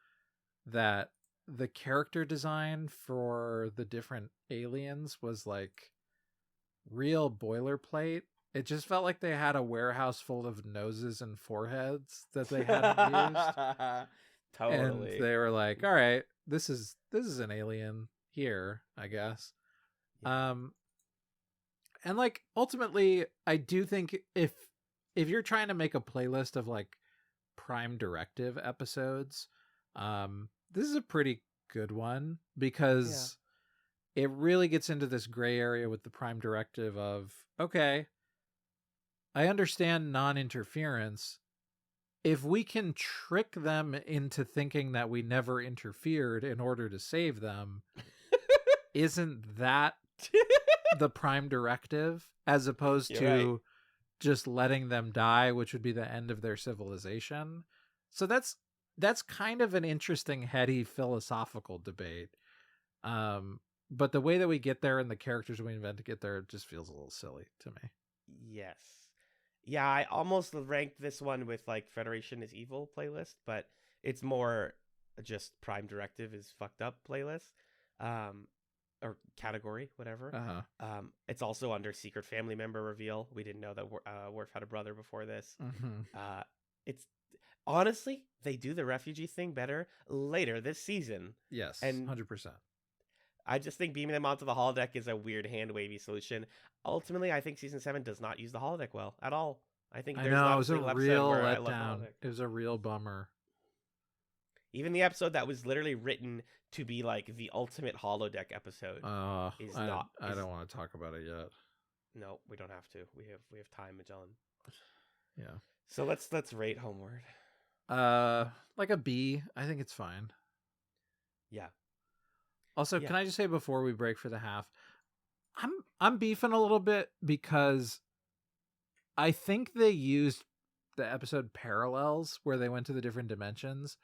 that the character design for the different aliens was like real boilerplate. It just felt like they had a warehouse full of noses and foreheads that they hadn't used. Totally. And they were like, all right, this is an alien here, I guess. Yeah. And like ultimately I do think if you're trying to make a playlist of like Prime Directive episodes, this is a pretty good one because it really gets into this gray area with the Prime Directive of, okay, I understand non-interference. If we can trick them into thinking that we never interfered in order to save them, isn't that the Prime Directive as opposed to just letting them die, which would be the end of their civilization? So that's kind of an interesting, heady philosophical debate. But the way that we get there and the characters we invent to get there just feels a little silly to me. Yes. Yeah, I almost ranked this one with like Federation is Evil playlist, but it's more just Prime Directive is fucked up playlist. Or category, whatever. It's also under Secret Family Member Reveal. We didn't know that Worf had a brother before this. It's honestly, they do the refugee thing better later this season. Yes, and 100%. I just think beaming them onto the holodeck is a weird hand-wavy solution. Ultimately, I think season 7 does not use the holodeck well at all. I think there's not it was a real letdown. It was a real bummer. Even the episode that was literally written to be like the ultimate holodeck episode is not. I don't want to talk about it yet. No, we don't have to. We have time, Magellan. Yeah. So let's rate Homeward. Like a B. I think it's fine. Yeah. Also, can I just say before we break for the half, I'm beefing a little bit because I think they used the episode Parallels where they went to the different dimensions.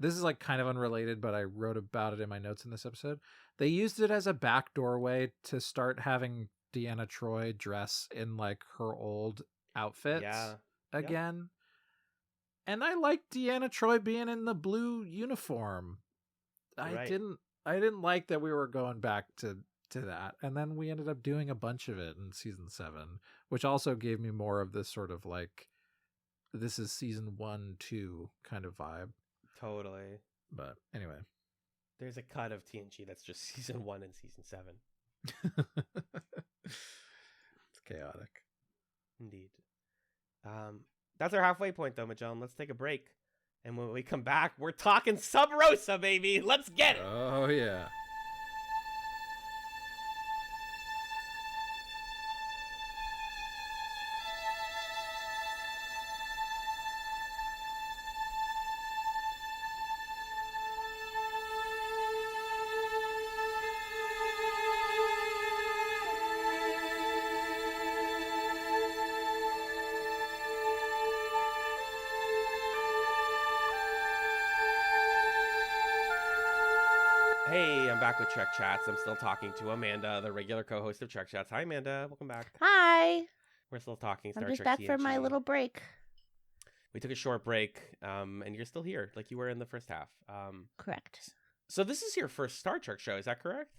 This is like kind of unrelated, but I wrote about it in my notes in this episode. They used it as a back doorway to start having Deanna Troi dress in like her old outfits again. And I like Deanna Troi being in the blue uniform. I didn't like that we were going back to to that. And then we ended up doing a bunch of it in season 7, which also gave me more of this sort of like, this is season 1, 2 kind of vibe. Totally. But anyway. There's a cut of TNG that's just season 1 and season 7. It's chaotic. Indeed. That's our halfway point, though, Magellan. Let's take a break. And when we come back, we're talking Sub Rosa, baby. Let's get it. Oh, yeah. Hey, I'm back with TrekChatz. I'm still talking to Amanda, the regular co-host of TrekChatz. Hi, Amanda. Welcome back. Hi. We're still talking Star I'm just Trek back from my TNG. little break. We took a short break, and you're still here, like you were in the first half. Correct. So this is your first Star Trek show, is that correct?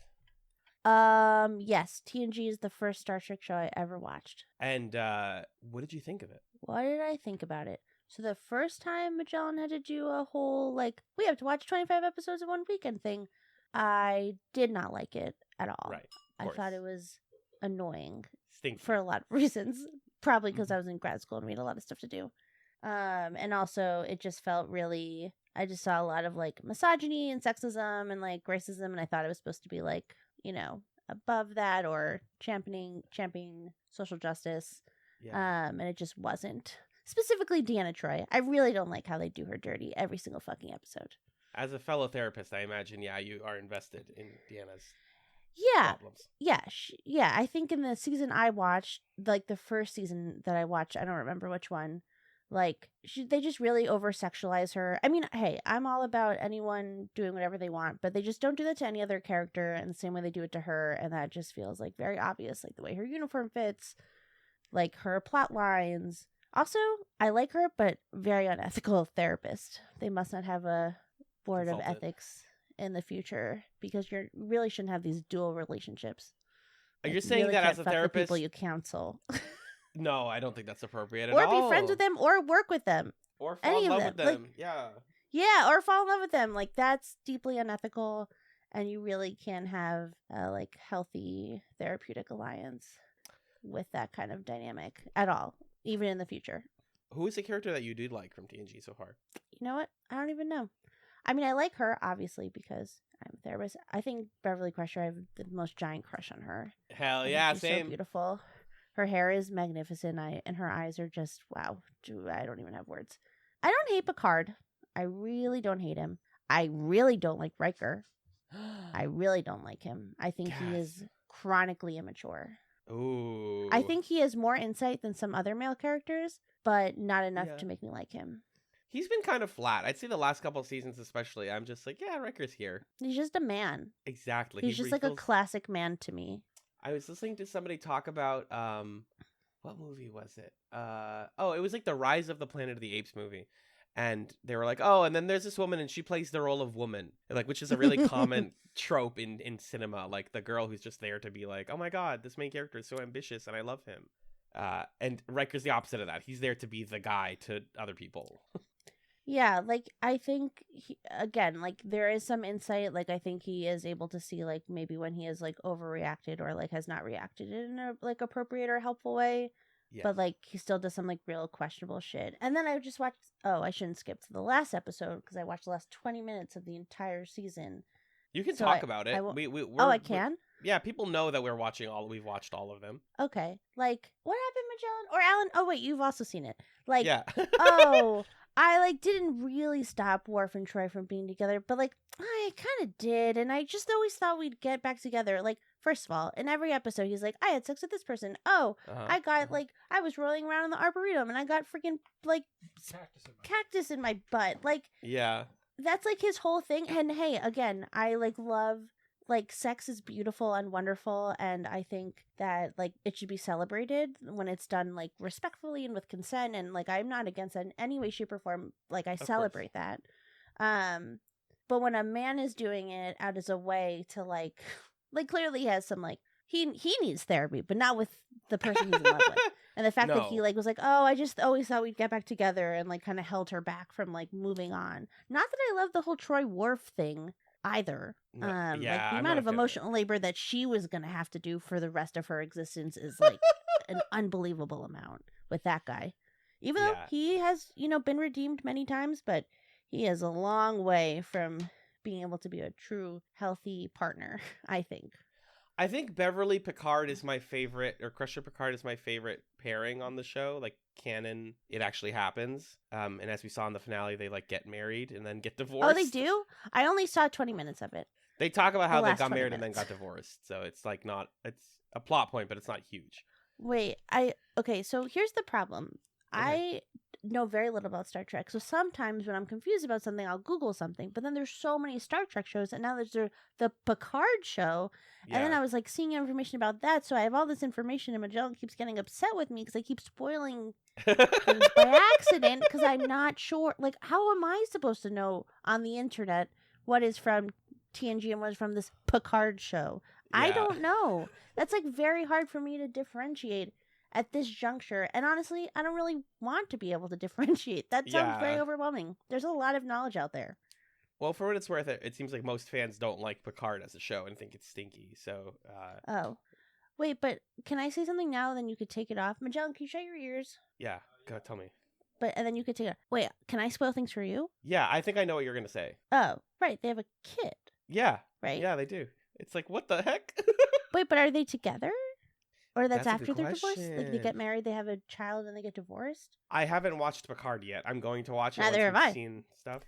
Yes, TNG is the first Star Trek show I ever watched. And what did you think of it? What did I think about it? So the first time Magellan had to do a whole, like, we have to watch 25 episodes in one weekend thing, I did not like it at all. Right. I thought it was annoying Stinky. for a lot of reasons. Probably because I was in grad school and we had a lot of stuff to do. And also it just felt really, I just saw a lot of like misogyny and sexism and like racism, and I thought it was supposed to be like, you know, above that or championing social justice. Yeah. And it just wasn't. Specifically Deanna Troi. I really don't like how they do her dirty every single fucking episode. As a fellow therapist, I imagine, yeah, you are invested in Deanna's Yeah. problems. Yeah. Yeah. I think in the season I watched, like the first season that I watched, I don't remember which one, like they just really over-sexualize her. I mean, hey, I'm all about anyone doing whatever they want, but they just don't do that to any other character in the same way they do it to her, and that just feels like very obvious, like the way her uniform fits, like her plot lines. Also, I like her, but very unethical therapist. They must not have a board of Consultant. ethics in the future, because you really shouldn't have these dual relationships. You're Like, saying really that can't as a fuck with therapist? people you counsel. No, I don't think that's appropriate at Or all. be friends with them or work with them. Or fall Any in of love them. with them. Yeah. Yeah, or fall in love with them. Like, that's deeply unethical, and you really can't have a like healthy therapeutic alliance with that kind of dynamic at all, even in the future. Who is the character that you did like from TNG so far? You know what? I don't even know. I mean, I like her, obviously, because I'm a therapist. I think Beverly Crusher, I have the most giant crush on her. Hell I think yeah, she's same. so beautiful. Her hair is magnificent, and her eyes are just, wow. I don't even have words. I don't hate Picard. I really don't hate him. I really don't like Riker. I really don't like him. I think he is chronically immature. Ooh. I think he has more insight than some other male characters, but not enough Yeah. to make me like him. He's been kind of flat. I'd say the last couple of seasons especially. I'm just like, yeah, Riker's here. He's just a man. Exactly. He's just like a classic man to me. I was listening to somebody talk about what movie was it? It was like the Rise of the Planet of the Apes movie. And they were like, oh, and then there's this woman and she plays the role of woman, like, which is a really common trope in cinema, like the girl who's just there to be like, oh my god, this main character is so ambitious and I love him. And Riker's the opposite of that. He's there to be the guy to other people. Yeah, like, I think, again, like, there is some insight. Like, I think he is able to see, like, maybe when he has, like, overreacted or, like, has not reacted in a, like, appropriate or helpful way. Yeah. But, like, he still does some, like, real questionable shit. And then I just watched, I shouldn't skip to the last episode, because I watched the last 20 minutes of the entire season. You can So talk about it. I can? Yeah, people know that we've watched all of them. Okay. Like, what happened, Magellan? Or Alan? Oh, wait, you've also seen it. Like, Yeah. I, like, didn't really stop Worf and Troy from being together, but, like, I kind of did, and I just always thought we'd get back together. Like, first of all, in every episode, he's like, I had sex with this person. Oh, I got, like, I was rolling around in the Arboretum, and I got freaking, like, cactus in my butt. Like, Yeah. that's, like, his whole thing. And, hey, again, I, like, love... Like, sex is beautiful and wonderful, and I think that, like, it should be celebrated when it's done, like, respectfully and with consent, and, like, I'm not against that in any way, shape, or form. Like, I celebrate that. But when a man is doing it out as a way to, like, Like, clearly he has some, like, he needs therapy, but not with the person he's in love with. And the fact that he, No. like, was like, oh, I just always thought we'd get back together, and, like, kind of held her back from, like, moving on. Not that I love the whole Troy Worf thing either. No, Like, yeah, the I'm amount not a of fan of it. emotional labor that she was going to have to do for the rest of her existence is, like, an unbelievable amount with that guy. Even though Yeah. he has, been redeemed many times, but he is a long way from being able to be a true, healthy partner, I think. I think Beverly Picard is my favorite, or Crusher Picard is my favorite pairing on the show. Like, canon, it actually happens. And as we saw in the finale, they, like, get married and then get divorced. Oh, they do? I only saw 20 minutes of it. They talk about how The they last got 20 married and then minutes. got divorced. So it's, like, it's a plot point, but it's not huge. Wait, okay, so here's the problem. Okay. I know very little about Star Trek, so sometimes when I'm confused about something, I'll Google something, but then there's so many Star Trek shows, and now there's the Picard show, and then I was, like, seeing information about that, so I have all this information, and Magellan keeps getting upset with me because I keep spoiling things by accident, because I'm not sure, like, how am I supposed to know on the internet what is from TNG and what is from this Picard show? I Yeah. don't know. That's, like, very hard for me to differentiate at this juncture. And honestly, I don't really want to be able to differentiate. That sounds very Yeah. overwhelming. There's a lot of knowledge out there. Well, for what it's worth, it seems like most fans don't like Picard as a show and think it's stinky. So, Oh. Wait, but can I say something now? Then you could take it off. Magellan, can you shut your ears? yeah, go tell me. And then you could take it off. Wait, can I spoil things for you? Yeah, I think I know what you're going to say. Oh, right. They have a kid, Yeah. right? Yeah, they do. It's like, what the heck? Wait, but are they together? Or that's That's a after good they're divorced? Like, they question. get married, they have a child, and they get divorced? I haven't watched Picard yet. I'm going to watch it Neither once have we've I. seen stuff.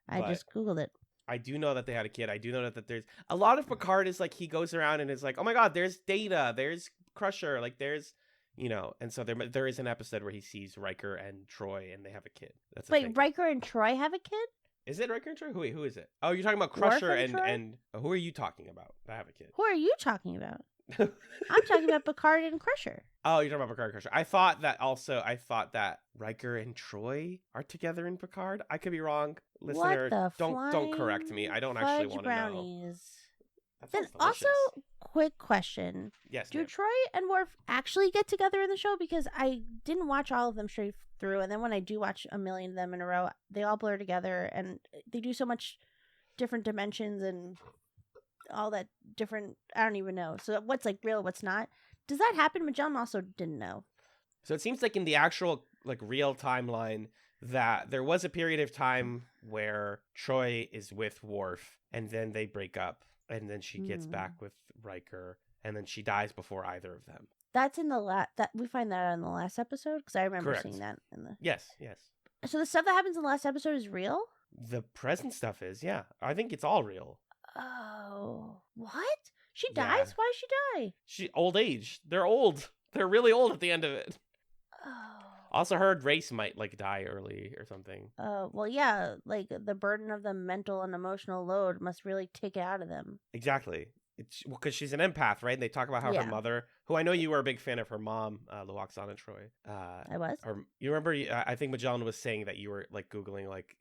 I But- just Googled it. I do know that they had a kid. I do know that there's a lot of Picard is like he goes around and is like, oh my god, there's Data, there's Crusher, like there's, and so there is an episode where he sees Riker and Troy and they have a kid. That's a Wait, thing. Riker and Troy have a kid? Is it Riker and Troy? Who is it? Oh, you're talking about Worf Crusher and Troy? and who are you talking about? I have a kid. Who are you talking about? I'm talking about Picard and Crusher. Oh, you're talking about Picard and Crusher. I thought that Riker and Troy are together in Picard. I could be wrong. Listener, what the don't correct me. I don't actually want to know. brownies. That Then sounds delicious. also, quick question: Yes, do ma'am. Troy and Worf actually get together in the show? Because I didn't watch all of them straight through, and then when I do watch a million of them in a row, they all blur together, and they do so much different dimensions and all that different. I don't even know. So what's like real, what's not? Does that happen? Magellan also didn't know. So it seems like in the actual like real timeline that there was a period of time where Troy is with Worf and then they break up and then she gets back with Riker and then she dies before either of them. That's in the that we find that in the last episode because I remember Correct. seeing that in the. Yes. So the stuff that happens in the last episode is real? The present stuff is, yeah. I think it's all real. Oh, what? She Yeah. dies? Why does she die? Old age. They're old. They're really old at the end of it. Oh. Also heard Race might like die early or something. Well, yeah, like the burden of the mental and emotional load must really take it out of them. Exactly. It's because she's an empath, right? And they talk about how Yeah. her mother, who I know you were a big fan of her mom, Luoxana Troy. I was. Or you remember? I think Magellan was saying that you were like googling like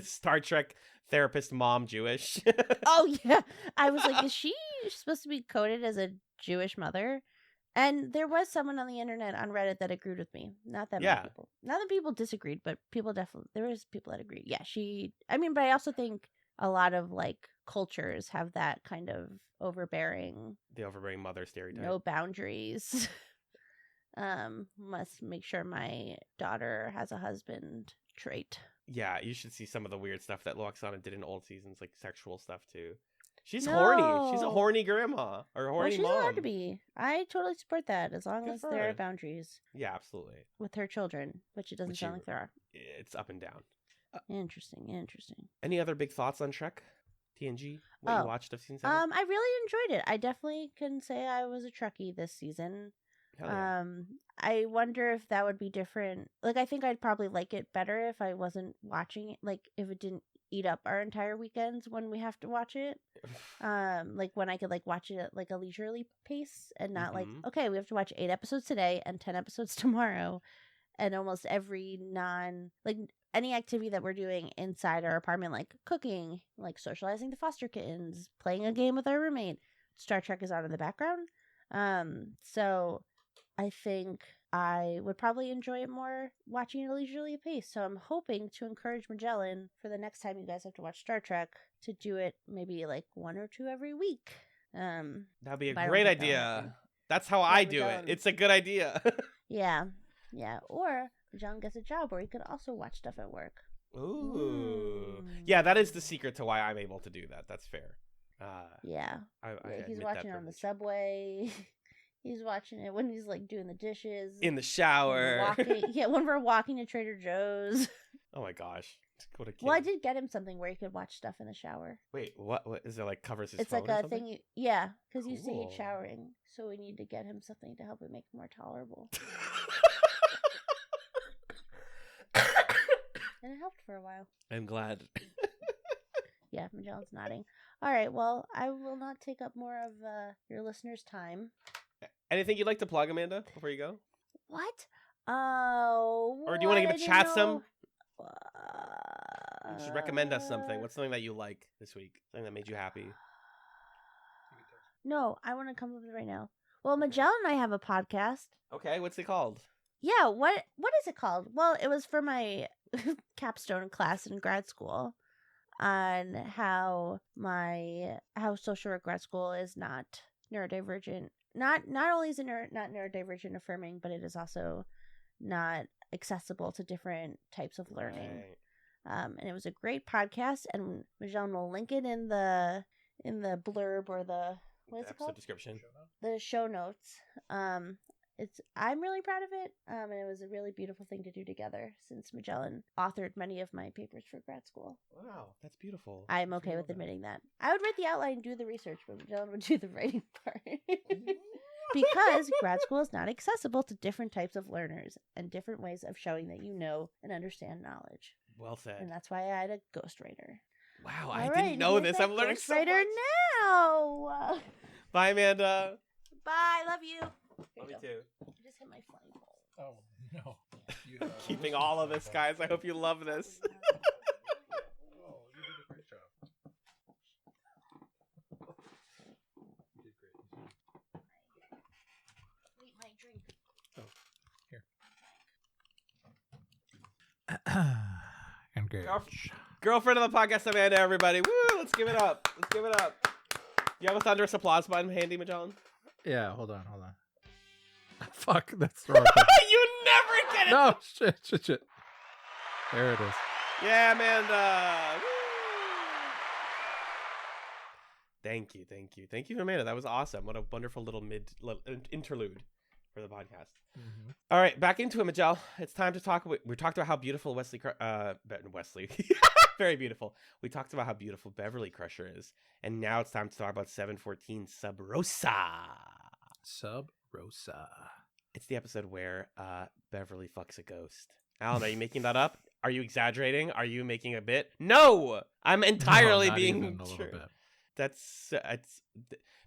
Star Trek therapist mom Jewish. Oh yeah, I was like, is she supposed to be coded as a Jewish mother? And there was someone on the internet on Reddit that agreed with me. Not that Yeah. many people. Not that people disagreed, but people definitely there was people that agreed. Yeah, but I also think a lot of like cultures have that kind of overbearing, The overbearing mother stereotype. no boundaries. Must make sure my daughter has a husband trait. Yeah, you should see some of the weird stuff that Luoxana did in old seasons, like sexual stuff too. She's No. horny. She's a horny grandma or a horny Well, she's mom. allowed to be. I totally support that as long Good as for there her. are boundaries Yeah, absolutely. with her children, which it doesn't Which sound you- like there are. It's up and down. Interesting. Any other big thoughts on Trek? TNG? What Oh. you watched of season 7? I really enjoyed it. I definitely can say I was a Trekkie this season. Hell yeah. I wonder if that would be different. Like, I think I'd probably like it better if I wasn't watching it. Like, if it didn't eat up our entire weekends when we have to watch it. Like when I could like watch it at like a leisurely pace and not like, Mhm. okay, we have to watch 8 episodes today and 10 episodes tomorrow. And almost every any activity that we're doing inside our apartment, like cooking, like socializing the foster kittens, playing a game with our roommate, Star Trek is on in the background. So I think I would probably enjoy it more watching it at a leisurely pace. So I'm hoping to encourage Magellan for the next time you guys have to watch Star Trek to do it maybe like 1 or 2 every week. That'd be a but I don't great think that'll idea. happen. That's how I do it. Magellan. It's a good idea. Yeah. Or Magellan gets a job where he could also watch stuff at work. Ooh. Yeah, that is the secret to why I'm able to do that. That's fair. Yeah. I He's admit watching that it on the privilege. subway. He's watching it when he's like doing the dishes. In the when we're shower. walking, when we're walking to Trader Joe's. Oh my gosh. What a kid. Well, I did get him something where he could watch stuff in the shower. Wait, what is it like covers his It's phone like or a something? thing. Yeah, because he used to hate Cool. showering, so we need to get him something to help it make it more tolerable. And it helped for a while. I'm glad. Yeah, Magellan's nodding. All right, well, I will not take up more of your listeners' time. Anything you'd like to plug, Amanda, before you go? What? Oh. Or do you want to give I a didn't chat know- some? You should recommend us something. What's something that you like this week? Something that made you happy? No, I want to come up with it right now. Well, Magellan and I have a podcast. Okay, what's it called? Yeah, what is it called? Well, it was for my capstone class in grad school on how social work grad school is not neurodivergent. Not only is it not neurodivergent affirming, but it is also not accessible to different types of learning. Right. And it was a great podcast, and Magellan will link it in the blurb or the what is it Episode called? description. The show notes. I'm really proud of it. And it was a really beautiful thing to do together since Magellan authored many of my papers for grad school. Wow, that's beautiful. I'm okay with admitting that. I would write the outline and do the research, but Magellan would do the writing part. Because grad school is not accessible to different types of learners and different ways of showing that you know and understand knowledge. Well said. And that's why I had a ghostwriter. Wow, All I right, didn't know here's this. that I'm learning so ghostwriter much. now. Bye, Amanda. Bye. Love you. Love you too. I just hit my flying pole. Oh no! Keeping all of this, guys. I hope you love this. Oh, you did a great job. You did great. Wait, my drink. Engage. Girlfriend of the podcast, Amanda, everybody. Woo! Let's give it up. Let's give it up. You have a thunderous applause button handy, Magellan? Yeah, hold on. Fuck, that's the wrong thing. You never get it! No, shit. There it is. Yeah, Amanda. Woo! Thank you, Amanda. That was awesome. What a wonderful little interlude for the podcast. Mm-hmm. All right, back into it, Majel. It's time to talk. We talked about how beautiful Wesley, very beautiful. We talked about how beautiful Beverly Crusher is, and now it's time to talk about 714 Sub Rosa. Sub Rosa. It's the episode where Beverly fucks a ghost. Alan, are you making that up? Are you exaggerating? Are you making a bit? No, I'm entirely No, not being even a little true. bit. That's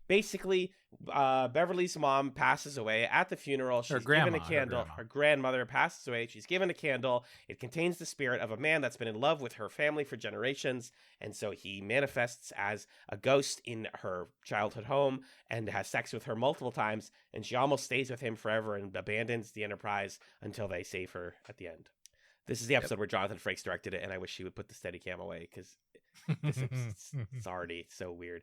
basically Beverly's mom passes away at the funeral. She's given a candle. Her grandmother passes away. She's given a candle. It contains the spirit of a man that's been in love with her family for generations, and so he manifests as a ghost in her childhood home and has sex with her multiple times, and she almost stays with him forever and abandons the Enterprise until they save her at the end. This is the episode where Jonathan Frakes directed it, and I wish he would put the Steadicam away because it's already so weird.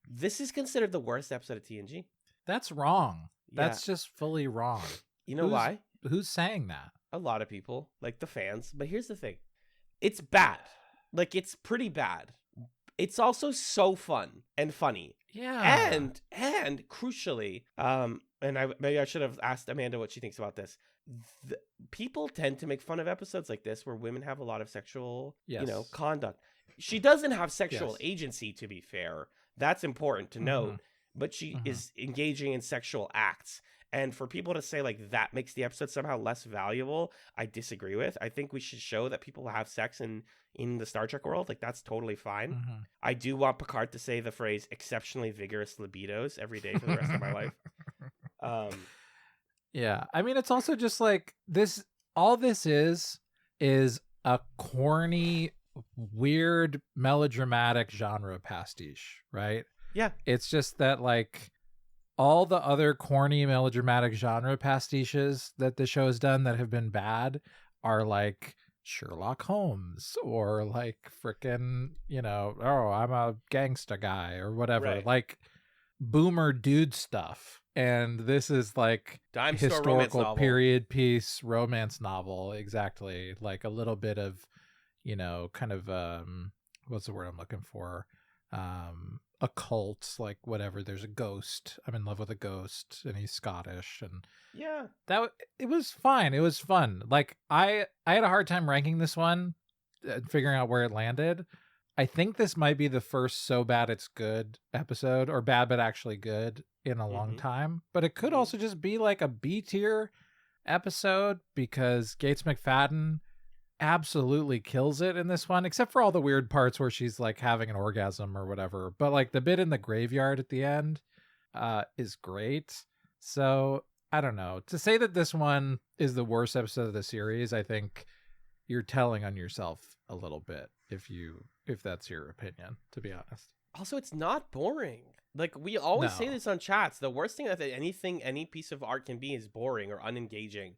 This is considered the worst episode of TNG. That's wrong. Yeah. That's just fully wrong. You know why? Who's saying that? A lot of people, like the fans. But here's the thing. It's bad. Like, it's pretty bad. It's also so fun and funny. Yeah. And crucially, maybe I should have asked Amanda what she thinks about this. People tend to make fun of episodes like this where women have a lot of sexual, conduct. She doesn't have sexual agency, to be fair. That's important to note. But she is engaging in sexual acts. And for people to say like that makes the episode somehow less valuable, I disagree with. I think we should show that people have sex in the Star Trek world. Like, that's totally fine. I do want Picard to say the phrase exceptionally vigorous libidos every day for the rest of my life. Yeah. I mean, it's also just like this. All this is a corny, weird, melodramatic genre pastiche, right? Yeah. It's just that like all the other corny melodramatic genre pastiches that the show has done that have been bad are like Sherlock Holmes or like frickin', oh, I'm a gangsta guy or whatever. Right. Like boomer dude stuff. And this is like Dime store romance historical novel. period piece romance novel. Exactly. Like a little bit of, kind of what's the word I'm looking for? Occult, like whatever. There's a ghost. I'm in love with a ghost and he's Scottish, and Yeah. it was fine. It was fun. Like I had a hard time ranking this one, figuring out where it landed. I think this might be the first so bad it's good episode, or bad but actually good, in a long time. But it could also just be like a B tier episode because Gates McFadden absolutely kills it in this one, except for all the weird parts where she's like having an orgasm or whatever. But like the bit in the graveyard at the end is great. So I don't know. To say that this one is the worst episode of the series, I think you're telling on yourself a little bit if that's your opinion, to be honest. Also, it's not boring. Like, we always say No. this on chats. The worst thing that any piece of art can be is boring or unengaging.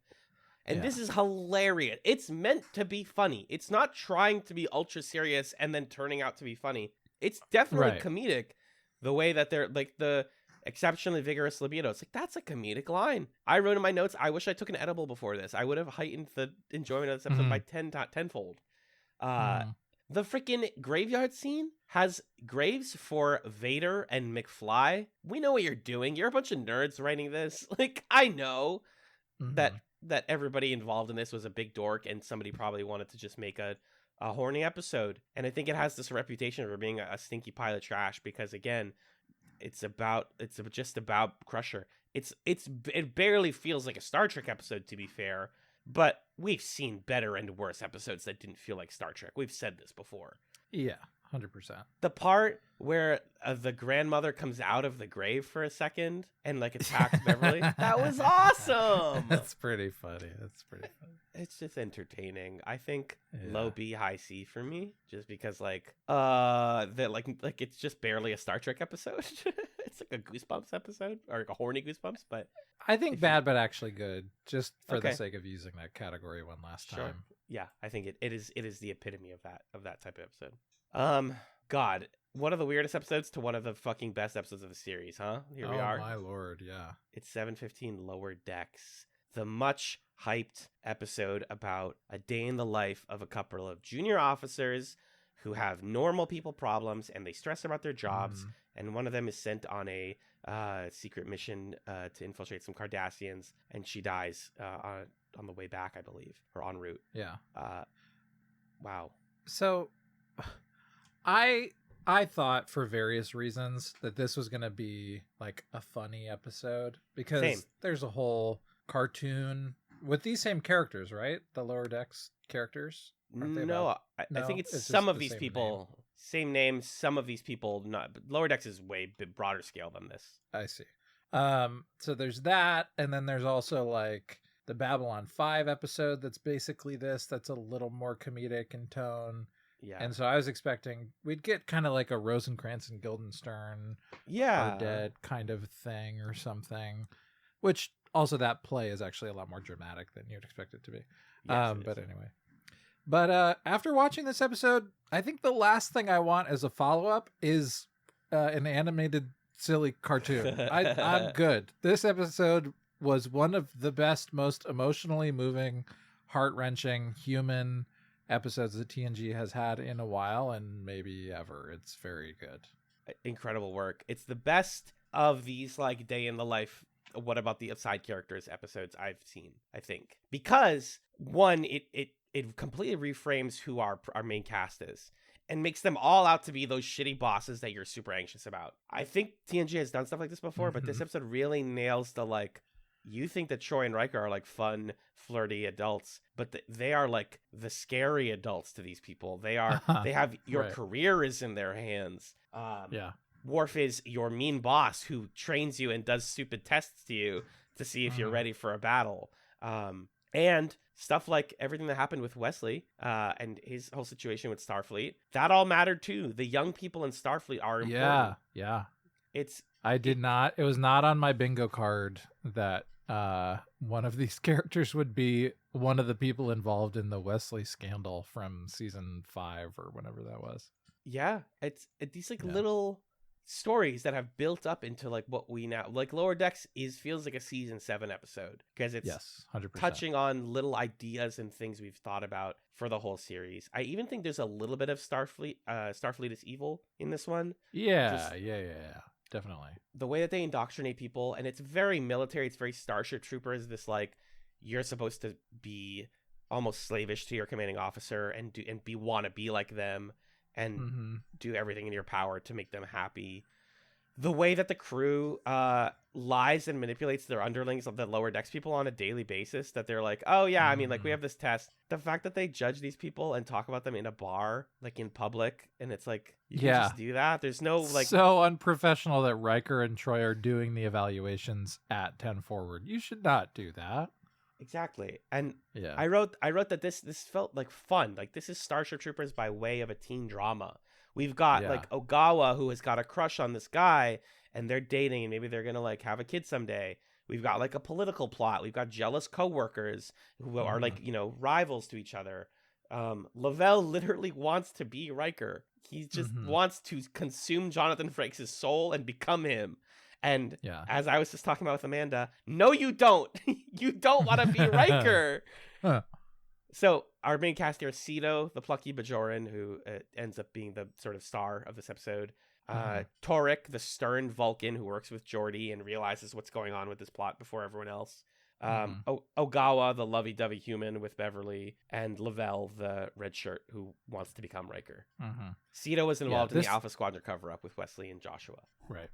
And Yeah. this is hilarious. It's meant to be funny. It's not trying to be ultra serious and then turning out to be funny. It's definitely Right. comedic. The way that they're like the exceptionally vigorous libido. It's like, that's a comedic line. I wrote in my notes, I wish I took an edible before this. I would have heightened the enjoyment of this episode by tenfold. The freaking graveyard scene has graves for Vader and McFly. We know what you're doing. You're a bunch of nerds writing this. Like, I know that everybody involved in this was a big dork and somebody probably wanted to just make a horny episode. And I think it has this reputation for being a stinky pile of trash because, again, it's just about Crusher. It barely feels like a Star Trek episode, to be fair. But we've seen better and worse episodes that didn't feel like Star Trek. We've said this before. Yeah, 100%. The part where the grandmother comes out of the grave for a second and like attacks Beverly, that was awesome. That's pretty funny. It's just entertaining. I think Yeah. low B, high C for me, just because like it's just barely a Star Trek episode. It's like a Goosebumps episode or like a horny Goosebumps, but I think bad but actually good, just for the Okay. sake of using that category one last Sure. time. Yeah, I think it is the epitome of that type of episode. God, one of the weirdest episodes to one of the fucking best episodes of the series, huh? Here we are. Oh my lord, yeah. It's 7:15 Lower Decks, the much hyped episode about a day in the life of a couple of junior officers who have normal people problems and they stress about their jobs. And one of them is sent on a secret mission to infiltrate some Cardassians, and she dies on the way back, I believe, or en route. Yeah. Wow. So I thought for various reasons that this was going to be like a funny episode because Same. there's a whole cartoon with these same characters, right? The Lower Decks characters. Aren't they No, about- I No? think it's It's some just of the these same people, same names, some of these people, not. But Lower Decks is way broader scale than this. I see. So there's that, and then there's also like the Babylon 5 episode that's basically this, that's a little more comedic in tone. Yeah. And so I was expecting we'd get kind of like a Rosencrantz and Guildenstern yeah. are dead kind of thing or something, which also that play is actually a lot more dramatic than you'd expect it to be. Yes, it But is. anyway. But after watching this episode, I think the last thing I want as a follow-up is an animated silly cartoon. I'm good. This episode was one of the best, most emotionally moving, heart-wrenching, human episodes that TNG has had in a while and maybe ever. It's very good. Incredible work. It's the best of these like day in the life. What about the side characters episodes I've seen? I think because one, it completely reframes who our main cast is and makes them all out to be those shitty bosses that you're super anxious about. I think TNG has done stuff like this before, but this episode really nails the like. You think that Troy and Riker are like fun, flirty adults, but they are like the scary adults to these people. They are. They have your Right. career is in their hands. Yeah. Worf is your mean boss who trains you and does stupid tests to you to see if you're ready for a battle. And stuff like everything that happened with Wesley and his whole situation with Starfleet, that all mattered too. The young people in Starfleet are important. Yeah. I did not. It was not on my bingo card that one of these characters would be one of the people involved in the Wesley scandal from season 5 or whenever that was. Yeah, it's these like Yeah. little stories that have built up into like what we now like. Lower Decks feels like a season 7 episode because it's Yes, 100%. touching on little ideas and things we've thought about for the whole series. I even think there's a little bit of Starfleet is evil in this one. Yeah, definitely. The way that they indoctrinate people, and it's very military, it's very Starship Troopers, this like you're supposed to be almost slavish to your commanding officer and want to be like them and do everything in your power to make them happy. The way that the crew lies and manipulates their underlings of the Lower Decks people on a daily basis, that they're like, oh yeah, I mean, like we have this test. The fact that they judge these people and talk about them in a bar, like in public, and it's like, you can just do that. There's no like so unprofessional that Riker and Troy are doing the evaluations at 10 Forward. You should not do that. Exactly. And Yeah. I wrote that this felt like fun. Like this is Starship Troopers by way of a teen drama. We've got like Ogawa, who has got a crush on this guy and they're dating and maybe they're going to like have a kid someday. We've got like a political plot. We've got jealous coworkers who are like, you know, rivals to each other. Lavelle literally wants to be Riker. He just wants to consume Jonathan Frakes' soul and become him. And as I was just talking about with Amanda, no, you don't. You don't want to be Riker. So our main cast here is Sito, the plucky Bajoran, who ends up being the sort of star of this episode. Torek, the stern Vulcan who works with Geordi and realizes what's going on with this plot before everyone else. Ogawa, the lovey-dovey human with Beverly, and Lavelle, the red shirt who wants to become Riker. Sito was involved in the Alpha Squadron cover-up with Wesley and Joshua. Right.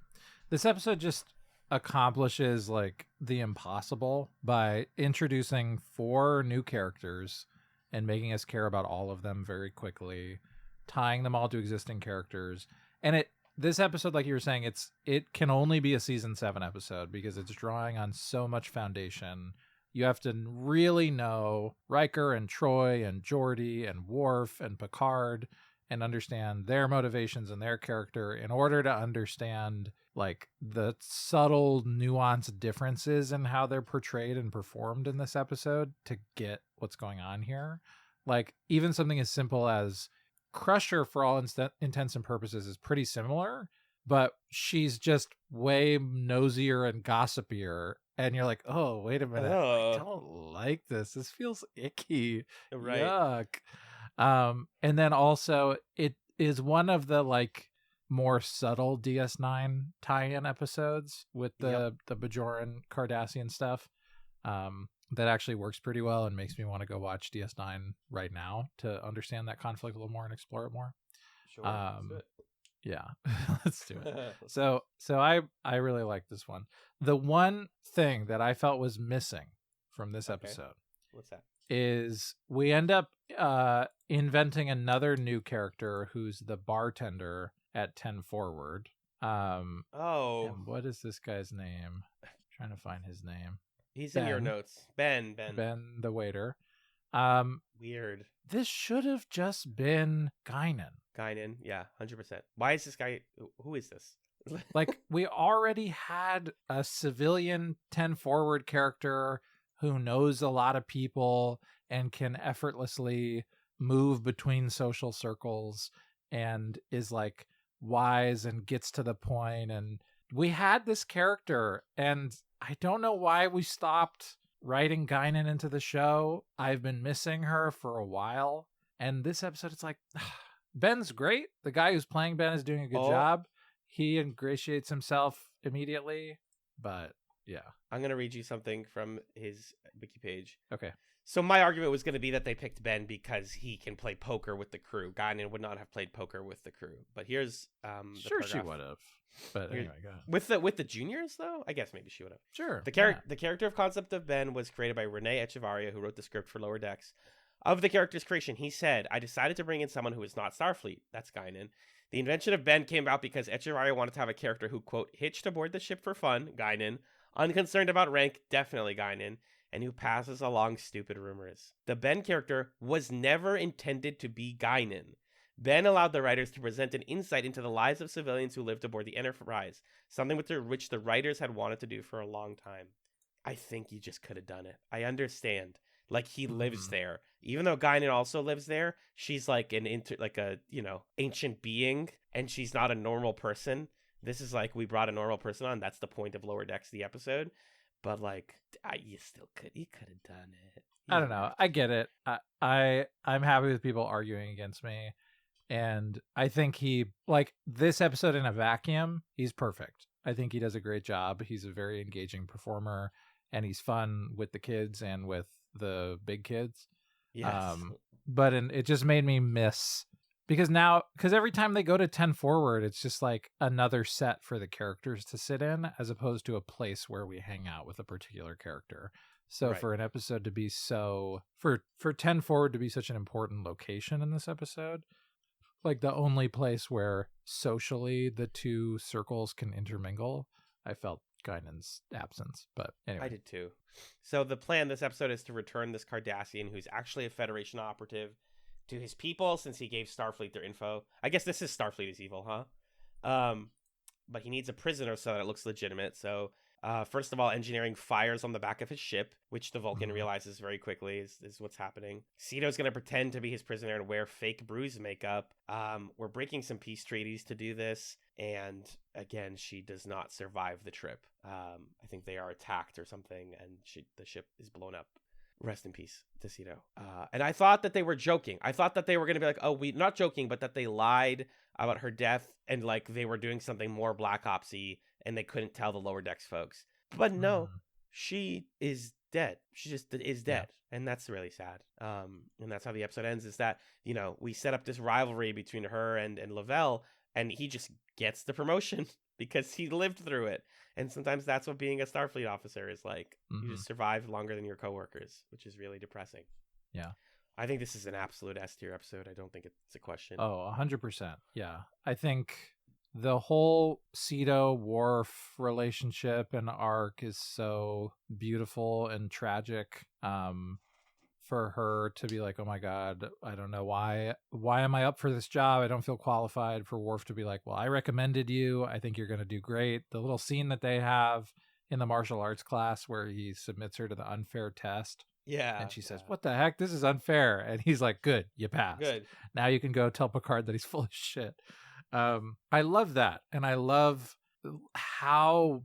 This episode just accomplishes like the impossible by introducing 4 new characters and making us care about all of them very quickly, tying them all to existing characters. And this episode, like you were saying, it can only be a season 7 episode because it's drawing on so much foundation. You have to really know Riker and Troy and Geordi and Worf and Picard and understand their motivations and their character in order to understand like the subtle nuanced differences in how they're portrayed and performed in this episode to get what's going on here. Like even something as simple as Crusher, for all intents and purposes, is pretty similar, but she's just way nosier and gossipier. And you're like, oh, wait a minute. I don't like this. This feels icky. Right. Yuck. And then also it is one of the like more subtle DS9 tie-in episodes with the Bajoran Cardassian stuff. That actually works pretty well and makes me want to go watch DS9 right now to understand that conflict a little more and explore it more. Sure. Let's do it. Yeah, let's do it. So I really like this one. The one thing that I felt was missing from this episode, what's that? Is we end up inventing another new character who's the bartender at 10 Forward. And what is this guy's name? I'm trying to find his name. He's in your notes. Ben, the waiter. Weird. This should have just been Guinan. Yeah, 100%. Why is this guy? Who is this? Like, we already had a civilian 10 Forward character who knows a lot of people and can effortlessly move between social circles and is like wise and gets to the point. And we had this character, and I don't know why we stopped writing Guinan into the show. I've been missing her for a while. And this episode, it's like, Ben's great. The guy who's playing Ben is doing a good job. He ingratiates himself immediately. But yeah. I'm going to read you something from his wiki page. Okay. So my argument was going to be that they picked Ben because he can play poker with the crew. Guinan would not have played poker with the crew. But here's sure she would have. But anyway, go ahead. With the juniors though, I guess maybe she would have. Sure. The character of concept of Ben was created by Renee Echevarria, who wrote the script for Lower Decks. Of the character's creation, he said, "I decided to bring in someone who is not Starfleet." That's Guinan. The invention of Ben came about because Echevarria wanted to have a character who, quote, hitched aboard the ship for fun, Guinan, unconcerned about rank, definitely Guinan, and who passes along stupid rumors. The Ben character was never intended to be Guinan. Ben allowed the writers to present an insight into the lives of civilians who lived aboard the Enterprise, something which the writers had wanted to do for a long time. I think you just could have done it. I understand. Like, he lives there. Even though Guinan also lives there, she's like ancient being, and she's not a normal person. This is like, we brought a normal person on. That's the point of Lower Decks, the episode. But like, you could have done it. I don't know. I get it. I'm happy with people arguing against me. And I think this episode in a vacuum, he's perfect. I think he does a great job. He's a very engaging performer, and he's fun with the kids and with the big kids. Yes. But it just made me miss, because every time they go to 10 forward, it's just like another set for the characters to sit in, as opposed to a place where we hang out with a particular character. So Right. for an episode to be for 10 forward to be such an important location in this episode, like the only place where socially the two circles can intermingle, I felt Guinan's absence. But anyway. I did too. So the plan this episode is to return this Cardassian, who's actually a Federation operative, to his people, since he gave Starfleet their info. I guess this is Starfleet is evil, huh? But he needs a prisoner so that it looks legitimate. So first of all, engineering fires on the back of his ship, which the Vulcan realizes very quickly is what's happening. Cito's going to pretend to be his prisoner and wear fake bruise makeup. We're breaking some peace treaties to do this. And again, she does not survive the trip. I think they are attacked or something, and the ship is blown up. Rest in peace to Cito. And I thought that they were joking. I thought that they were going to be like, oh, not joking, but that they lied about her death, and like they were doing something more Black Ops-y, and they couldn't tell the Lower Decks folks. But no, she is dead. She just is dead. Yeah. And that's really sad. And that's how the episode ends, is that, we set up this rivalry between her and Lavelle, and he just gets the promotion because he lived through it. And sometimes that's what being a Starfleet officer is like. You just survive longer than your coworkers, which is really depressing. Yeah. I think this is an absolute S tier episode. I don't think it's a question. Oh, 100%. Yeah. I think the whole Cito-Worf relationship and arc is so beautiful and tragic. For her to be like, oh my God, I don't know why am I up for this job? I don't feel qualified. For Worf to be like, well, I recommended you. I think you're going to do great. The little scene that they have in the martial arts class where he submits her to the unfair test. Yeah. And she says, what the heck? This is unfair. And he's like, good, you passed. Good. Now you can go tell Picard that he's full of shit. I love that. And I love how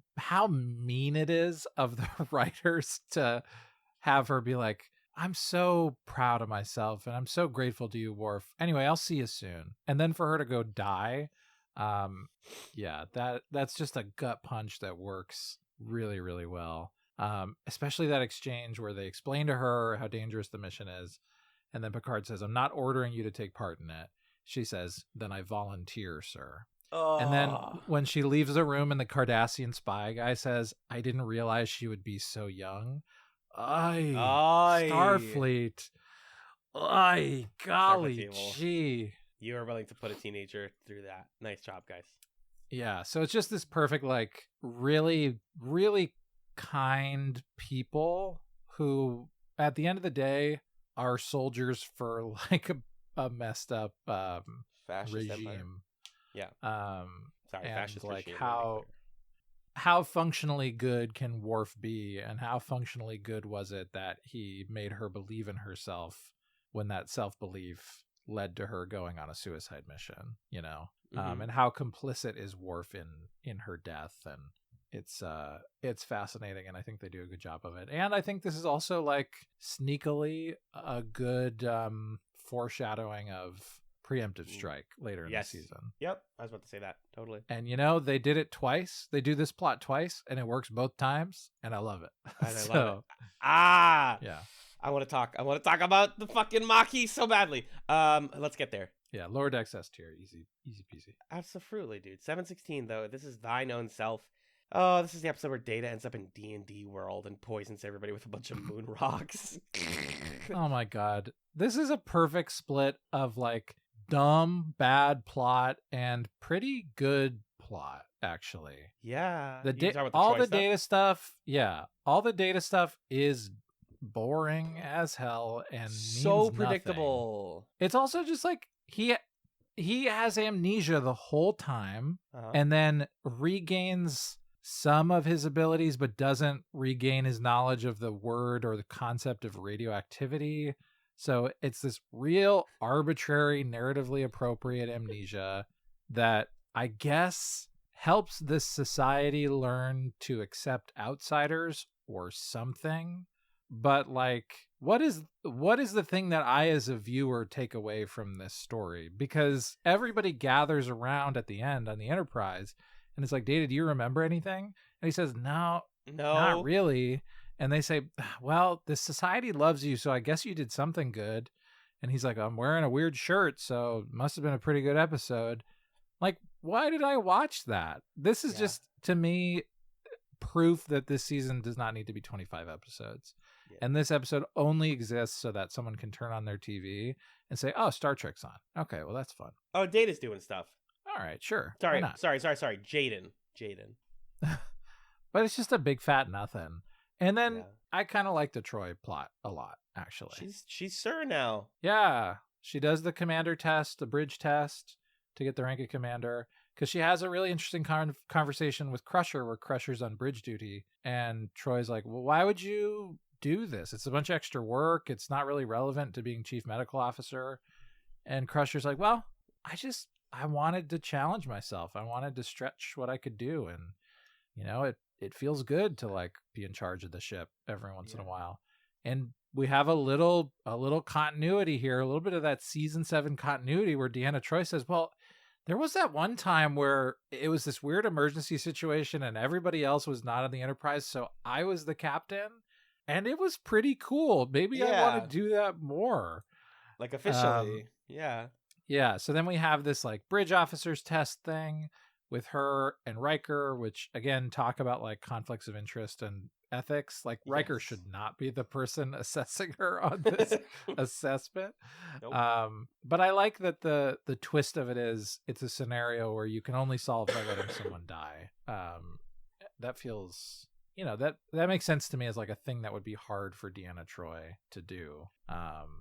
mean it is of the writers to have her be like, I'm so proud of myself and I'm so grateful to you, Worf. Anyway, I'll see you soon. And then for her to go die, that's just a gut punch that works really, really well. Especially that exchange where they explain to her how dangerous the mission is. And then Picard says, I'm not ordering you to take part in it. She says, then I volunteer, sir. Oh. And then when she leaves the room and the Cardassian spy guy says, I didn't realize she would be so young. Starfleet. Golly gee. You are willing to put a teenager through that. Nice job, guys. Yeah, so it's just this perfect, like, really, really kind people who, at the end of the day, are soldiers for, like, a messed up fascist regime. Empire. Yeah. Fascist like regime. How functionally good can Worf be, and how functionally good was it that he made her believe in herself when that self-belief led to her going on a suicide mission, and how complicit is Worf in her death. And it's fascinating, and I think they do a good job of it. And I think this is also like sneakily a good foreshadowing of preemptive strike later in the season. Yep, I was about to say that. Totally. And they did it twice. They do this plot twice, and it works both times, and I love it. And I love it. Yeah. I want to talk about the fucking Maquis so badly. Let's get there. Yeah, Lower Decks S tier, easy peasy. Absolutely, dude. 716 though. This is Thine Own Self. Oh, this is the episode where Data ends up in D&D world and poisons everybody with a bunch of moon rocks. Oh my God. This is a perfect split of like dumb, bad plot and pretty good plot, actually. Yeah. All the data stuff is boring as hell and so means predictable. Nothing. It's also just like he has amnesia the whole time Uh-huh. and then regains some of his abilities, but doesn't regain his knowledge of the word or the concept of radioactivity. So it's this real arbitrary, narratively appropriate amnesia that I guess helps this society learn to accept outsiders or something. But like, what is the thing that I as a viewer take away from this story? Because everybody gathers around at the end on the Enterprise and it's like, Data, do you remember anything? And he says, no, not really. And they say, well, the society loves you, so I guess you did something good. And he's like, I'm wearing a weird shirt, so it must have been a pretty good episode. Like, why did I watch that? This is just, to me, proof that this season does not need to be 25 episodes. Yeah. And this episode only exists so that someone can turn on their TV and say, oh, Star Trek's on. Okay, well, that's fun. Oh, Data's doing stuff. All right, sure. Sorry. Jaden. But it's just a big fat nothing. And then I kind of like the Troy plot a lot, actually. She's Sir now. Yeah. She does the commander test, the bridge test to get the rank of commander. Because she has a really interesting conversation with Crusher where Crusher's on bridge duty. And Troy's like, well, why would you do this? It's a bunch of extra work. It's not really relevant to being chief medical officer. And Crusher's like, well, I wanted to challenge myself. I wanted to stretch what I could do. And, you know, it feels good to like be in charge of the ship every once in a while. And we have a little continuity here, a little bit of that season 7 continuity where Deanna Troi says, well, there was that one time where it was this weird emergency situation and everybody else was not on the Enterprise. So I was the captain and it was pretty cool. Maybe I want to do that more. Like officially. Yeah. Yeah. So then we have this like bridge officers test thing with her and Riker, which again, talk about like conflicts of interest and ethics. Like Riker should not be the person assessing her on this assessment. Nope. But I like that the twist of it is it's a scenario where you can only solve by letting someone die. That feels, you know, that makes sense to me as like a thing that would be hard for Deanna Troi to do.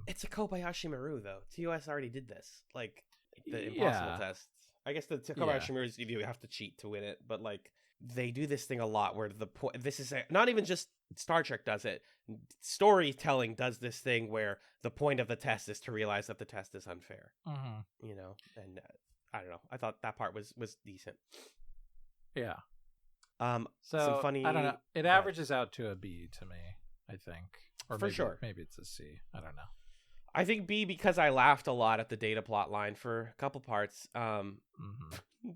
It's a Kobayashi Maru though. TOS already did this, like the impossible tests. I guess the Kobayashi Maru is you have to cheat to win it, but like they do this thing a lot where the point, this is not even just Star Trek does it. Storytelling does this thing where the point of the test is to realize that the test is unfair. Mm-hmm. You know, and I don't know. I thought that part was decent. Yeah. So some funny. I don't know. It averages out to a B to me, I think, or for sure. Maybe it's a C. I don't know. I think B because I laughed a lot at the Data plot line for a couple parts.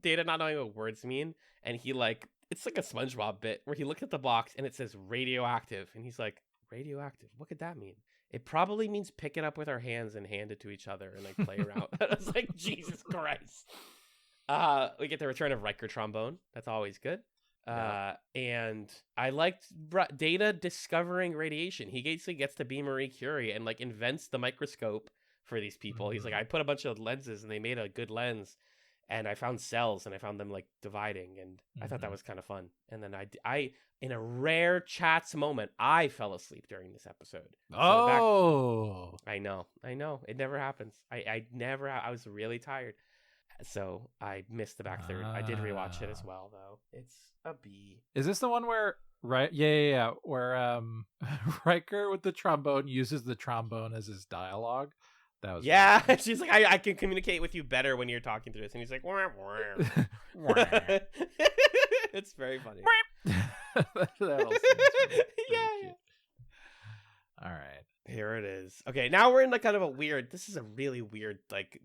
Data not knowing what words mean, and he like it's like a SpongeBob bit where he looks at the box and it says radioactive, and he's like, radioactive? What could that mean? It probably means pick it up with our hands and hand it to each other and like play around. I was like, Jesus Christ. We get the return of Riker trombone. That's always good. And I liked Data discovering radiation. He basically gets to be Marie Curie and like invents the microscope for these people. He's like, I put a bunch of lenses and they made a good lens, and I found cells and I found them like dividing, and I thought that was kind of fun. And then I in a rare chats moment, I fell asleep during this episode. So I know it never happens. I was really tired. So I missed the back third. I did rewatch it as well, though. It's a B. Is this the one where where Riker with the trombone uses the trombone as his dialogue? That was really she's like, I can communicate with you better when you're talking through this, and he's like, wah, wah. It's very funny. All right, here it is. Okay, now we're in like kind of a weird. This is a really weird like.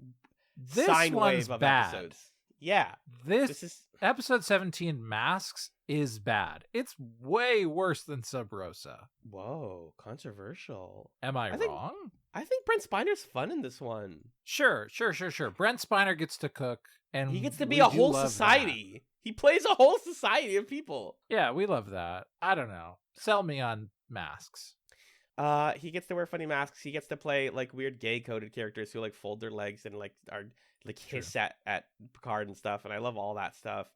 This sine one's wave of bad. Episodes. Yeah. This is episode 17 Masks is bad. It's way worse than Sub Rosa. Whoa, controversial. Am I wrong? I think Brent Spiner's fun in this one. Sure. Brent Spiner gets to cook, and he gets to be a whole society. That. He plays a whole society of people. Yeah, we love that. I don't know. Sell me on Masks. He gets to wear funny masks. He gets to play like weird gay coded characters who like fold their legs and like are like hiss at Picard and stuff. And I love all that stuff.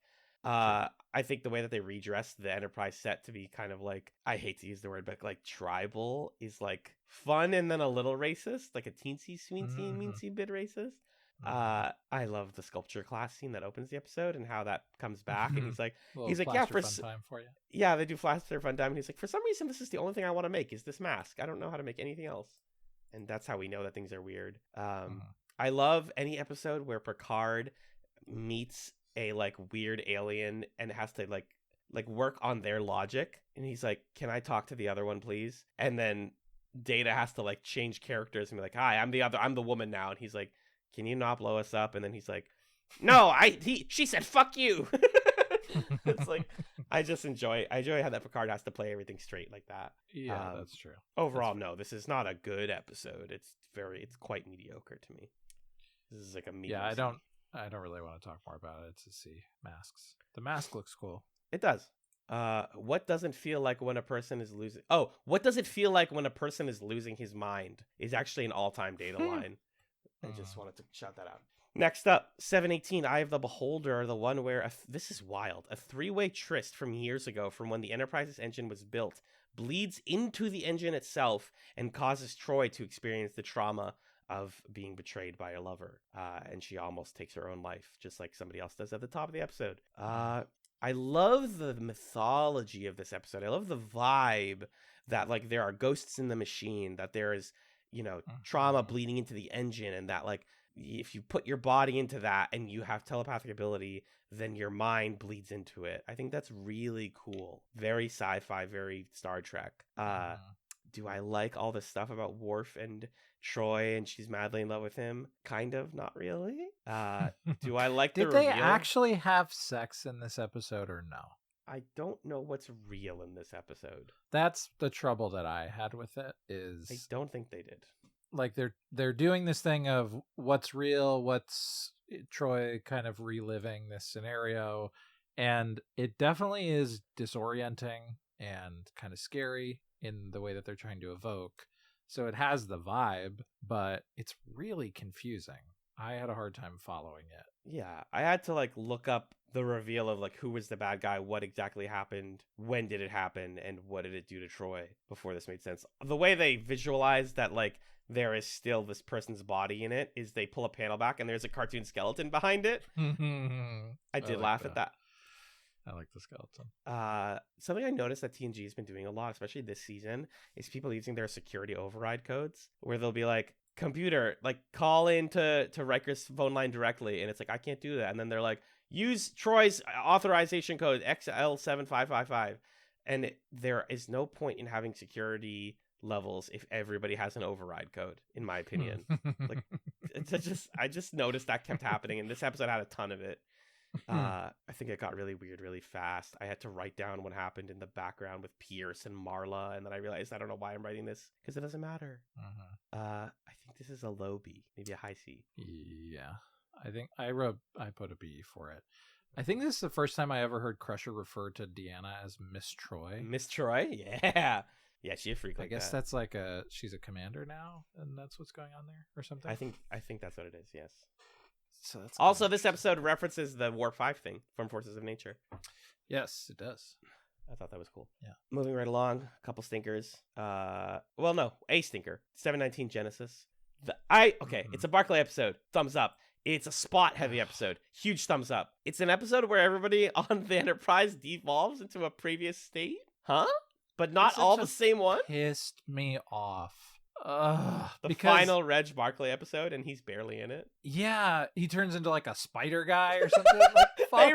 I think the way that they redressed the Enterprise set to be kind of like, I hate to use the word, but like tribal is like fun and then a little racist, like a teensy, weensy, meensy bit racist. I love the sculpture class scene that opens the episode and how that comes back. And he's like, yeah, Plaster fun time for you. Yeah, they do Plaster Fun Time. And he's like, for some reason, this is the only thing I want to make is this mask. I don't know how to make anything else. And that's how we know that things are weird. I love any episode where Picard meets a like weird alien and has to like work on their logic. And he's like, can I talk to the other one, please? And then Data has to like change characters and be like, hi, I'm the woman now. And he's like, can you not blow us up? And then he's like, no, she said, fuck you. It's like, I enjoy how that Picard has to play everything straight like that. Yeah, that's true. Overall, no, this is not a good episode. It's quite mediocre to me. This is like a medium. Yeah, I don't really want to talk more about it to see masks. The mask looks cool. It does. What doesn't feel like when a person is losing? Oh, what does it feel like when a person is losing his mind? Is actually an all-time Data line. I just wanted to shout that out. Next up, 718, Eye of the Beholder, the one where this is wild. A three-way tryst from years ago, from when the Enterprise's engine was built, bleeds into the engine itself and causes Troy to experience the trauma of being betrayed by her lover. And she almost takes her own life, just like somebody else does at the top of the episode. I love the mythology of this episode. I love the vibe that like there are ghosts in the machine, that there is, trauma bleeding into the engine, and that like if you put your body into that and you have telepathic ability, then your mind bleeds into it. I think that's really cool. Very sci-fi, very Star Trek. Do I like all this stuff about Worf and Troy and she's madly in love with him? Kind of, not really. Do I like the Did they reveal? actually have sex in this episode or no? I don't know what's real in this episode. That's the trouble that I had with it. I don't think they did. Like they're doing this thing of what's real, what's Troy kind of reliving this scenario, and it definitely is disorienting and kind of scary in the way that they're trying to evoke. So it has the vibe, but it's really confusing. I had a hard time following it. Yeah, I had to like look up the reveal of like who was the bad guy, what exactly happened, when did it happen, and what did it do to Troy before this made sense. The way they visualized that like there is still this person's body in it is they pull a panel back and there's a cartoon skeleton behind it. I did laugh at that. I like the skeleton. Something I noticed that TNG has been doing a lot, especially this season, is people using their security override codes, where they'll be like, computer, like call into Riker's phone line directly, and it's like, I can't do that. And then they're like, use Troy's authorization code XL7555. And there is no point in having security levels if everybody has an override code, in my opinion. Like, I just noticed that kept happening, and this episode had a ton of it. I think it got really weird really fast. I had to write down what happened in the background with Pierce and Marla, and then I realized I don't know why I'm writing this, because it doesn't matter. I think this is a low B, maybe a high C. Yeah, I think I put a B for it. I think this is the first time I ever heard Crusher refer to Deanna as Miss Troy. Miss Troy? Yeah. Yeah, she's a freak like I guess that. that's like she's a commander now, and that's what's going on there or something. I think that's what it is, yes. So that's also, this episode references the Warp 5 thing from Forces of Nature. Yes, it does. I thought that was cool. Yeah. Moving right along, a couple stinkers. Well, no, a stinker. 719 Genesis. It's a Barclay episode. Thumbs up. It's a spot heavy episode. Huge thumbs up. It's an episode where everybody on the Enterprise devolves into a previous state. Huh? But not all the same one? Pissed me off. The final Reg Barclay episode, and he's barely in it. Yeah, he turns into like a spider guy or something. Like, fuck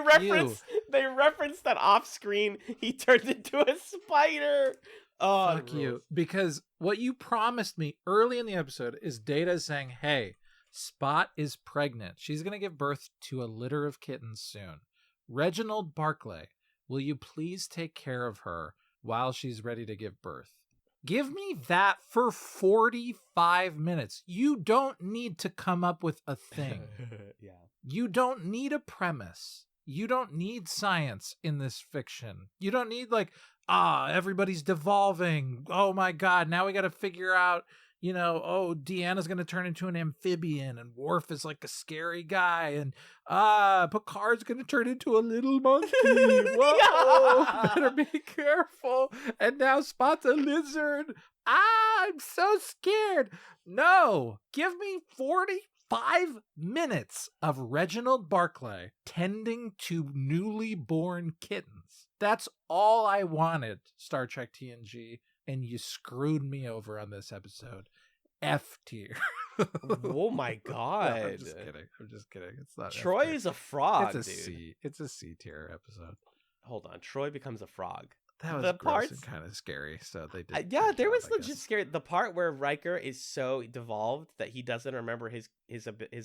they reference that off screen. He turned into a spider. Oh, fuck you! Because what you promised me early in the episode is Data saying, "Hey, Spot is pregnant. She's gonna give birth to a litter of kittens soon. Reginald Barclay, will you please take care of her while she's ready to give birth?" Give me that for 45 minutes. You don't need to come up with a thing. Yeah. You don't need a premise. You don't need science in this fiction. You don't need like, everybody's devolving. Oh my God, now we got to figure out, Deanna's going to turn into an amphibian, and Worf is like a scary guy, and Picard's going to turn into a little monkey. Whoa, better be careful. And now Spot's a lizard. I'm so scared. No, give me 45 5 minutes of Reginald Barclay tending to newly born kittens. That's all I wanted, Star Trek TNG, and you screwed me over on this episode. F tier. Oh my god. No, I'm just kidding. It's not Troy F tier. is a frog, It's a dude. C. It's a C tier episode. Hold on. Troy becomes a frog. That was The gross parts- and kind of scary. So they did. a Yeah, good there job, was I legit guess. scary. The part where Riker is so devolved that he doesn't remember his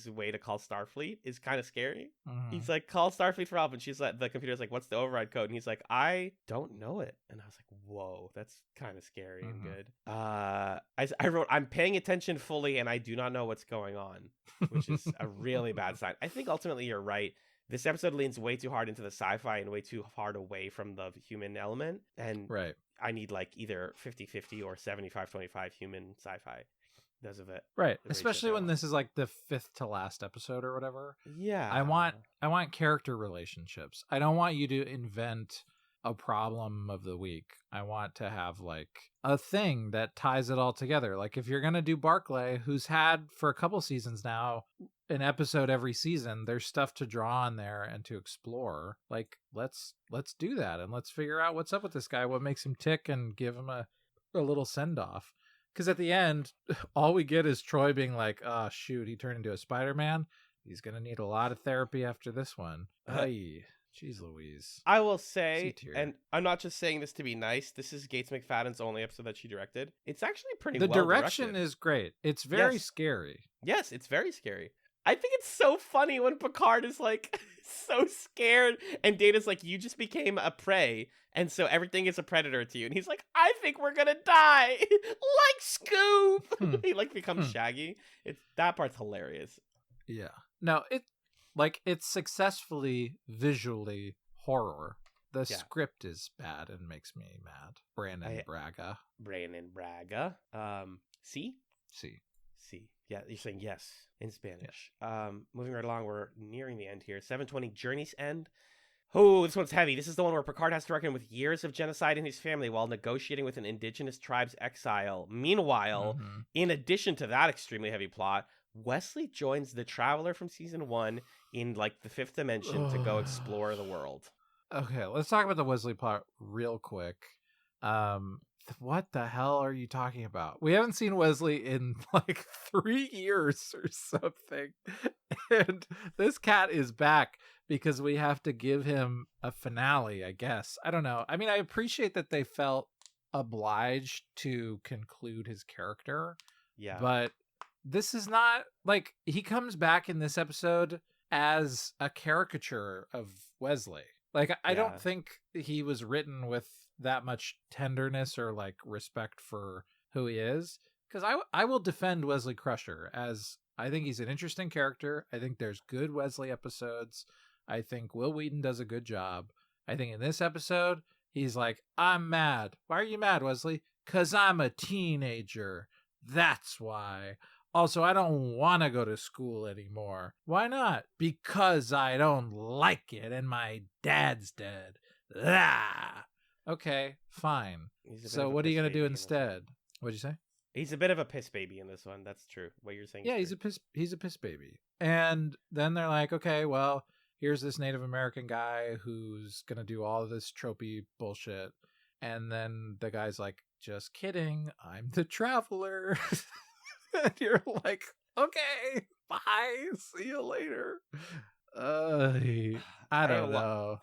way to call Starfleet is kind of scary. Mhm. He's like, call Starfleet for help, and she's like, the computer's like, what's the override code? And he's like, I don't know it. And I was like, whoa, that's kind of scary and Mhm. good. I wrote, I'm paying attention fully, and I do not know what's going on, which is a really bad sign. I think ultimately you're right. This episode leans way too hard into the sci-fi and way too hard away from the human element. And Right. I need like either 50-50 or 75-25 human sci-fi. Those of it. Right. the Especially ratio when balance. this is like the 5th to last episode or whatever. Yeah. I want character relationships. I don't want you to invent a problem of the week. I want to have like a thing that ties it all together. Like if you're going to do Barclay, who's had for a couple seasons now an episode every season, there's stuff to draw on there and to explore. Like let's do that and let's figure out what's up with this guy, what makes him tick, and give him a little send off. Because at the end, all we get is Troy being like, oh, shoot, he turned into a Spider-Man. He's going to need a lot of therapy after this one. Ay, jeez Louise. I will say, C-tier. and I'm not just saying this to be nice, this is Gates McFadden's only episode that she directed. It's actually pretty The well direction directed. is great. It's very Yes. scary. Yes, it's very scary. I think it's so funny when Picard is like so scared and Data's like, you just became a prey, and so everything is a predator to you. And he's like, I think we're gonna die. Like Scoob. He like becomes Shaggy. That part's hilarious. Yeah. No, it's successfully visually horror. The Yeah. script is bad and makes me mad. Brandon Braga. Brandon Braga. C? See. C. Yeah, you're saying yes in Spanish. Moving right along, we're nearing the end here. 720 Journey's End. Oh, this one's heavy. This is the one where Picard has to reckon with years of genocide in his family while negotiating with an indigenous tribe's exile. Meanwhile, Mhm. in addition to that extremely heavy plot, Wesley joins the Traveler from season 1 in like the 5th dimension to go explore the world. Okay, let's talk about the Wesley plot real quick. What the hell are you talking about? We haven't seen Wesley in like 3 years or something. And this cat is back because we have to give him a finale, I guess. I don't know. I mean, I appreciate that they felt obliged to conclude his character, Yeah. but this is not like he comes back in this episode as a caricature of Wesley. Like, I Yeah. don't think he was written with that much tenderness or like respect for who he is. Because I will defend Wesley Crusher, as I think he's an interesting character. I think there's good Wesley episodes. I think Will Wheaton does a good job. I think in this episode, he's like, I'm mad. Why are you mad, Wesley? Because I'm a teenager. That's why. Also, I don't want to go to school anymore. Why not? Because I don't like it and my dad's dead. Ah! Okay, fine. He's a bit So of a what are you piss going to do baby in this one. instead? What'd you say? He's a bit of a piss baby in this one. That's true. What you're saying. Yeah, is he's a piss baby. And then they're like, okay, well, here's this Native American guy who's going to do all of this tropey bullshit. And then the guy's like, just kidding. I'm the Traveler. And you're like, okay, bye. See you later. I don't know.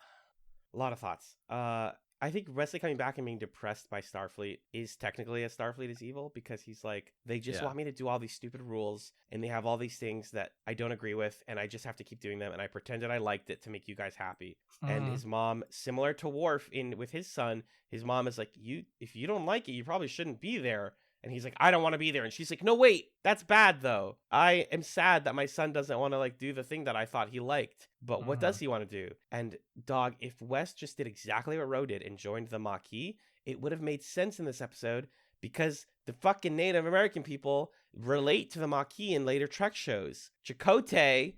A lot of thoughts. I think Wesley coming back and being depressed by Starfleet is technically a Starfleet is evil, because he's like, they just Yeah. want me to do all these stupid rules and they have all these things that I don't agree with and I just have to keep doing them, and I pretended I liked it to make you guys happy. And Mhm. his mom, similar to Worf with his son, his mom is like, if you don't like it, you probably shouldn't be there. And he's like, I don't want to be there. And she's like, no, wait, that's bad though. I am sad that my son doesn't want to like do the thing that I thought he liked. But what does he want to do? And dog, if Wes just did exactly what Ro did and joined the Maquis, it would have made sense in this episode, because the fucking Native American people relate to the Maquis in later Trek shows. Chakotay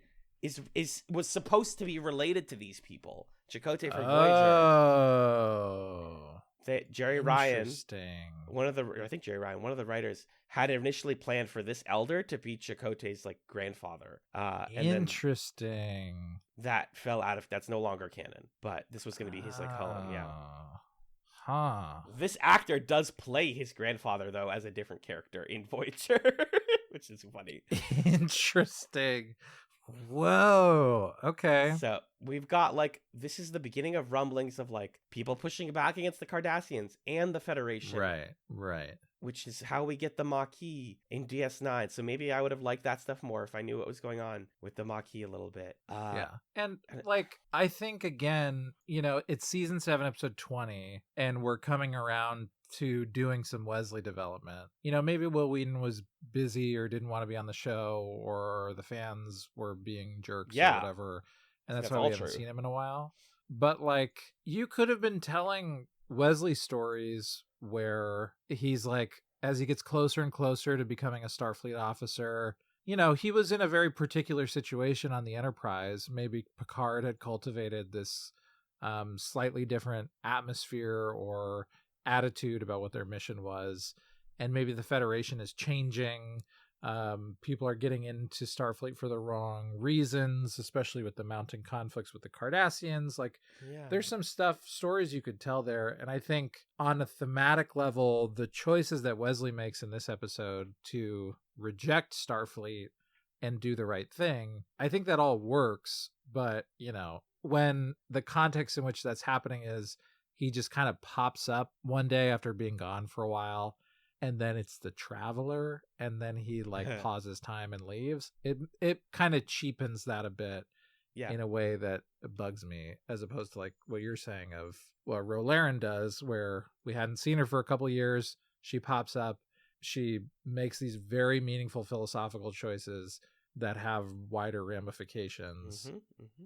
was supposed to be related to these people. Chakotay for Voyager. Oh. Jerry Ryan, Interesting. I think Jerry Ryan, one of the writers, had initially planned for this elder to be Chakotay's like grandfather. And then Interesting. that fell out of, that's no longer canon, but this was going to be his like home. Yeah. Huh. This actor does play his grandfather though as a different character in Voyager, which is funny. Interesting. Whoa. Okay. So we've got like, this is the beginning of rumblings of like people pushing back against the Cardassians and the Federation. Right. Which is how we get the Maquis in DS9. So maybe I would have liked that stuff more if I knew what was going on with the Maquis a little bit. Yeah. And like, I think again, it's season 7, episode 20, and we're coming around to doing some Wesley development. Maybe Will Wheaton was busy or didn't want to be on the show, or the fans were being jerks or whatever. And that's why we haven't seen him in a while. But like, you could have been telling Wesley stories where he's like, as he gets closer and closer to becoming a Starfleet officer, he was in a very particular situation on the Enterprise. Maybe Picard had cultivated this slightly different atmosphere or attitude about what their mission was, and maybe the Federation is changing. People are getting into Starfleet for the wrong reasons, especially with the mounting conflicts with the Cardassians. Like, there's some stories you could tell there. And I think on a thematic level, the choices that Wesley makes in this episode to reject Starfleet and do the right thing, I think that all works. But, when the context in which that's happening is he just kind of pops up one day after being gone for a while, and then it's the Traveler, and then he like pauses time and leaves. It kind of cheapens that a bit in a way that bugs me, as opposed to like what you're saying of what Rolaren does, where we hadn't seen her for a couple years. She pops up. She makes these very meaningful philosophical choices that have wider ramifications.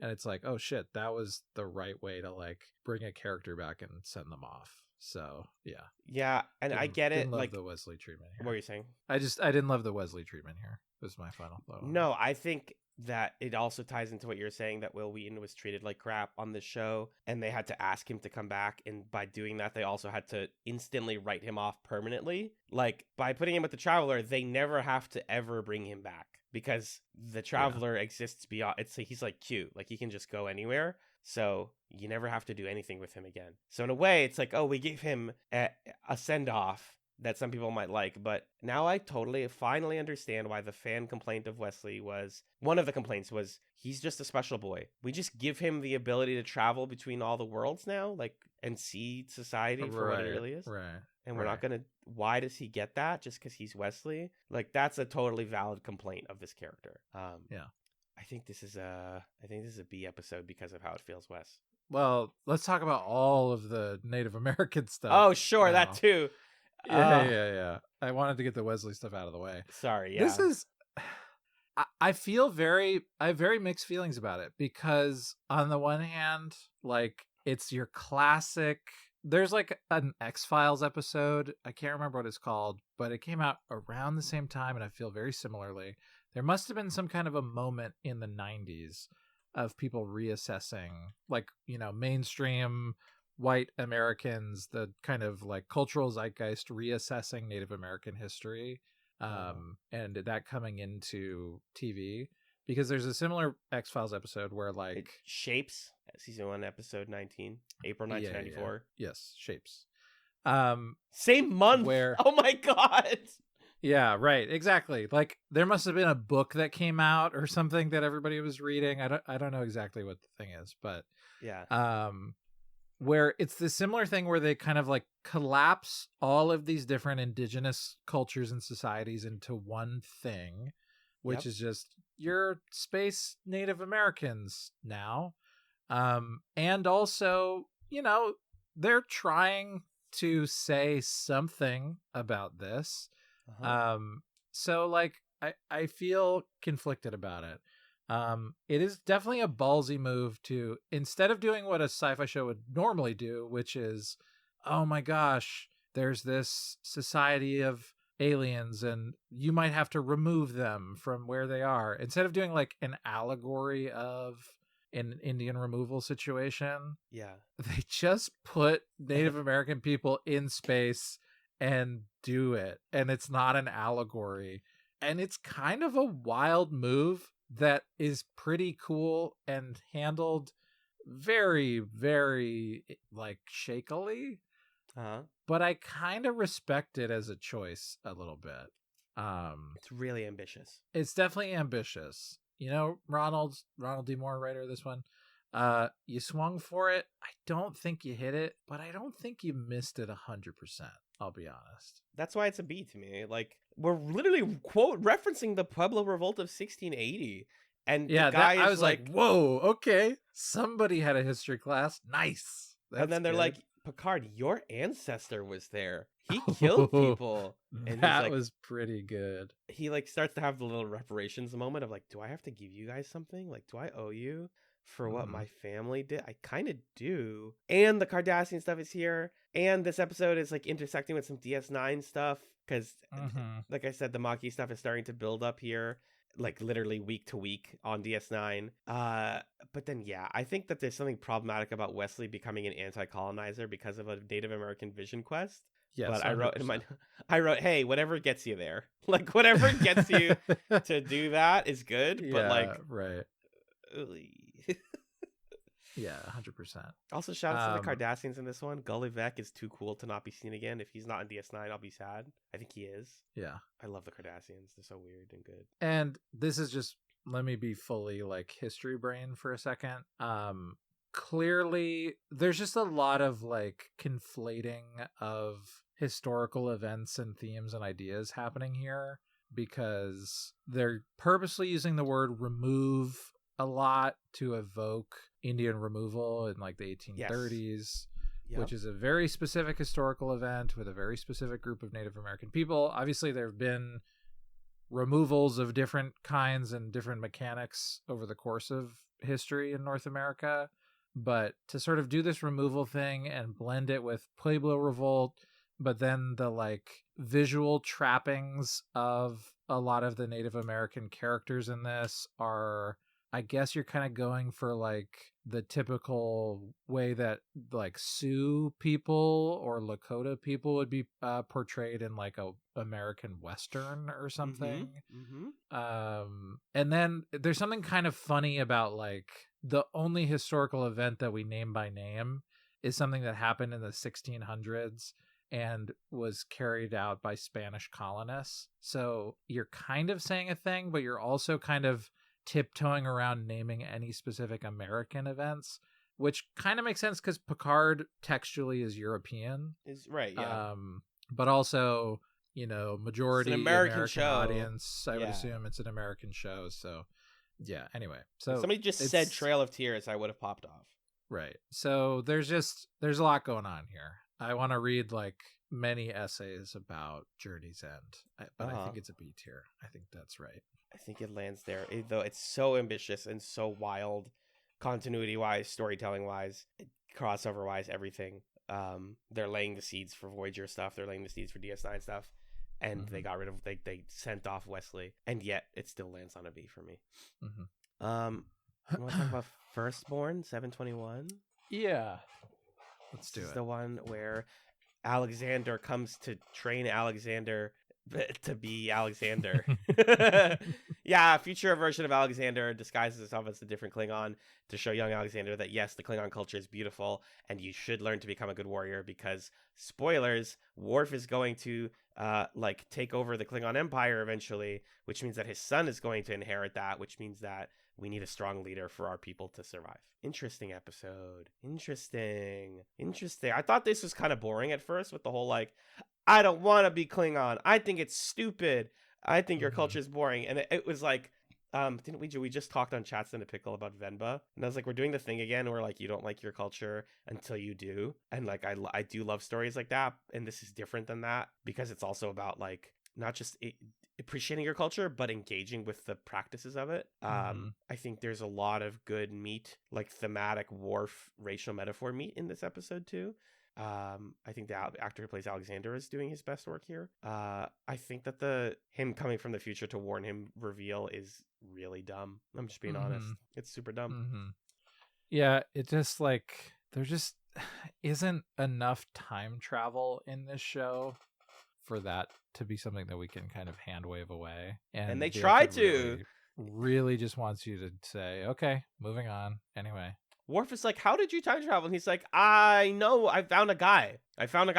And it's like, oh shit, that was the right way to like bring a character back and send them off. So yeah, and I get it. Like the Wesley treatment here. What were you saying? I didn't love the Wesley treatment here. Was my final thought. No, I think that it also ties into what you're saying, that Will Wheaton was treated like crap on the show, and they had to ask him to come back, and by doing that, they also had to instantly write him off permanently. Like, by putting him with the Traveler, they never have to ever bring him back, because the Traveler exists beyond. He's like cute, like he can just go anywhere. So you never have to do anything with him again. So in a way, it's like, oh, we gave him a send-off that some people might like. But now I finally understand why the fan complaint of Wesley was, one of the complaints was, he's just a special boy. We just give him the ability to travel between all the worlds now, like, and see society for what it really is. Right. And we're not going to, why does he get that just because he's Wesley? Like, that's a totally valid complaint of this character. I think this is a B episode because of how it feels, Wes. Well, let's talk about all of the Native American stuff. Oh, sure, now. That too. Yeah. I wanted to get the Wesley stuff out of the way. Sorry, yeah. This is, I have very mixed feelings about it, because on the one hand, like, it's your classic, there's like an X-Files episode, I can't remember what it's called, but it came out around the same time, and I feel very similarly. There must have been some kind of a moment in the 90s of people reassessing, like, mainstream white Americans, the kind of like cultural zeitgeist reassessing Native American history, and that coming into TV. Because there's a similar X-Files episode where like... It Shapes, season 1, episode 19, April 1994. Yeah. Yes, Shapes. Same month? Where... Oh my god! Yeah, right. Exactly. Like, there must have been a book that came out or something that everybody was reading. I don't know exactly what the thing is, but yeah. Where it's the similar thing where they kind of like collapse all of these different indigenous cultures and societies into one thing, which is just your space Native Americans now. And also, they're trying to say something about this. So like I feel conflicted about it. It is definitely a ballsy move to, instead of doing what a sci-fi show would normally do, which is, oh my gosh, there's this society of aliens and you might have to remove them from where they are, instead of doing like an allegory of in an Indian removal situation. Yeah. They just put Native American people in space and do it. And it's not an allegory. And it's kind of a wild move that is pretty cool and handled very, very like shakily. Uh-huh. But I kind of respect it as a choice a little bit. It's really ambitious. It's definitely ambitious. You know, Ronald D. Moore, writer of this one, you swung for it. I don't think you hit it, but I don't think you missed it 100%. I'll be honest. That's why it's a B to me. Like, we're literally quote referencing the Pueblo Revolt of 1680. And Yeah, the guy is I was like, whoa, okay. Somebody had a history class. Nice. and then they're good. like, Picard, your ancestor was there. He killed people. And that he's like, was pretty good. he like starts to have the little reparations moment of like, do I have to give you guys something? Like, do I owe you for what my family did? I kind of do. And the Cardassian stuff is here. And this episode is like intersecting with some DS9 stuff. Because, like I said, the Maquis stuff is starting to build up here, like literally week to week on DS9. But then, yeah, I think that there's something problematic about Wesley becoming an anti-colonizer because of a Native American vision quest. Yes, but I wrote, hey, whatever gets you there, like whatever gets you to do that is good. Yeah, but like, right. Yeah, 100%. Also, shout out to the Cardassians in this one. Gulliver is too cool to not be seen again. If he's not in DS9, I'll be sad. I think he is. Yeah. I love the Cardassians. They're so weird and good. And this is just, let me be fully like history brain for a second. Clearly, there's just a lot of like conflating of historical events and themes and ideas happening here because they're purposely using the word remove a lot to evoke Indian removal in like the 1830s, which is a very specific historical event with a very specific group of Native American people. Obviously, there have been removals of different kinds and different mechanics over the course of history in North America. But to sort of do this removal thing and blend it with Pueblo Revolt, but then the like visual trappings of a lot of the Native American characters in this are, I guess you're kind of going for like the typical way that like Sioux people or Lakota people would be portrayed in like a American Western or something. And then there's something kind of funny about like the only historical event that we name by name is something that happened in the 1600s and was carried out by Spanish colonists. So you're kind of saying a thing, but you're also kind of tiptoeing around naming any specific American events, which kind of makes sense because Picard textually is European. Is right, yeah. But also, you know, majority it's an American show. Audience. I would assume it's an American show. So, yeah. Anyway, so if somebody just said Trail of Tears, I would have popped off. Right. So there's a lot going on here. I want to read like many essays about Journey's End, but I think it's a B tier. I think that's right. I think it lands there, though it's so ambitious and so wild, continuity-wise, storytelling-wise, crossover-wise, everything. They're laying the seeds for Voyager stuff. They're laying the seeds for DS9 stuff, and they got rid of they sent off Wesley, and yet it still lands on a B for me. You want to talk about Firstborn 721? Yeah, let's do it. This is the one where Alexander comes to train Alexander to be Alexander. Yeah, a future version of Alexander disguises himself as a different Klingon to show young Alexander that yes, the Klingon culture is beautiful and you should learn to become a good warrior because, spoilers, Worf is going to like take over the Klingon Empire eventually, which means that his son is going to inherit that, which means that we need a strong leader for our people to survive. Interesting episode. Interesting. I thought this was kind of boring at first with the whole like, I don't want to be Klingon. I think it's stupid. I think your culture is boring. And it was like, didn't we just talked on Chats in a Pickle about Venba? And I was like, we're doing the thing again where like you don't like your culture until you do. And like I do love stories like that. And this is different than that because it's also about like not just appreciating your culture, but engaging with the practices of it. I think there's a lot of good meat, like thematic Worf racial metaphor meat in this episode too. I think the actor who plays Alexander is doing his best work here. I think that him coming from the future to warn him reveal is really dumb. I'm just being honest. It's super dumb. Yeah, it just like there just isn't enough time travel in this show for that to be something that we can kind of hand wave away. And they the try episode to. really just wants you to say, okay, moving on. Anyway. Worf is like, how did you time travel? And he's like, I know, I found a guy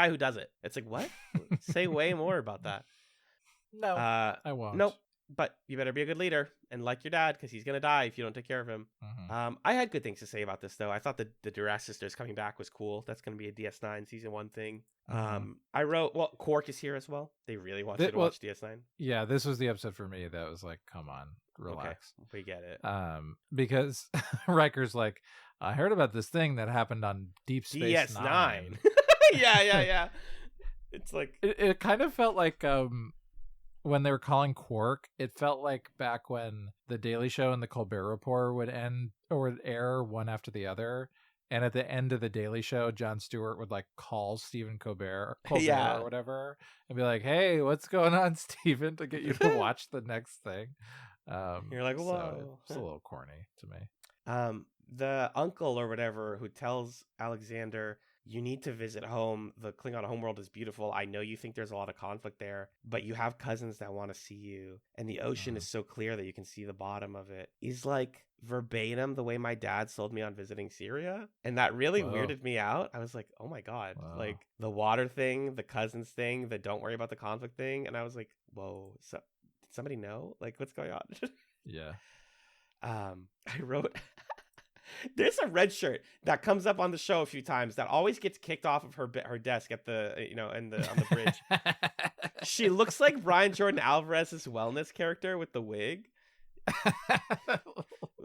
who does it. It's like, what? Say way more about that. No, I won't. Nope. But you better be a good leader and like your dad, because he's going to die if you don't take care of him. Mm-hmm. I had good things to say about this, though. I thought the Duras sisters coming back was cool. That's going to be a DS9 season 1 thing. Mm-hmm. I wrote, well, Quark is here as well. They really want you to watch DS9. Yeah, this was the episode for me that was like, come on, relax. Okay, we get it. Because Riker's like, I heard about this thing that happened on Deep Space Nine. yeah. It's like... It kind of felt like... when they were calling Quark, it felt like back when The Daily Show and The Colbert Report would end or would air one after the other. And at the end of The Daily Show, Jon Stewart would like call Stephen Colbert or whatever and be like, hey, what's going on, Stephen, to get you to watch the next thing. You're like, whoa. So it's a little corny to me. The uncle or whatever who tells Alexander, you need to visit home. The Klingon homeworld is beautiful. I know you think there's a lot of conflict there, but you have cousins that want to see you. And the ocean is so clear that you can see the bottom of it. Is like verbatim the way my dad sold me on visiting Syria. And that really weirded me out. I was like, oh my God. Like the water thing, the cousins thing, the don't worry about the conflict thing. And I was like, whoa, so, did somebody know? Like, what's going on? Yeah. I wrote... There's a red shirt that comes up on the show a few times that always gets kicked off of her desk at the on the bridge. She looks like Brian Jordan Alvarez's wellness character with the wig,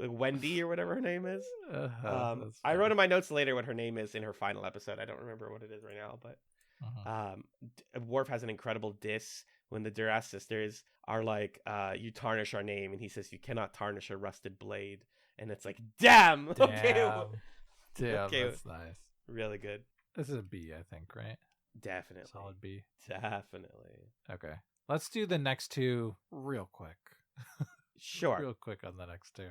Wendy or whatever her name is. I wrote in my notes later what her name is in her final episode. I don't remember what it is right now, but Worf has an incredible diss when the Duras sisters are like, "You tarnish our name," and he says, "You cannot tarnish a rusted blade." And it's like, damn. Okay. Damn, that's nice. Really good. This is a B, I think, right? Definitely. Solid B. Definitely. Okay. Let's do the next two real quick. Sure. Real quick on the next two.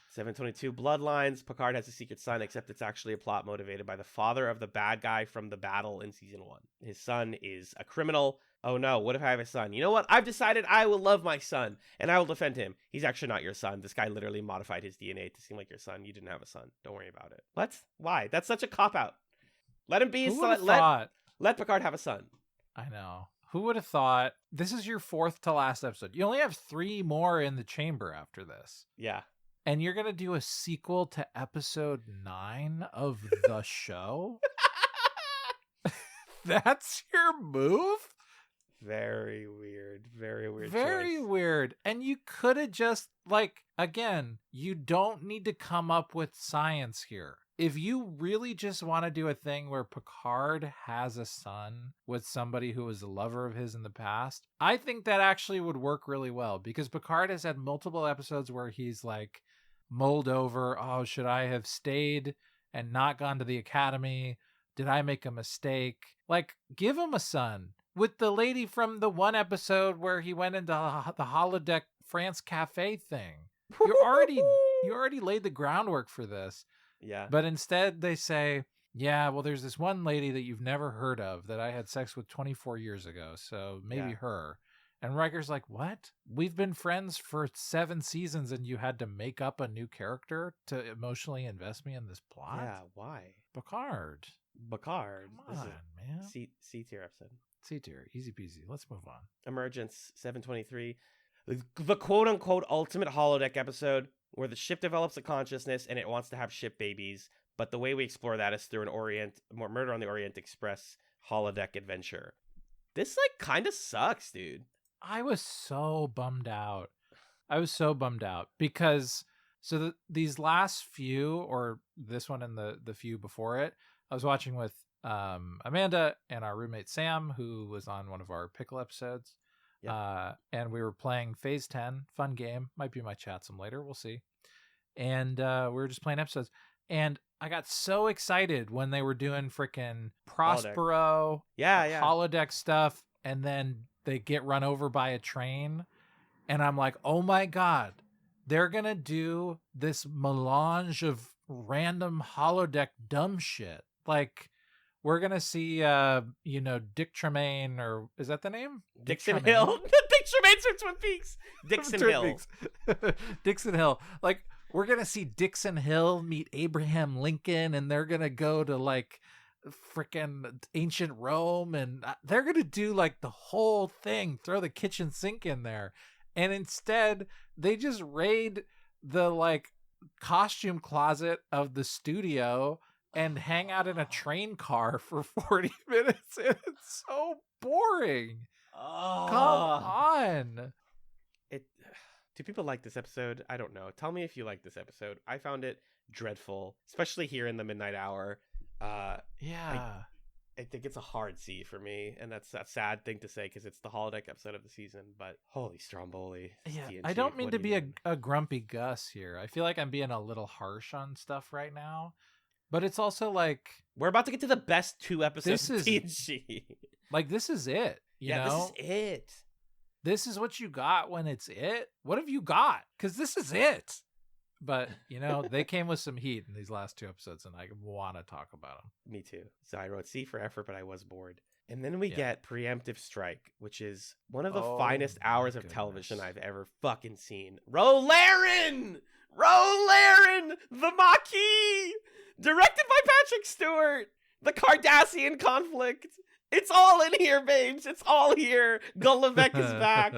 722 Bloodlines. Picard has a secret son, except it's actually a plot motivated by the father of the bad guy from the battle in season 1. His son is a criminal. Oh no, what if I have a son? You know what? I've decided I will love my son, and I will defend him. He's actually not your son. This guy literally modified his DNA to seem like your son. You didn't have a son. Don't worry about it. What? Why? That's such a cop-out. Let him be his son. Let Picard have a son. I know. Who would have thought? This is your 4th to last episode. You only have 3 more in the chamber after this. Yeah. And you're going to do a sequel to episode 9 of the show? That's your move? Very weird. Very weird. Very choice. Weird. And you could have just, like, again, you don't need to come up with science here. If you really just want to do a thing where Picard has a son with somebody who was a lover of his in the past, I think that actually would work really well, because Picard has had multiple episodes where he's like mulled over, oh, should I have stayed and not gone to the academy? Did I make a mistake? Like, give him a son. With the lady from the one episode where he went into the holodeck France Cafe thing. You already laid the groundwork for this. Yeah. But instead they say, yeah, well, there's this one lady that you've never heard of that I had sex with 24 years ago, so maybe her. And Riker's like, what? We've been friends for 7 seasons and you had to make up a new character to emotionally invest me in this plot? Yeah, why? Picard. Come on, man. C tier episode. C tier. Easy peasy. Let's move on. Emergence 723. The quote-unquote ultimate holodeck episode where the ship develops a consciousness and it wants to have ship babies, but the way we explore that is through an Murder on the Orient Express holodeck adventure. This, like, kind of sucks, dude. I was so bummed out. Because these last few, or this one and the few before it, I was watching with Amanda and our roommate Sam, who was on one of our pickle episodes. Yep. And we were playing Phase 10, fun game. Might be my chat some later. We'll see. And we were just playing episodes. And I got so excited when they were doing freaking Prospero, holodeck stuff, and then they get run over by a train. And I'm like, oh my God, they're going to do this melange of random holodeck dumb shit. Like, we're gonna see Dick Tremaine, or is that the name? Dixon Hill. Dick Tremaine's from Twin Peaks. Dixon Hill. Dixon Hill. Like, we're gonna see Dixon Hill meet Abraham Lincoln, and they're gonna go to like freaking ancient Rome, and they're gonna do like the whole thing, throw the kitchen sink in there, and instead they just raid the like costume closet of the studio and hang out in a train car for 40 minutes. And it's so boring. Oh. Come on. Do people like this episode? I don't know. Tell me if you like this episode. I found it dreadful, especially here in the midnight hour. Yeah. I think it's a hard C for me, and that's a sad thing to say because it's the holodeck episode of the season, but holy Stromboli. Yeah, TNG, I don't mean what to do be you mean? a grumpy Gus here. I feel like I'm being a little harsh on stuff right now, but it's also like, We're about to get to the best 2 episodes of This TNG. like this is it. You know? This is it. This is what you got when it's it. What have you got? Because this is it. But, they came with some heat in these last 2 episodes, and I want to talk about them. Me too. So I wrote C for effort, but I was bored. And then we get Preemptive Strike, which is one of the finest my hours of goodness. television I've ever fucking seen. Rolaren! Rolaren! The Maquis! Directed by Patrick Stewart! The Cardassian conflict! It's all in here, babes! It's all here! Golubeck is back!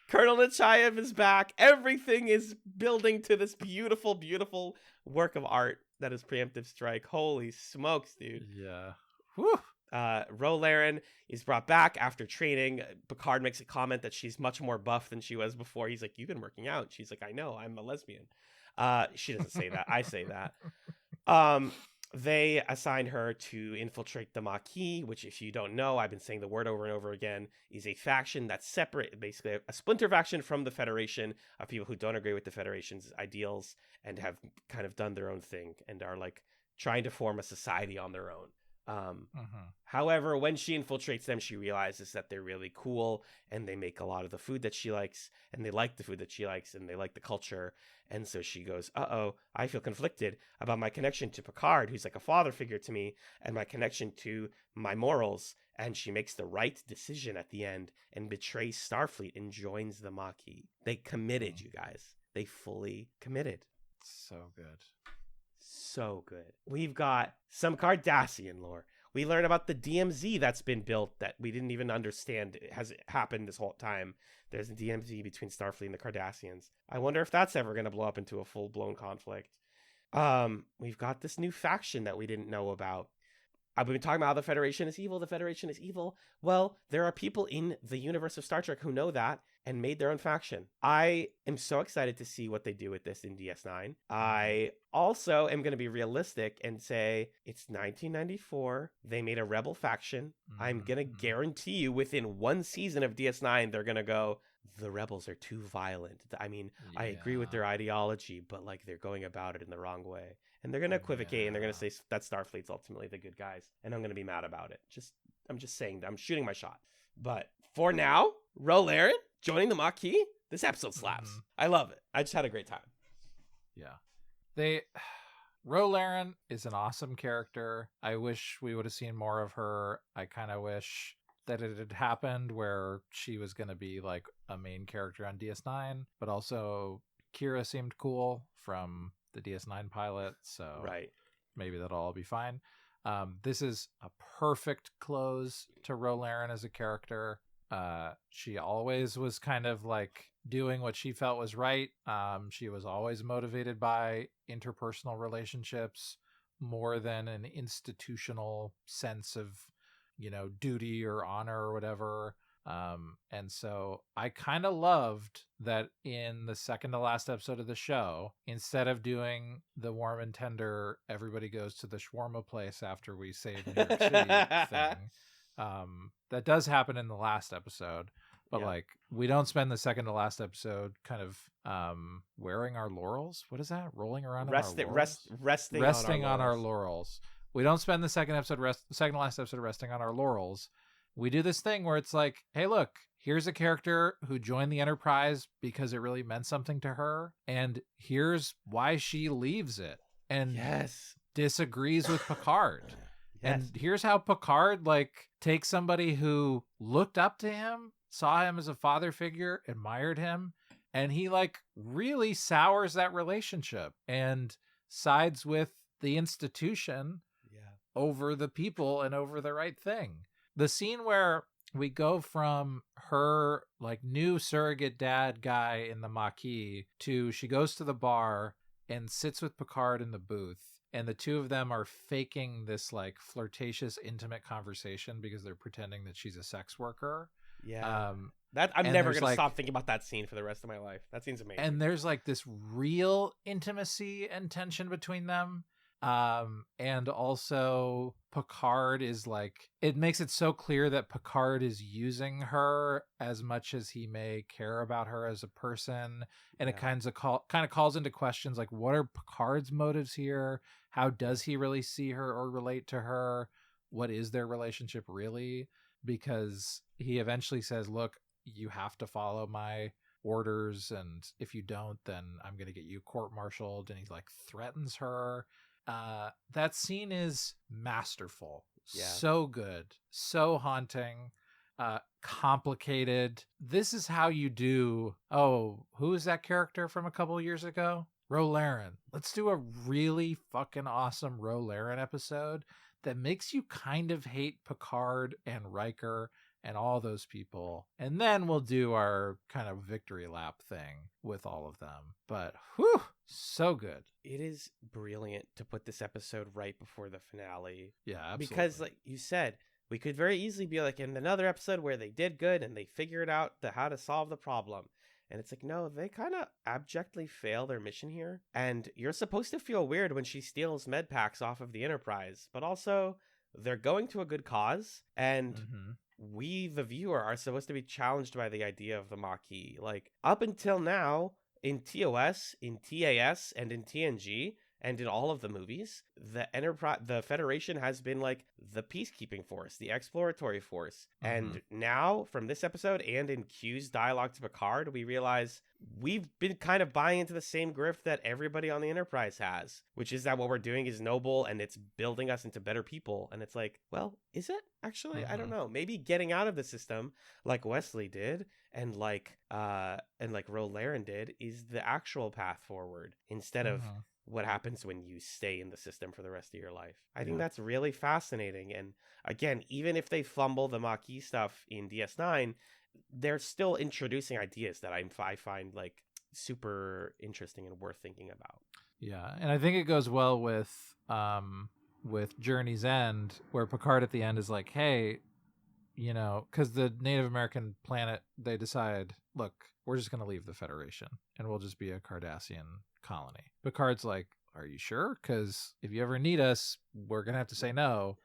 Colonel Nechayev is back. Everything is building to this beautiful, beautiful work of art that is Preemptive Strike. Holy smokes, dude. Yeah. Whew. Rolaren is brought back after training. Picard makes a comment that she's much more buff than she was before. He's like, you've been working out. She's like, I know, I'm a lesbian. She doesn't say that. I say that. They assign her to infiltrate the Maquis, which, if you don't know, I've been saying the word over and over again, is a faction that's separate, basically a splinter faction from the Federation of people who don't agree with the Federation's ideals and have kind of done their own thing and are like trying to form a society on their own. However, when she infiltrates them, she realizes that they're really cool and they make a lot of the food that she likes, and they like the food that she likes, and they like the culture. And so she goes, I feel conflicted about my connection to Picard, who's like a father figure to me, and my connection to my morals. And she makes the right decision at the end and betrays Starfleet and joins the Maquis. They committed, you guys. They fully committed. So good. So good. We've got some Cardassian lore. We learn about the DMZ that's been built that we didn't even understand has happened this whole time. There's a DMZ between Starfleet and the Cardassians. I wonder if that's ever going to blow up into a full-blown conflict. We've got this new faction that we didn't know about. I've been talking about how the Federation is evil. The Federation is evil. Well, there are people in the universe of Star Trek who know that and made their own faction. I am so excited to see what they do with this in DS9. I also am going to be realistic and say it's 1994. They made a rebel faction. I'm going to guarantee you within 1 season of DS9, they're going to go, the rebels are too violent. I mean, I agree with their ideology, but like they're going about it in the wrong way. And they're going to equivocate and they're going to say that Starfleet's ultimately the good guys. And I'm going to be mad about it. I'm just saying that I'm shooting my shot. But for now, Rolaren joining the Maquis, this episode slaps. I love it. I just had a great time. Yeah. Rolaren is an awesome character. I wish we would have seen more of her. I kind of wish that it had happened where she was going to be like a main character on DS9, but also Kira seemed cool from the DS9 pilot, so right. Maybe that'll all be fine. This is a perfect close to Rolaren as a character. She always was kind of like doing what she felt was right. She was always motivated by interpersonal relationships more than an institutional sense of, duty or honor or whatever. And so I kind of loved that in the second to last episode of the show, instead of doing the warm and tender, everybody goes to the shawarma place after we save New York City thing. That does happen in the last episode, but like we don't spend the second to last episode kind of wearing our laurels. What is that? Rolling around resting on our laurels. We don't spend the second to last episode resting on our laurels. We do this thing where it's like, hey, look, here's a character who joined the Enterprise because it really meant something to her, and here's why she leaves it. and Yes. disagrees with Picard. Yes. And here's how Picard like takes somebody who looked up to him, saw him as a father figure, admired him, and he like really sours that relationship and sides with the institution over the people and over the right thing. The scene where we go from her like new surrogate dad guy in the Maquis to she goes to the bar and sits with Picard in the booth, and the two of them are faking this like flirtatious, intimate conversation because they're pretending that she's a sex worker. Yeah. That I'm and never there's, gonna like- stop thinking about that scene for the rest of my life. That seems amazing. And there's like this real intimacy and tension between them. And also Picard is like, it makes it so clear that Picard is using her as much as he may care about her as a person. And it kind of calls into questions like, what are Picard's motives here? How does he really see her or relate to her? What is their relationship really? Because he eventually says, look, you have to follow my orders, and if you don't, then I'm going to get you court-martialed. And he like threatens her. That scene is masterful. Yeah. So good, so haunting, complicated. This is how you do. Oh, who is that character from a couple years ago? Ro Laren. Let's do a really fucking awesome Ro Laren episode that makes you kind of hate Picard and Riker and all those people. And then we'll do our kind of victory lap thing with all of them. But whew, so good. It is brilliant to put this episode right before the finale. Yeah, absolutely. Because like you said, we could very easily be like in another episode where they did good and they figured out how to solve the problem. And it's like, no, they kind of abjectly fail their mission here. And you're supposed to feel weird when she steals med packs off of the Enterprise. But also, they're going to a good cause. And we, the viewer, are supposed to be challenged by the idea of the Maquis. Like, up until now, in TOS, in TAS, and in TNG, and in all of the movies, the Federation has been like the peacekeeping force, the exploratory force. And now, from this episode and in Q's dialogue to Picard, we realize we've been kind of buying into the same grift that everybody on the Enterprise has, which is that what we're doing is noble and it's building us into better people. And it's like, well, is it actually? I don't know. Maybe getting out of the system, like Wesley did, and like Ro Laren did, is the actual path forward instead of what happens when you stay in the system for the rest of your life. I think that's really fascinating. And again, even if they fumble the Maquis stuff in DS9, they're still introducing ideas that I find like super interesting and worth thinking about. Yeah, and I think it goes well with Journey's End, where Picard at the end is like, hey, you know, because the Native American planet, they decide, look, we're just going to leave the Federation and we'll just be a Cardassian colony. Picard's like, are you sure? Because if you ever need us, we're going to have to say no.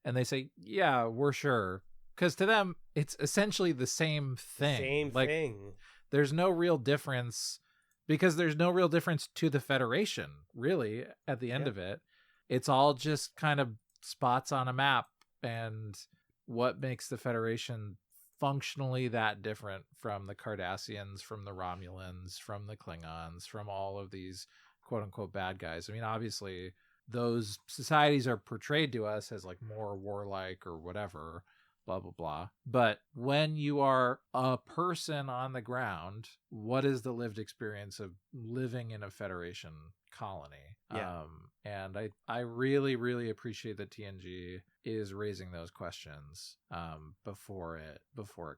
And they say, yeah, we're sure. Because to them, it's essentially the same thing. Thing. There's no real difference, because there's no real difference to the Federation, really, at the end of it. It's all just kind of spots on a map, and what makes the Federation functionally that different from the Cardassians, from the Romulans, from the Klingons, from all of these quote-unquote bad guys. I mean, obviously, those societies are portrayed to us as like more warlike or whatever, blah, blah, blah. But when you are a person on the ground, what is the lived experience of living in a Federation colony? Yeah. And I really, really appreciate that TNG is raising those questions before it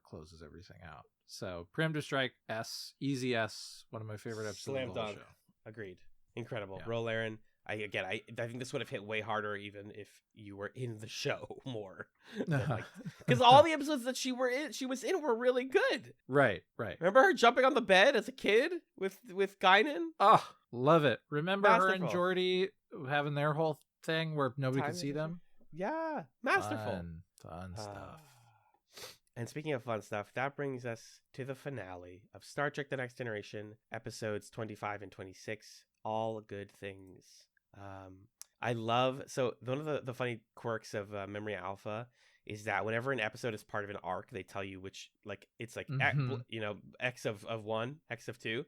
closes everything out. So Preemptive Strike, S, easy S, one of my favorite episodes Slam of the whole dunk. show. Agreed. Incredible. Yeah. Ro Laren. I think this would have hit way harder even if you were in the show more. Because all the episodes that she was in were really good. Right. Remember her jumping on the bed as a kid with Guinan? Oh, love it. Remember her and Masterful. Geordi having their whole thing where nobody Time could see them? Yeah, masterful. Fun stuff. And speaking of fun stuff, that brings us to the finale of Star Trek The Next Generation, episodes 25 and 26, All Good Things. I love, so one of the funny quirks of Memory Alpha is that whenever an episode is part of an arc, they tell you which, like, it's like, X of 1, X of 2.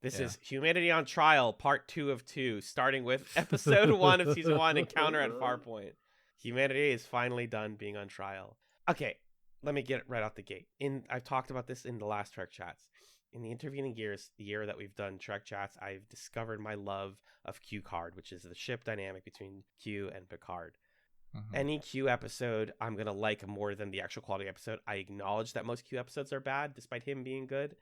This Yeah. is Humanity on Trial, part 2 of 2, starting with episode 1 of season 1, Encounter at Farpoint. Humanity is finally done being on trial. Okay, let me get it right out the gate. I've talked about this in the last TrekChatz. In the intervening years, the year that we've done TrekChatz, I've discovered my love of Q Card, which is the ship dynamic between Q and Picard. Any Q episode I'm going to like more than the actual quality episode. I acknowledge that most Q episodes are bad, despite him being good.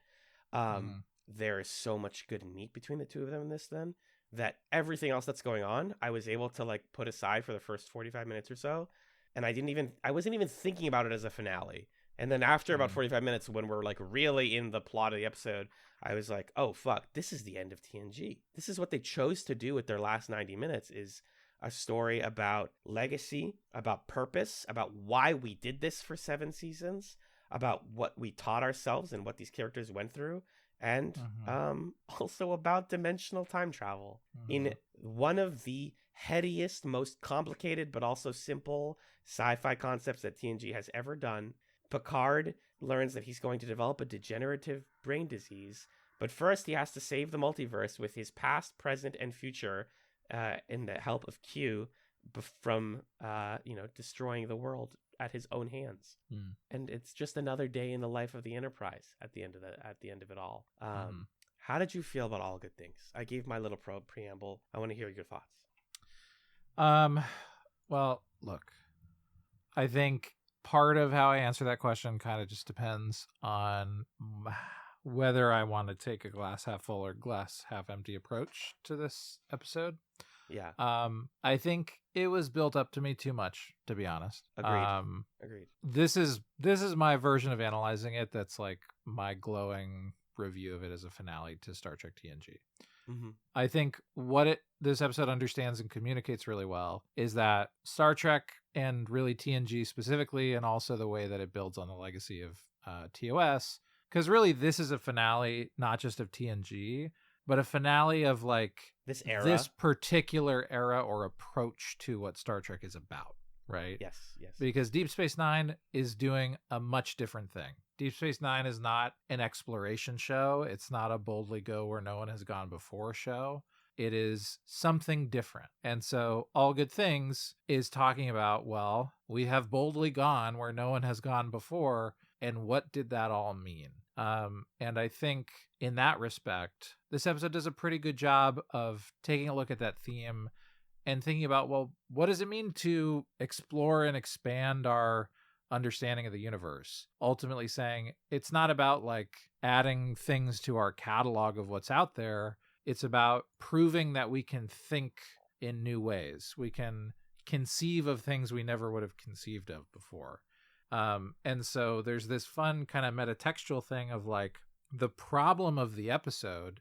There is so much good meat between the two of them in this then, that everything else that's going on, I was able to like put aside for the first 45 minutes or so. And I wasn't even thinking about it as a finale. And then after about 45 minutes, when we're like really in the plot of the episode, I was like, oh, fuck, this is the end of TNG. This is what they chose to do with their last 90 minutes is a story about legacy, about purpose, about why we did this for 7 seasons, about what we taught ourselves and what these characters went through, and also about dimensional time travel in one of the headiest, most complicated, but also simple sci-fi concepts that TNG has ever done. Picard learns that he's going to develop a degenerative brain disease, but first he has to save the multiverse with his past, present, and future in the help of Q from destroying the world at his own hands. And it's just another day in the life of the Enterprise at the end of it all. How did you feel about All Good Things? I gave my little preamble. I want to hear your thoughts. Well, look, I think part of how I answer that question kind of just depends on whether I want to take a glass half full or glass half empty approach to this episode. Yeah. I think it was built up to me too much, to be honest. Agreed. This is my version of analyzing it. That's like my glowing review of it as a finale to Star Trek TNG. I think what this episode understands and communicates really well is that Star Trek, and really TNG specifically, and also the way that it builds on the legacy of TOS, because really this is a finale not just of TNG, but a finale of like this era, this particular era or approach to what Star Trek is about, right? Yes. Because Deep Space Nine is doing a much different thing. Deep Space Nine is not an exploration show. It's not a boldly go where no one has gone before show. It is something different. And so All Good Things is talking about, well, we have boldly gone where no one has gone before. And what did that all mean? And I think in that respect, this episode does a pretty good job of taking a look at that theme and thinking about, well, what does it mean to explore and expand our understanding of the universe? Ultimately saying it's not about like adding things to our catalog of what's out there. It's about proving that we can think in new ways. We can conceive of things we never would have conceived of before. And so there's this fun kind of metatextual thing of like the problem of the episode,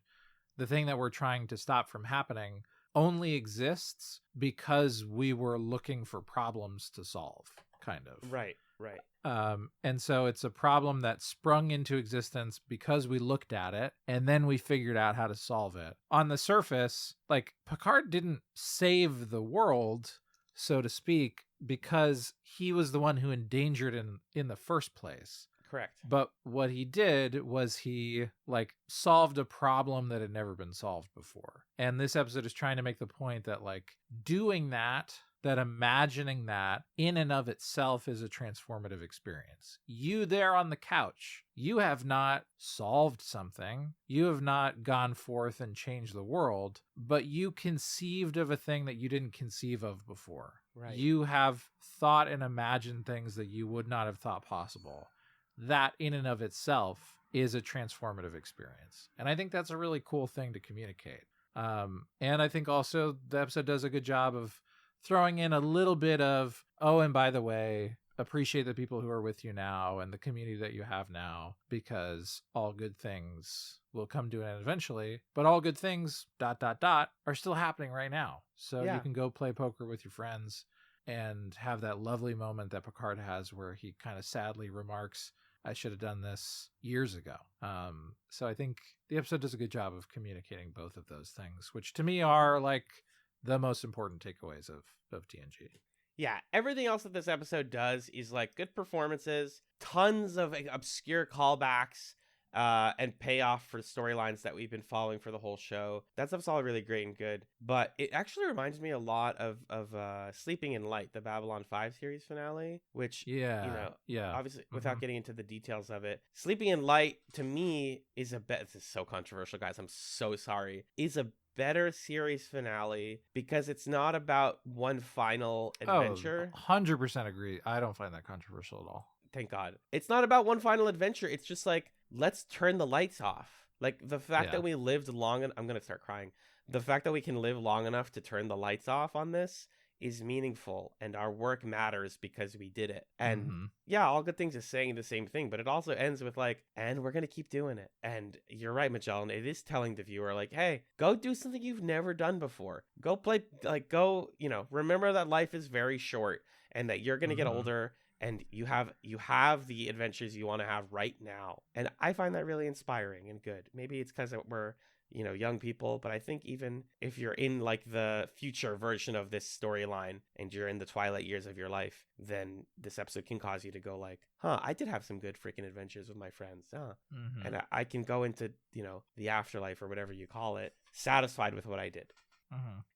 the thing that we're trying to stop from happening, only exists because we were looking for problems to solve, kind of. Right. And so it's a problem that sprung into existence because we looked at it and then we figured out how to solve it. On the surface, like Picard didn't save the world, so to speak, because he was the one who endangered in the first place. Correct. But what he did was he like solved a problem that had never been solved before. And this episode is trying to make the point that like doing that imagining that in and of itself is a transformative experience. You there on the couch, you have not solved something. You have not gone forth and changed the world, but you conceived of a thing that you didn't conceive of before. Right. You have thought and imagined things that you would not have thought possible. That in and of itself is a transformative experience. And I think that's a really cool thing to communicate. And I think also the episode does a good job of throwing in a little bit of, oh, and by the way, appreciate the people who are with you now and the community that you have now, because all good things will come to an end eventually, but all good things ... are still happening right now. So you can go play poker with your friends and have that lovely moment that Picard has where he kind of sadly remarks, I should have done this years ago. So I think the episode does a good job of communicating both of those things, which to me are like the most important takeaways of TNG. Yeah, everything else that this episode does is like good performances, tons of obscure callbacks, and payoff for storylines that we've been following for the whole show. That stuff's all really great and good. But it actually reminds me a lot of Sleeping in Light, the Babylon 5 series finale, which, obviously, without getting into the details of it, Sleeping in Light, to me, is this is so controversial, guys. I'm so sorry. Is a better series finale because it's not about one final adventure. 100% agree. I don't find that controversial at all. Thank God. It's not about one final adventure. It's just like, let's turn the lights off. Like the fact that we lived long, I'm going to start crying. The fact that we can live long enough to turn the lights off on this is meaningful, and our work matters because we did it. And all good things is saying the same thing, but it also ends with like, and we're going to keep doing it. And you're right, Magellan. It is telling the viewer like, hey, go do something you've never done before. Go play, remember that life is very short and that you're going to get older. And you have the adventures you want to have right now. And I find that really inspiring and good. Maybe it's because we're, young people. But I think even if you're in like the future version of this storyline and you're in the twilight years of your life, then this episode can cause you to go like, I did have some good freaking adventures with my friends. And I can go into, the afterlife or whatever you call it, satisfied with what I did.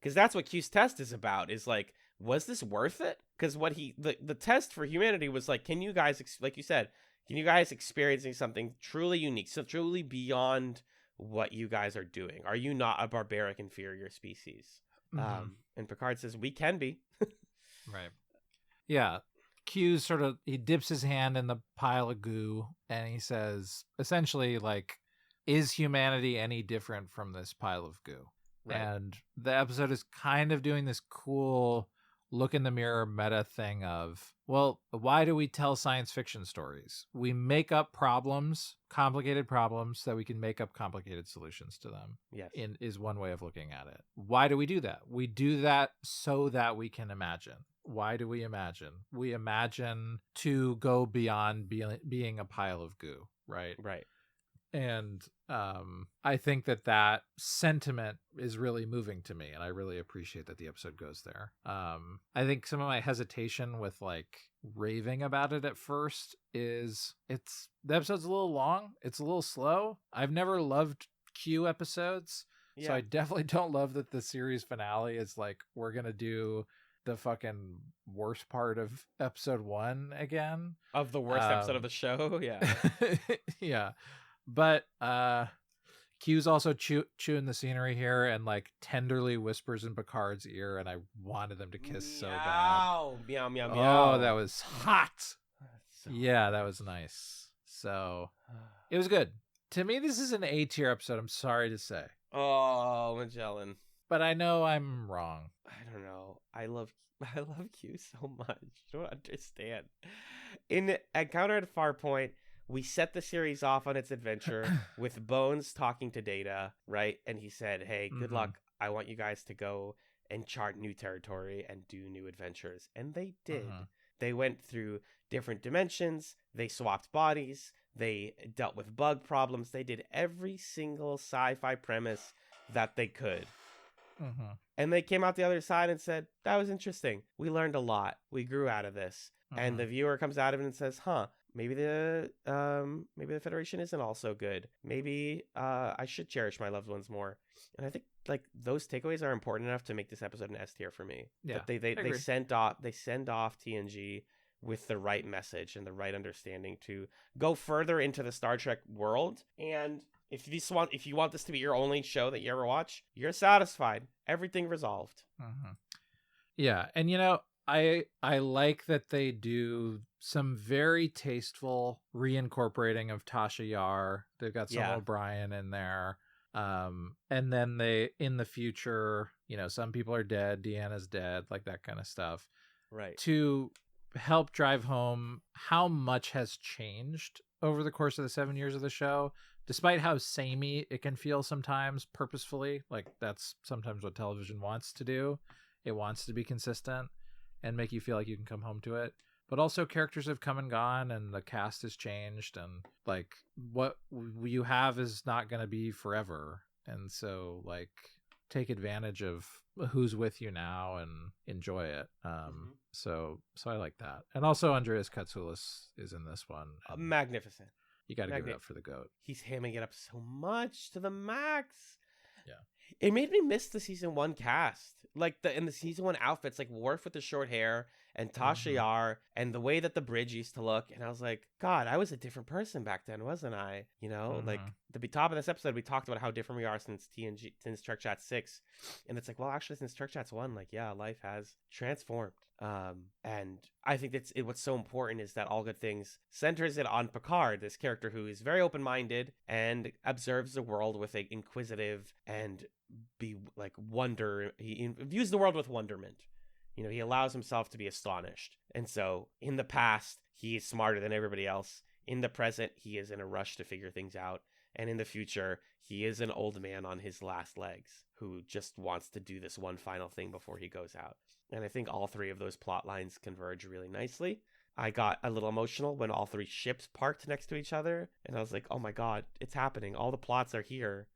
Because that's what Q's test is about, is like, was this worth it? Because what the test for humanity was like, can you guys, like you said, can you guys experiencing something truly unique, so truly beyond what you guys are doing? Are you not a barbaric inferior species? And Picard says, we can be. Right. Yeah. Q he dips his hand in the pile of goo and he says, essentially, like, is humanity any different from this pile of goo? Right. And the episode is kind of doing this cool look in the mirror meta thing of, well, why do we tell science fiction stories? We make up problems, complicated problems, so that we can make up complicated solutions to them. Yes. Is one way of looking at it. Why do we do that? We do that so that we can imagine. Why do we imagine? We imagine to go beyond being a pile of goo, right? Right. And I think that sentiment is really moving to me, and I really appreciate that the episode goes there. I think some of my hesitation with like raving about it at first is the episode's a little long, it's a little slow. I've never loved Q episodes, so I definitely don't love that the series finale is like, we're gonna do the fucking worst part of episode 1 again. Of the worst episode of the show, yeah. Yeah. But Q's also chewing the scenery here and like tenderly whispers in Picard's ear, and I wanted them to kiss so bad. Meow, meow, meow. Oh, that was hot. Yeah, that was nice. So it was good. To me, this is an A tier episode, I'm sorry to say. Oh, Magellan. But I know I'm wrong. I don't know. I love Q so much. You don't understand. In Encounter at Farpoint, we set the series off on its adventure with Bones talking to Data, right? And he said, hey, good luck. I want you guys to go and chart new territory and do new adventures. And they did. They went through different dimensions. They swapped bodies. They dealt with bug problems. They did every single sci-fi premise that they could. And they came out the other side and said, that was interesting. We learned a lot. We grew out of this. And the viewer comes out of it and says, maybe the Federation isn't all so good. Maybe I should cherish my loved ones more. And I think like those takeaways are important enough to make this episode an S tier for me. Yeah, that they send off TNG with the right message and the right understanding to go further into the Star Trek world. And if you want this to be your only show that you ever watch, you're satisfied. Everything resolved. Yeah, and I like that they do some very tasteful reincorporating of Tasha Yar. They've got some O'Brien in there. And then they, in the future, some people are dead, Deanna's dead, like that kind of stuff. Right. To help drive home how much has changed over the course of the 7 years of the show, despite how samey it can feel sometimes purposefully. Like that's sometimes what television wants to do. It wants to be consistent and make you feel like you can come home to it. But also characters have come and gone and the cast has changed, and like what you have is not going to be forever. And so like take advantage of who's with you now and enjoy it. So I like that. And also Andreas Katsoulis is in this one. Magnificent. You got to give it Magnate. up for the GOAT. He's hamming it up so much to the max. Yeah. It made me miss the season 1 cast. Like in the season 1 outfits, like Worf with the short hair and Tasha Yar and the way that the bridge used to look. And I was like, God, I was a different person back then, wasn't I? You know, like at the top of this episode, we talked about how different we are since since TrekChatz 6. And it's like, well, actually, since TrekChatz 1, like, yeah, life has transformed. And I think what's so important is that All Good Things centers it on Picard, this character who is very open-minded and observes the world with a inquisitive and he views the world with wonderment. You know, he allows himself to be astonished. And so in the past, he is smarter than everybody else. In the present, he is in a rush to figure things out. And in the future, he is an old man on his last legs who just wants to do this one final thing before he goes out. And I think all 3 of those plot lines converge really nicely. I got a little emotional when all 3 ships parked next to each other. And I was like, oh my God, it's happening. All the plots are here.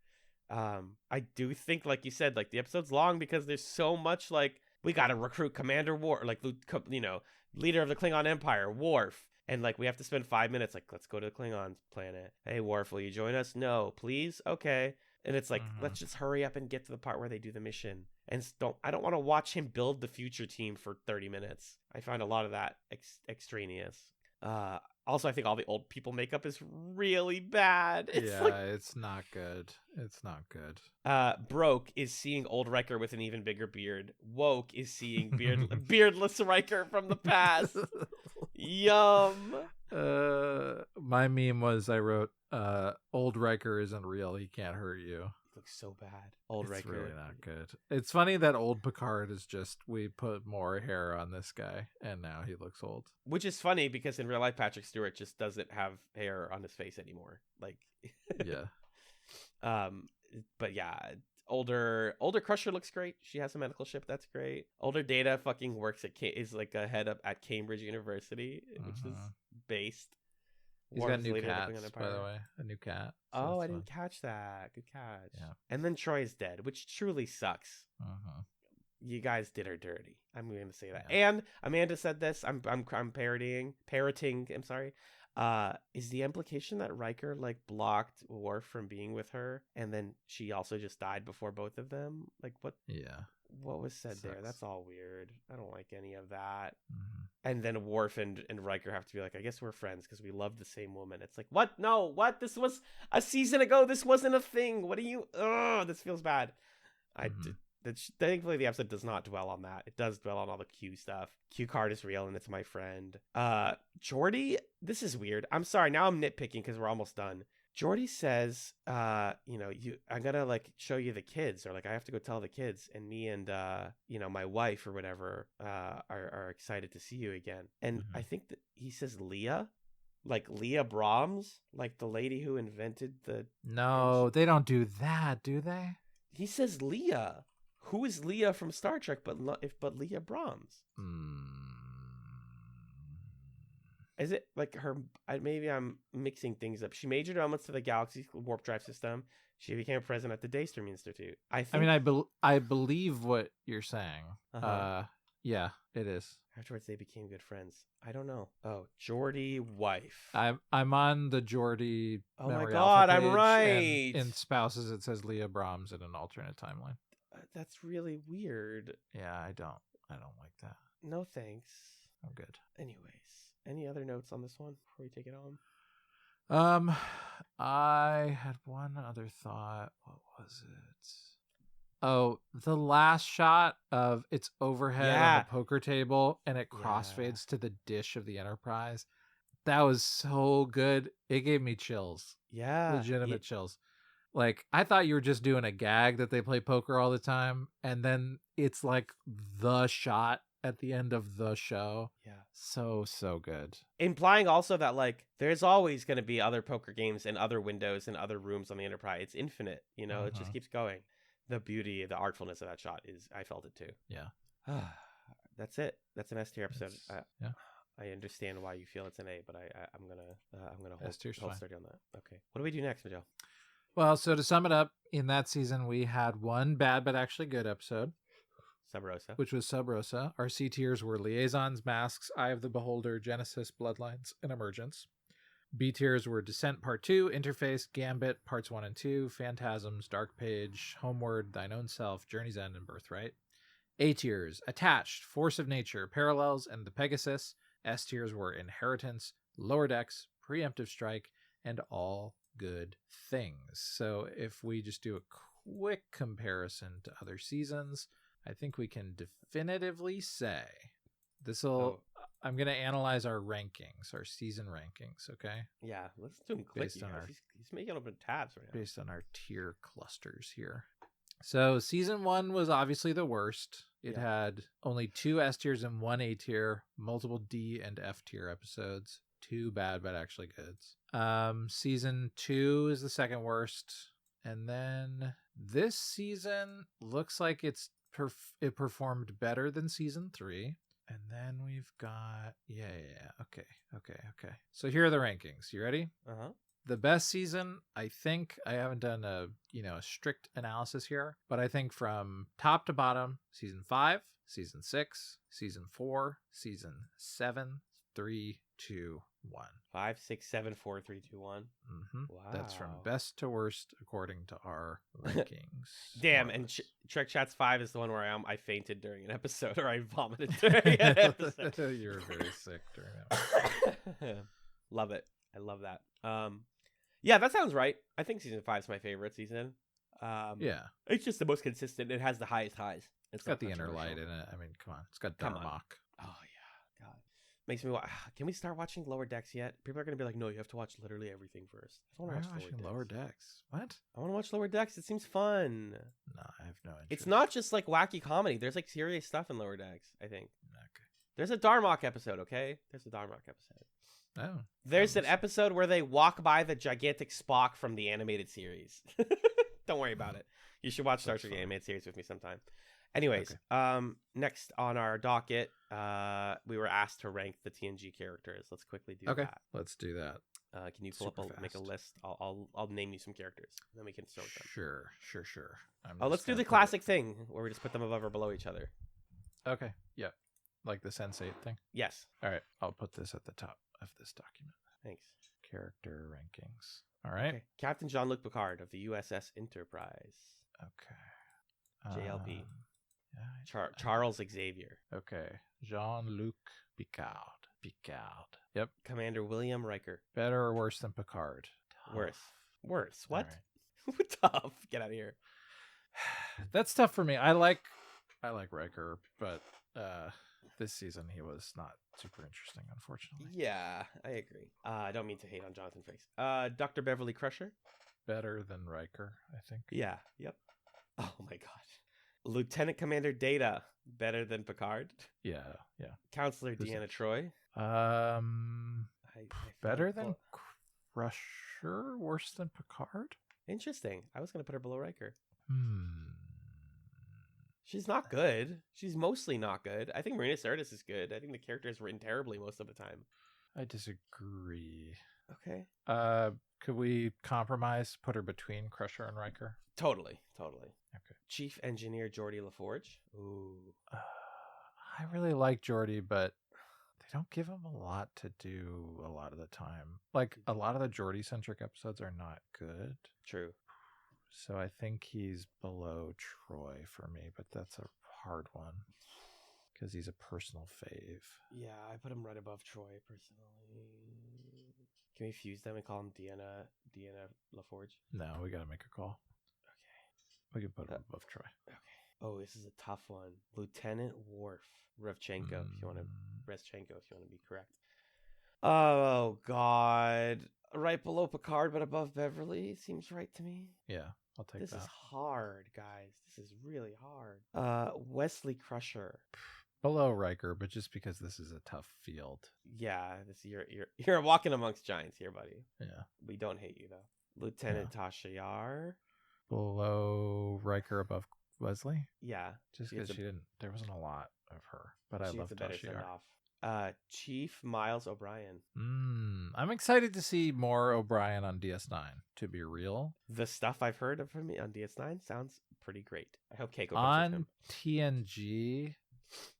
I do think, like you said, like the episode's long because there's so much, like, we got to recruit Commander Worf, like, you know, leader of the Klingon Empire, Worf. And, like, we have to spend 5 minutes, like, let's go to the Klingon planet. Hey, Worf, will you join us? No, please? Okay. And it's like, let's just hurry up and get to the part where they do the mission. And I don't want to watch him build the future team for 30 minutes. I find a lot of that extraneous. Also, I think all the old people makeup is really bad. It's not good. It's not good. Broke is seeing old Riker with an even bigger beard. Woke is seeing beardless Riker from the past. Yum. My meme was I wrote, old Riker isn't real. He can't hurt you. Looks so bad. Old It's Riker. really not good. It's funny that old Picard is just, we put more hair on this guy and now he looks old. Which is funny because in real life, Patrick Stewart just doesn't have hair on his face anymore. Like, yeah. But yeah, older Crusher looks great. She has a medical ship. That's great. Older Data fucking works is like a head up at Cambridge University, which is based. He's got new cats, by the way. A new cat. So I didn't catch that. Good catch. Yeah. And then Troy is dead, which truly sucks. You guys did her dirty. I'm going to say that. Yeah. And Amanda said this. I'm parroting. I'm sorry. Is the implication that Riker like blocked Worf from being with her, and then she also just died before both of them? Like what? Yeah. What was said Sucks. there? That's all weird. I don't like any of that. And then Worf and Riker have to be like, I guess we're friends because we love the same woman. It's like, what? No, what? This was a season ago. This wasn't a thing. What are you? Oh, this feels bad. Thankfully, the episode does not dwell on that. It does dwell on all the Q stuff. Q card is real and it's my friend. Geordi, this is weird. I'm sorry. Now I'm nitpicking because we're almost done. Geordi says, I'm gonna like show you the kids, or like I have to go tell the kids, and me and my wife or whatever are excited to see you again. And I think that he says Leah, like Leah Brahms, like the lady who invented the. No, they don't do that, do they? He says Leah. Who is Leah from Star Trek but Leah Brahms? Is it like her? Maybe I'm mixing things up. She majored elements to the galaxy warp drive system. She became president at the Daystrom Institute. I believe what you're saying. Yeah, it is. Afterwards, they became good friends. I don't know. Oh, Geordi wife. I'm on the Geordi. Oh my Memory God, Alpha I'm page, right. and in spouses, it says Leah Brahms in an alternate timeline. That's really weird. Yeah, I don't like that. No thanks. I'm good. Anyways, any other notes on this one before we take it on? I had one other thought. What was it? Oh, the last shot of it's overhead on the poker table and it crossfades to the dish of the Enterprise. That was so good. It gave me chills. Yeah. Legitimate chills. Like, I thought you were just doing a gag that they play poker all the time. And then it's like the shot at the end of the show. Yeah. So good. Implying also that, like, there's always going to be other poker games and other windows and other rooms on the Enterprise. It's infinite, it just keeps going. The beauty, the artfulness of that shot I felt it too. Yeah. That's it. That's an S tier episode. Yeah. I understand why you feel it's an A, but I'm gonna hold sturdy on that. Okay. What do we do next, Miguel? Well, so to sum it up, in that season we had one bad but actually good episode. Sub Rosa. Which was Sub Rosa. Our C tiers were Liaisons, Masks, Eye of the Beholder, Genesis, Bloodlines, and Emergence. B tiers were Descent Part 2, Interface, Gambit, Parts 1 and 2, Phantasms, Dark Page, Homeward, Thine Own Self, Journey's End, and Birthright. A tiers, Attached, Force of Nature, Parallels, and The Pegasus. S tiers were Inheritance, Lower Decks, Preemptive Strike, and All Good Things. So if we just do a quick comparison to other seasons, I think we can definitively say I'm going to analyze our rankings, our season rankings, okay? Yeah, let's do them quick. Based on our- He's making open tabs right now. Based on our tier clusters here. So season 1 was obviously the worst. It had only 2 S tiers and 1 A tier, multiple D and F tier episodes. 2 bad but actually goods. Season 2 is the second worst. And then this season looks like it performed better than season 3. And then we've got okay. So here are the rankings. You ready? Uh-huh. The best season, I think, I haven't done a strict analysis here, but I think from top to bottom, season 5, season 6, season 4, season 7, 3, 2, 1. 5, 6, 7, 4, 3, 2, 1. Mm-hmm. Wow. That's from best to worst according to our rankings. Damn, and TrekChatz 5 is the one where I fainted during an episode, or I vomited during an episode. You were very sick during that. Love it. I love that. Yeah, that sounds right. I think season 5 is my favorite season. Yeah. It's just the most consistent. It has the highest highs. It's got the inner light in it. I mean, come on. It's got Darmok. Oh, yeah. God. Makes me can we start watching Lower Decks yet? People are going to be like, no, you have to watch literally everything first. I don't want to watch Lower Decks. What? I want to watch Lower Decks. It seems fun. No, I have no interest. It's not just like wacky comedy. There's like serious stuff in Lower Decks, I think. Okay. There's a Darmok episode, okay? There's a Darmok episode. Oh. There's an episode where they walk by the gigantic Spock from the animated series. Don't worry about it. You should watch Star Trek the animated series with me sometime. Anyways, next on our docket, we were asked to rank the TNG characters. Let's quickly do that. Let's do that. Can you pull make a list? I'll name you some characters, then we can sort them. Sure. Let's do the classic thing where we just put them above or below each other. Okay. Yeah. Like the Sense8 thing. Yes. All right. I'll put this at the top of this document. Thanks. Character rankings. All right. Okay. Captain Jean-Luc Picard of the USS Enterprise. Okay. JLP. Yeah. Charles Xavier. Okay. Jean-Luc Picard. Yep. Commander William Riker. Better or worse than Picard? Tough. Worse. What? Right. Tough. Get out of here. That's tough for me. I like Riker, but this season he was not super interesting, unfortunately. Yeah, I agree. I don't mean to hate on Jonathan Frakes. Dr. Beverly Crusher. Better than Riker, I think. Yeah. Yep. Oh my god. Lieutenant Commander Data. Better than Picard. Yeah. Counselor Deanna Troi. Better than Crusher. Worse than Picard. Interesting. I was gonna put her below Riker. She's She's not good. She's mostly not good. I think Marina Sirtis is good. I think the character is written terribly most of the time. I disagree. Okay. Could we compromise? Put her between Crusher and Riker? Totally. Okay. Chief Engineer Geordie LaForge. Ooh. I really like Geordie, but they don't give him a lot to do a lot of the time. Like, a lot of the Geordie-centric episodes are not good. True. So I think he's below Troy for me, but that's a hard one because he's a personal fave. Yeah, I put him right above Troy personally. Can we fuse them and call him Deanna LaForge? No, we got to make a call. Okay. We can put him above Troy. Okay. Oh, this is a tough one. Lieutenant Worf Revchenko, if you want to be correct. Oh God. Right below Picard, but above Beverly seems right to me. Yeah, I'll take This that. is hard, guys. This is really hard. Wesley Crusher. Below Riker, but just because this is a tough field. Yeah, you're walking amongst giants here, buddy. Yeah. We don't hate you though. Lieutenant Tasha Yar. Below Riker, above Wesley. Yeah, Just because there wasn't a lot of her, but I love Tasha Yar. Chief Miles O'Brien. I'm excited to see more O'Brien on DS9. To be real, The stuff I've heard of him on DS9 sounds pretty great. I hope Keiko on him. TNG,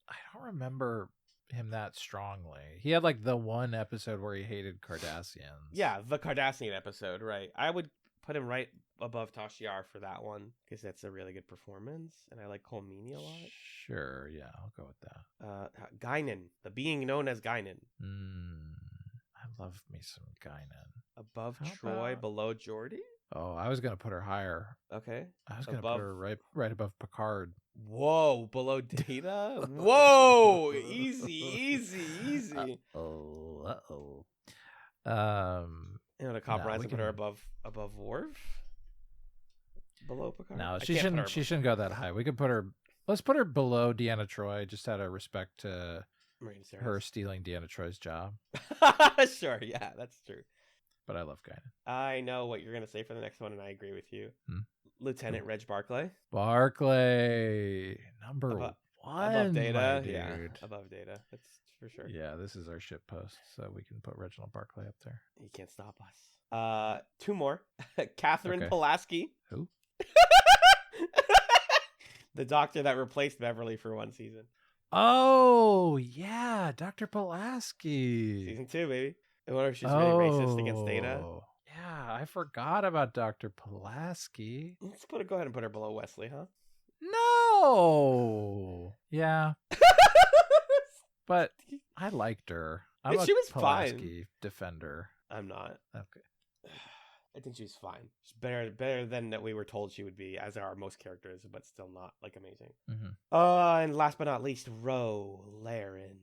I don't remember him that strongly. He had like the one episode where he hated Cardassians. Yeah, the Cardassian episode, right? I would put him right above Tasha Yar for that one because that's a really good performance, and I like Colmini a lot. Sure, yeah, I'll go with that. Guinan, the being known as Guinan, I love me some Guinan. above How Troy, about- below Geordi. Oh, I was gonna put her higher. Okay. I was gonna Above- put her right above Picard. Whoa, below Data. Whoa, easy. Uh-oh. You know, to compromise we and put her can- above Worf. Below Picard. No, I she can't put shouldn't. her She shouldn't go that high. We could put her. Let's put her below Deanna Troy, just out of respect to Marine Series. her stealing Deanna Troy's job. Sure, yeah, that's true. But I love Guinan. I know what you're gonna say for the next one, and I agree with you. Lieutenant Reg Barclay. Barclay, number Above- one, Above Data. my Yeah, dude. above Data. That's for sure. Yeah, this is our shit post, so we can put Reginald Barclay up there. You can't stop us. Two more. Catherine Okay. Pulaski. Who? The doctor that replaced Beverly for one season. Oh yeah, Dr. Pulaski. Season 2, baby. I wonder if she's really racist against Data. Oh, yeah, I forgot about Dr. Pulaski. Let's go ahead and put her below Wesley, huh? No. Yeah, but I liked her. I'm She was fine. Pulaski defender. I'm not. Okay. I think she's fine. She's better than that we were told she would be, as are most characters, but still not like amazing. And last but not least, Ro Laren.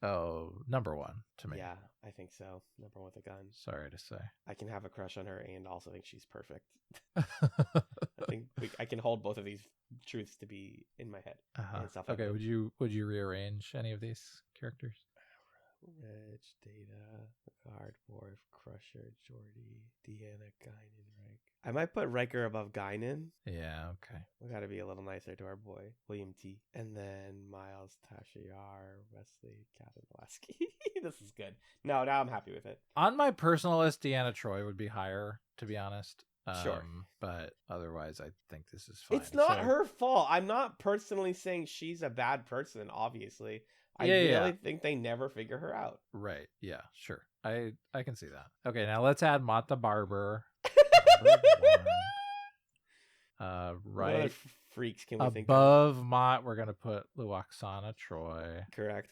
Oh, number one to me. Yeah, I think so. Number one with a gun. Sorry to say. I can have a crush on her and also think she's perfect. I think I can hold both of these truths to be in my head. Uh-huh. And stuff Okay, like would you rearrange any of these characters? Reg, Data, Picard, Worf, Crusher, Geordi, Deanna, Guinan, Riker. I might put Riker above Guinan. Yeah, okay. We gotta be a little nicer to our boy, William T. And then Miles, Tasha Yar, Wesley, Catherine Pulaski. This is good. Now I'm happy with it. On my personal list, Deanna Troy would be higher, to be honest. Sure. But otherwise, I think this is fine. It's not So- her fault. I'm not personally saying she's a bad person, obviously. I Yeah, yeah. really think they never figure her out. Right. Yeah, sure. I can see that. Okay, now let's add Mott the Barber. What other Right freaks can we think of? above Mott, we're gonna put Luoxana Troy. Correct.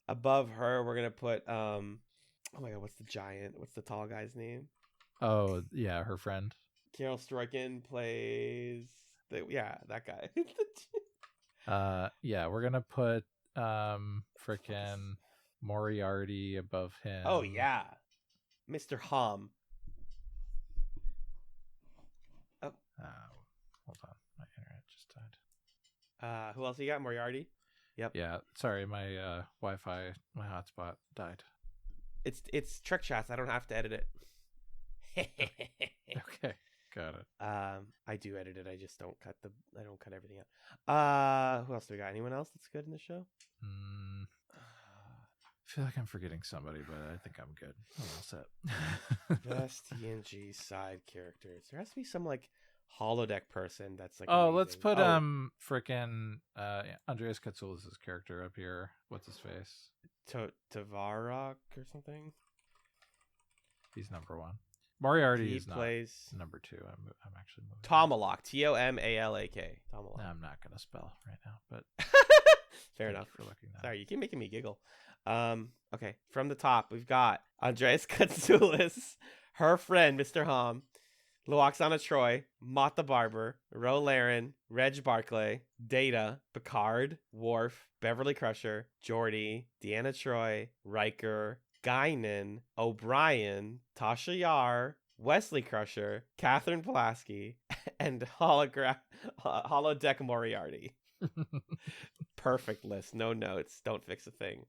Above her, we're gonna put oh my god, what's the giant? What's the tall guy's name? Oh yeah, her friend. Carol Struyken plays that guy. Yeah, we're gonna put frickin' Moriarty above him. Oh yeah, Mr. Hom. Hold on, my internet just died. Who else you got? Moriarty. Yep. Yeah, sorry, my Wi-Fi, my hotspot died. It's TrekChatz. I don't have to edit it. Okay, got it. I do edit it. I just don't cut everything out. Who else do we got? Anyone else that's good in the show? I feel like I'm forgetting somebody, but I think I'm good. I'm all set. Best TNG side characters. There has to be some like holodeck person that's like. Oh, let's amazing. put Oh, frickin' Andreas Katsoulis' character up here. What's his face? Tavarok or something. He's number one. Moriarty He is plays not number two. I'm actually moving. Tomalak. Tomalak. Tomalak. I'm not gonna spell right now, but Fair thank enough. you for looking that. Sorry, you keep making me giggle. Okay. From the top, we've got Andreas Katsoulis, her friend, Mr. Hom, Luoxana Troy, Mott the Barber, Ro Laren, Reg Barclay, Data, Picard, Worf, Beverly Crusher, Geordi, Deanna Troy, Riker, Guinan, O'Brien, Tasha Yar, Wesley Crusher, Catherine Pulaski, and Holodeck Moriarty. Perfect list. No notes. Don't fix a thing.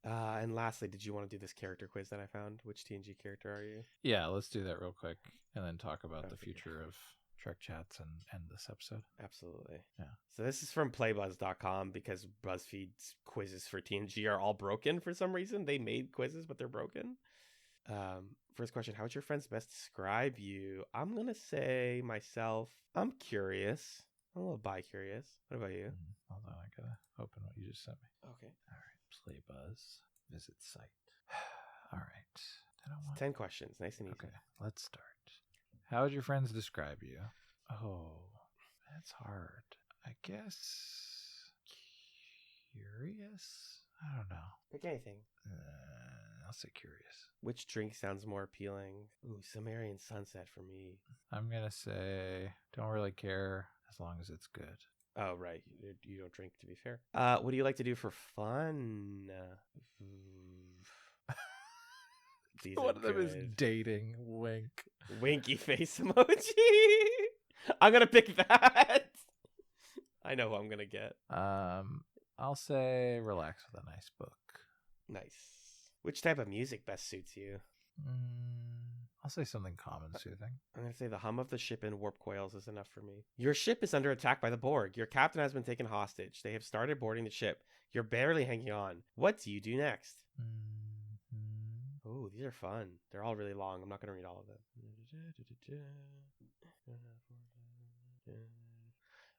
And lastly, did you want to do this character quiz that I found? Which TNG character are you? Yeah, let's do that real quick, and then talk about the Okay. future of TrekChatz and end this episode. Absolutely. Yeah. So this is from playbuzz.com because BuzzFeed's quizzes for TNG are all broken for some reason. They made quizzes, but they're broken. First question, how would your friends best describe you? I'm going to say myself, I'm curious. I'm a little bi-curious. What about you? Hold on, I gotta open what you just sent me. Okay. All right, play buzz, visit site. All right. I don't 10 questions. Nice and easy. Okay, let's start. How would your friends describe you? Oh, that's hard. I guess curious? I don't know. Pick anything. I'll say curious. Which drink sounds more appealing? Ooh, Sumerian Sunset for me. I'm going to say don't really care as long as it's good. Oh, right. You don't drink, to be fair. What do you like to do for fun? These One are of them is good. dating. Wink. Winky face emoji. I'm going to pick that. I know who I'm going to get. I'll say relax with a nice book. Nice. Which type of music best suits you? I'll say something calm and soothing. I'm going to say the hum of the ship in warp coils is enough for me. Your ship is under attack by the Borg. Your captain has been taken hostage. They have started boarding the ship. You're barely hanging on. What do you do next? Oh, these are fun. They're all really long. I'm not going to read all of them.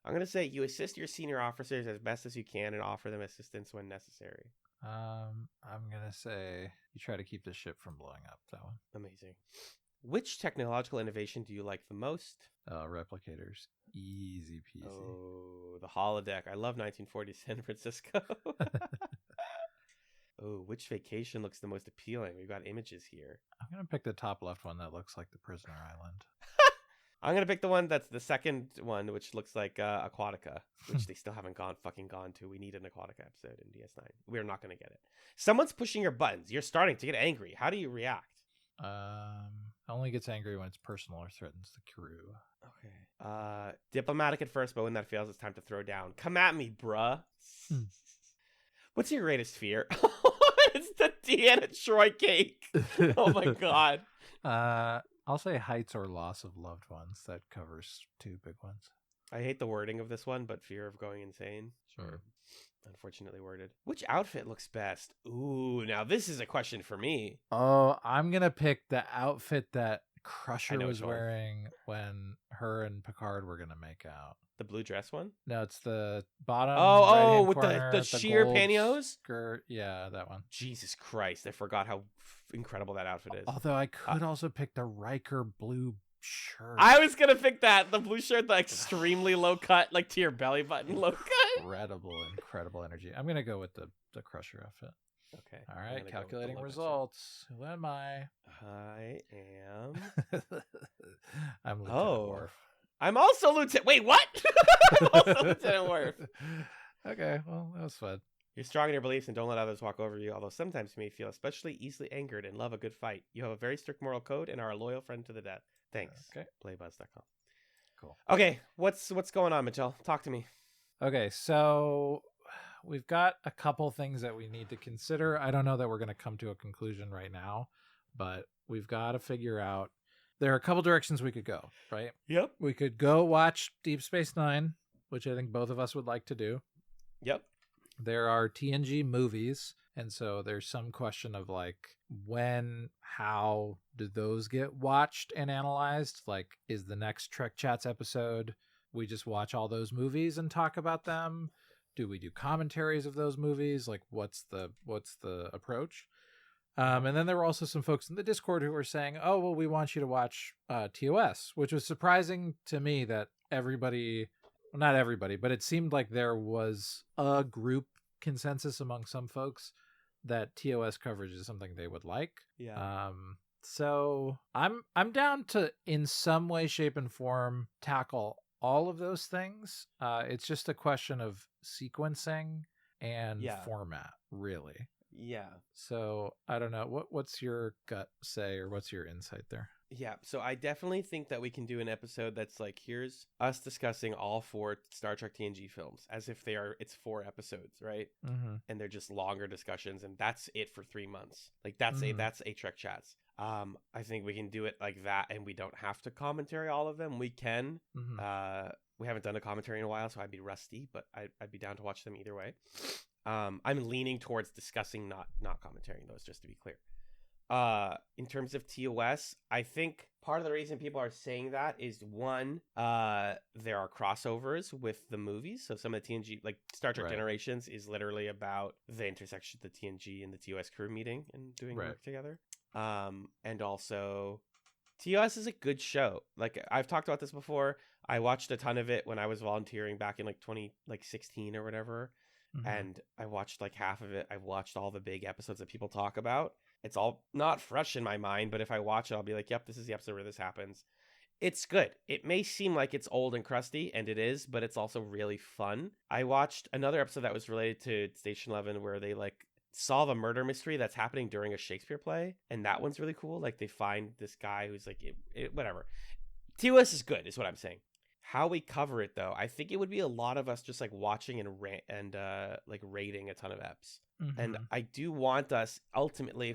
I'm going to say you assist your senior officers as best as you can and offer them assistance when necessary. I'm going to say you try to keep the ship from blowing up. That one. Amazing. Which technological innovation do you like the most? Replicators. Easy peasy. Oh, the holodeck. I love 1940s San Francisco. Oh, which vacation looks the most appealing? We've got images here. I'm going to pick the top left one that looks like the Prisoner Island. I'm going to pick the one that's the second one, which looks like Aquatica, which they still haven't gone to. We need an Aquatica episode in DS9. We're not going to get it. Someone's pushing your buttons. You're starting to get angry. How do you react? Only gets angry when it's personal or threatens the crew. Okay. Diplomatic at first, but when that fails, it's time to throw down. Come at me, bruh. What's your greatest fear? It's the Deanna Troy cake. Oh my god. I'll say heights or loss of loved ones. That covers two big ones. I hate the wording of this one, but fear of going insane. Sure. Unfortunately worded. Which outfit looks best? Ooh, now this is a question for me. Oh, I'm going to pick the outfit that Crusher know was which one. wearing when her and Picard were going to make out. The blue dress one? No, it's the bottom. Oh, right-hand with corner, the sheer gold pantyhose? skirt. Yeah, that one. Jesus Christ, I forgot how incredible that outfit is. Although I could also pick the Riker blue shirt. I was gonna pick that. The blue shirt, the extremely low cut, like to your belly button low cut. Incredible energy. I'm going to go with the Crusher outfit. Okay. All I'm right, gonna go with the calculating low cut results. Who am I? shirt. I am. I'm Lieutenant Oh. Worf. I'm also Lieutenant. Wait, what? I'm also Lieutenant Worf. Okay, well, that was fun. You're strong in your beliefs and don't let others walk over you, although sometimes you may feel especially easily angered and love a good fight. You have a very strict moral code and are a loyal friend to the death. Thanks. Okay. Playbuzz.com. Cool. Okay, what's going on, Mitchell? Talk to me. Okay, so we've got a couple things that we need to consider. I don't know that we're going to come to a conclusion right now, but we've got to figure out. There are a couple directions we could go, right? Yep. We could go watch Deep Space Nine, which I think both of us would like to do. Yep. There are TNG movies, and so there's some question of like when, how do those get watched and analyzed? Like, is the next TrekChatz episode we just watch all those movies and talk about them? Do we do commentaries of those movies? Like, what's the approach? And then there were also some folks in the Discord who were saying, "Oh, well, we want you to watch TOS," which was surprising to me that everybody. Well, not everybody, but it seemed like there was a group consensus among some folks that TOS coverage is something they would like. Yeah. So I'm down to, in some way, shape, and form, tackle all of those things. It's just a question of sequencing and format, really. Yeah. So I don't know. What's your gut say, or what's your insight there? Yeah, so I definitely think that we can do an episode that's like, here's us discussing all 4 Star Trek TNG films as if it's 4 episodes, right? Mm-hmm. And they're just longer discussions, and that's it for 3 months. Like that's a TrekChatz. I think we can do it like that, and we don't have to commentary all of them. We can. Mm-hmm. We haven't done a commentary in a while, so I'd be rusty, but I'd be down to watch them either way. I'm leaning towards discussing, not commentaring those, just to be clear. in terms of TOS, I think part of the reason people are saying that is one, there are crossovers with the movies. So some of the TNG, like Star Trek Right. Generations, is literally about the intersection of the TNG and the TOS crew meeting and doing Right. work together. And also TOS is a good show. Like I've talked about this before. I watched a ton of it when I was volunteering back in like 2016 or whatever. Mhm. And I watched like half of it. I've watched all the big episodes that people talk about. It's all not fresh in my mind, but if I watch it, I'll be like, yep, this is the episode where this happens. It's good. It may seem like it's old and crusty, and it is, but it's also really fun. I watched another episode that was related to Station 11 where they like solve a murder mystery that's happening during a Shakespeare play, and that one's really cool. Like they find this guy who's like, whatever. TOS is good, is what I'm saying. How we cover it, though, I think it would be a lot of us just like watching and like rating a ton of eps. And Mhm. I do want us ultimately,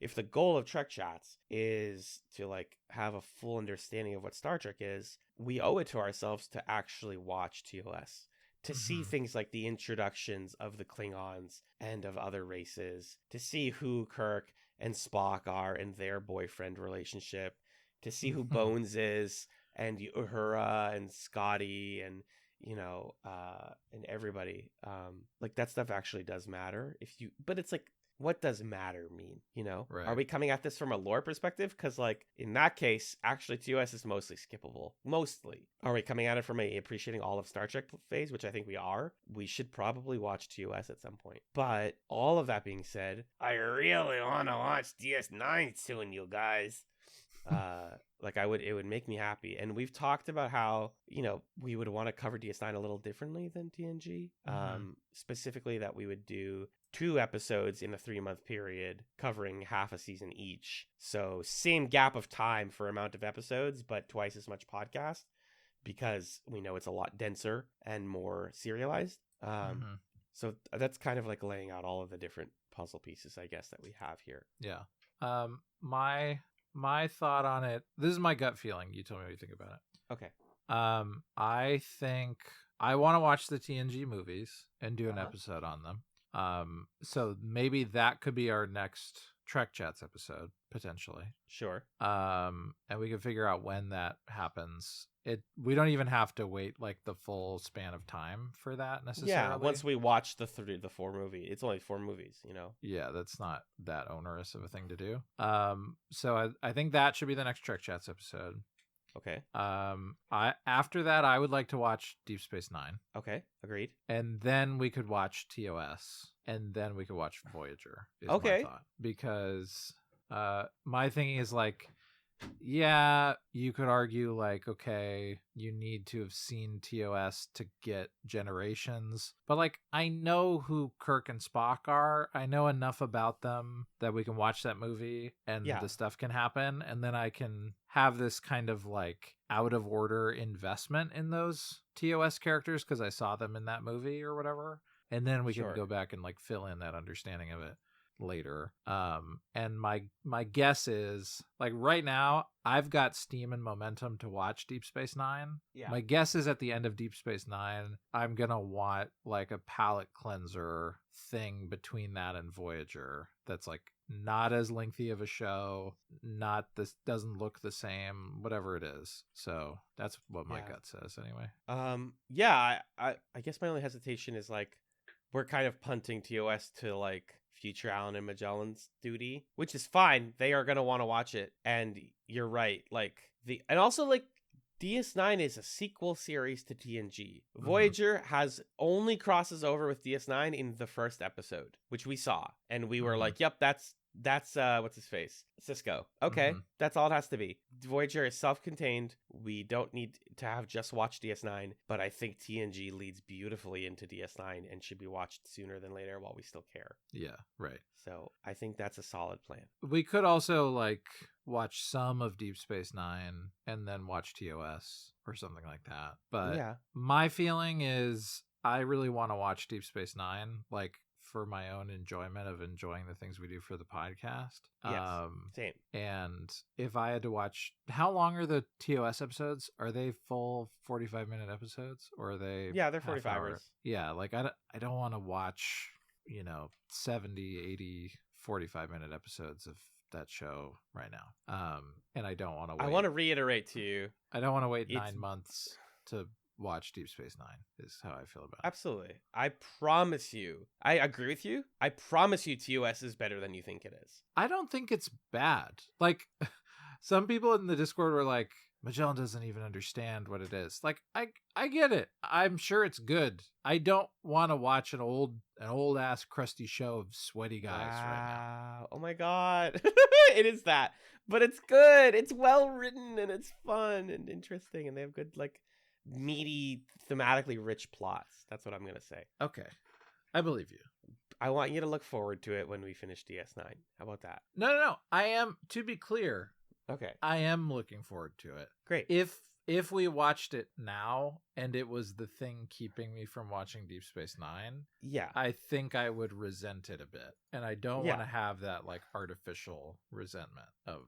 if the goal of TrekChatz is to like have a full understanding of what Star Trek is, we owe it to ourselves to actually watch TOS, to see Mhm. things like the introductions of the Klingons and of other races, to see who Kirk and Spock are and their boyfriend relationship, to see who Bones is and Uhura and Scotty and and everybody. Like that stuff actually does matter but it's like, what does matter mean? Are Right. we coming at this from a lore perspective? Because like in that case, actually TOS is mostly skippable. Mostly. Are we coming at it from a appreciating all of Star Trek phase, which I think we are? We should probably watch TOS at some point. But all of that being said, I really want to watch DS9 soon, you guys. Like it would make me happy. And we've talked about how, we would want to cover DS9 a little differently than TNG. Specifically that we would do 2 episodes in a 3-month period covering half a season each. So same gap of time for amount of episodes, but twice as much podcast because we know it's a lot denser and more serialized. Mhm. So that's kind of like laying out all of the different puzzle pieces, I guess, that we have here. Yeah. My thought on it. This is my gut feeling. You tell me what you think about it. Okay. I think I want to watch the TNG movies and do an Uh-huh. episode on them. So maybe that could be our next TrekChatz episode potentially. Sure. And we can figure out when that happens. We don't even have to wait like the full span of time for that necessarily. Yeah, once we watch the 4 movie, it's only 4 movies, Yeah, that's not that onerous of a thing to do. So I think that should be the next TrekChatz episode. Okay. After that, I would like to watch Deep Space Nine. Okay, agreed. And then we could watch TOS, and then we could watch Voyager. Is Okay. my thought. Because my thinking is like, yeah, you could argue like, okay, you need to have seen TOS to get Generations, but like I know who Kirk and Spock are. I know enough about them that we can watch that movie and Yeah. the stuff can happen, and then I can have this kind of like out of order investment in those TOS characters because I saw them in that movie or whatever, and then we Sure. can go back and like fill in that understanding of it later. And my guess is like right now I've got steam and momentum to watch Deep Space Nine. Yeah. My guess is at the end of Deep Space Nine I'm gonna want like a palate cleanser thing between that and Voyager that's like not as lengthy of a show, not this doesn't look the same, whatever it is. So that's what my Yeah. gut says anyway. Yeah, I guess my only hesitation is like we're kind of punting TOS to like future Allen and Magellan's duty, which is fine. They are gonna want to watch it, and you're right. Like and also like DS9 is a sequel series to TNG. Voyager has only crosses over with DS9 in the first episode, which we saw, and we were like, "Yep, that's what's his face, Cisco." Okay, that's all it has to be. Voyager is self-contained. We don't need to have just watched DS9, but I think TNG leads beautifully into DS9 and should be watched sooner than later while we still care. Yeah, right. So I think that's a solid plan. We could also like watch some of Deep Space Nine and then watch TOS or something like that. But Yeah. my feeling is I really want to watch Deep Space Nine, like for my own enjoyment of enjoying the things we do for the podcast. Yes. Same. And if I had to watch, how long are the TOS episodes? Are they full 45-minute episodes or are they? Yeah, they're half 45 hour? hours. Yeah, like I don't want to watch, 70, 80, 45-minute episodes of that show right now. And I don't want to wait. I want to reiterate to you. I don't want to wait It's- 9 months to watch Deep Space Nine. Is how I feel about it. Absolutely. I promise you. I agree with you. I promise you TOS is better than you think it is. I don't think it's bad. Like, some people in the Discord were like, Magellan doesn't even understand what it is. Like, I get it. I'm sure it's good. I don't want to watch an old ass crusty show of sweaty guys right now. Wow. Oh my god. It is that. But it's good. It's well written and it's fun and interesting and they have good, like, meaty, thematically rich plots. That's what I'm going to say. Okay. I believe you. I want you to look forward to it when we finish DS9. How about that? No. I am, to be clear, Okay. I am looking forward to it. Great. If we watched it now and it was the thing keeping me from watching Deep Space Nine, Yeah. I think I would resent it a bit. And I don't Yeah. want to have that like artificial resentment of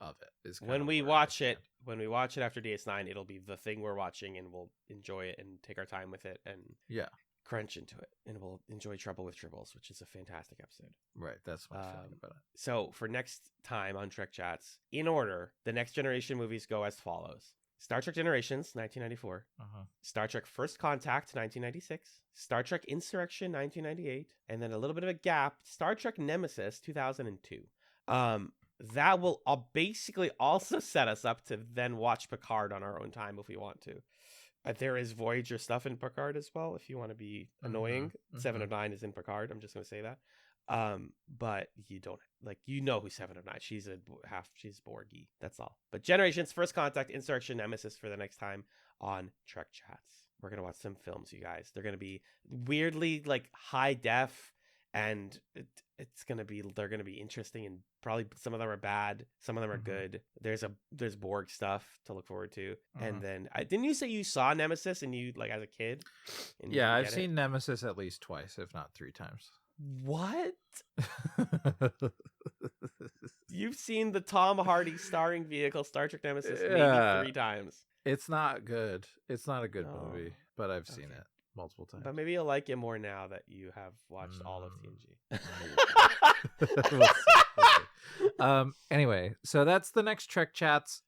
it. Is kind When of we where I watch stand. it after DS9, it'll be the thing we're watching and we'll enjoy it and take our time with it and Yeah. crunch into it. And we'll enjoy Trouble with Tribbles, which is a fantastic episode. Right. That's my feeling about it. So for next time on Trek Chats, in order, the Next Generation movies go as follows. Star Trek Generations, 1994. Uh-huh. Star Trek First Contact, 1996. Star Trek Insurrection, 1998. And then a little bit of a gap, Star Trek Nemesis, 2002. That will basically also set us up to then watch Picard on our own time if we want to. There is Voyager stuff in Picard as well, if you want to be annoying. 7 of 9 is in Picard. I'm just going to say that. But you don't, like, you know who 7 of 9. She's Borgy. That's all. But Generations, First Contact, Insurrection, Nemesis for the next time on Trek Chats. We're going to watch some films, you guys. They're going to be weirdly, like, high def, and they're going to be interesting, and probably some of them are bad, some of them are good. There's Borg stuff to look forward to. And then didn't you say you saw Nemesis and you, like, as a kid? And you Yeah, didn't I've get seen Nemesis at least twice, if not 3 times. What? You've seen the Tom Hardy starring vehicle Star Trek Nemesis maybe 3 times. It's not good. It's not a good Oh, movie, but I've seen okay. it multiple times. But maybe you'll like it more now that you have watched all of TNG. We'll see. Anyway, so that's the next Trek Chats.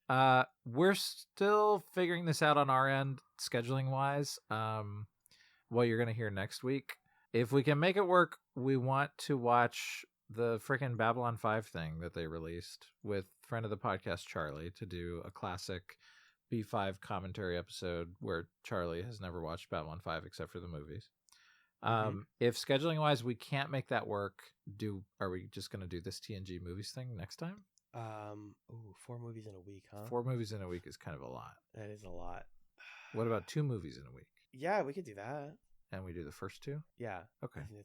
We're still figuring this out on our end, scheduling wise. What you're gonna hear next week. If we can make it work, we want to watch the freaking Babylon 5 thing that they released with friend of the podcast Charlie to do a classic B5 commentary episode where Charlie has never watched Babylon 5 except for the movies. If scheduling wise we can't make that work, are we just going to do this TNG movies thing next time? 4 movies in a week, huh? 4 movies in a week is kind of a lot. That is a lot. What about 2 movies in a week? Yeah, we could do that. And we do the first 2? Yeah. Okay. I think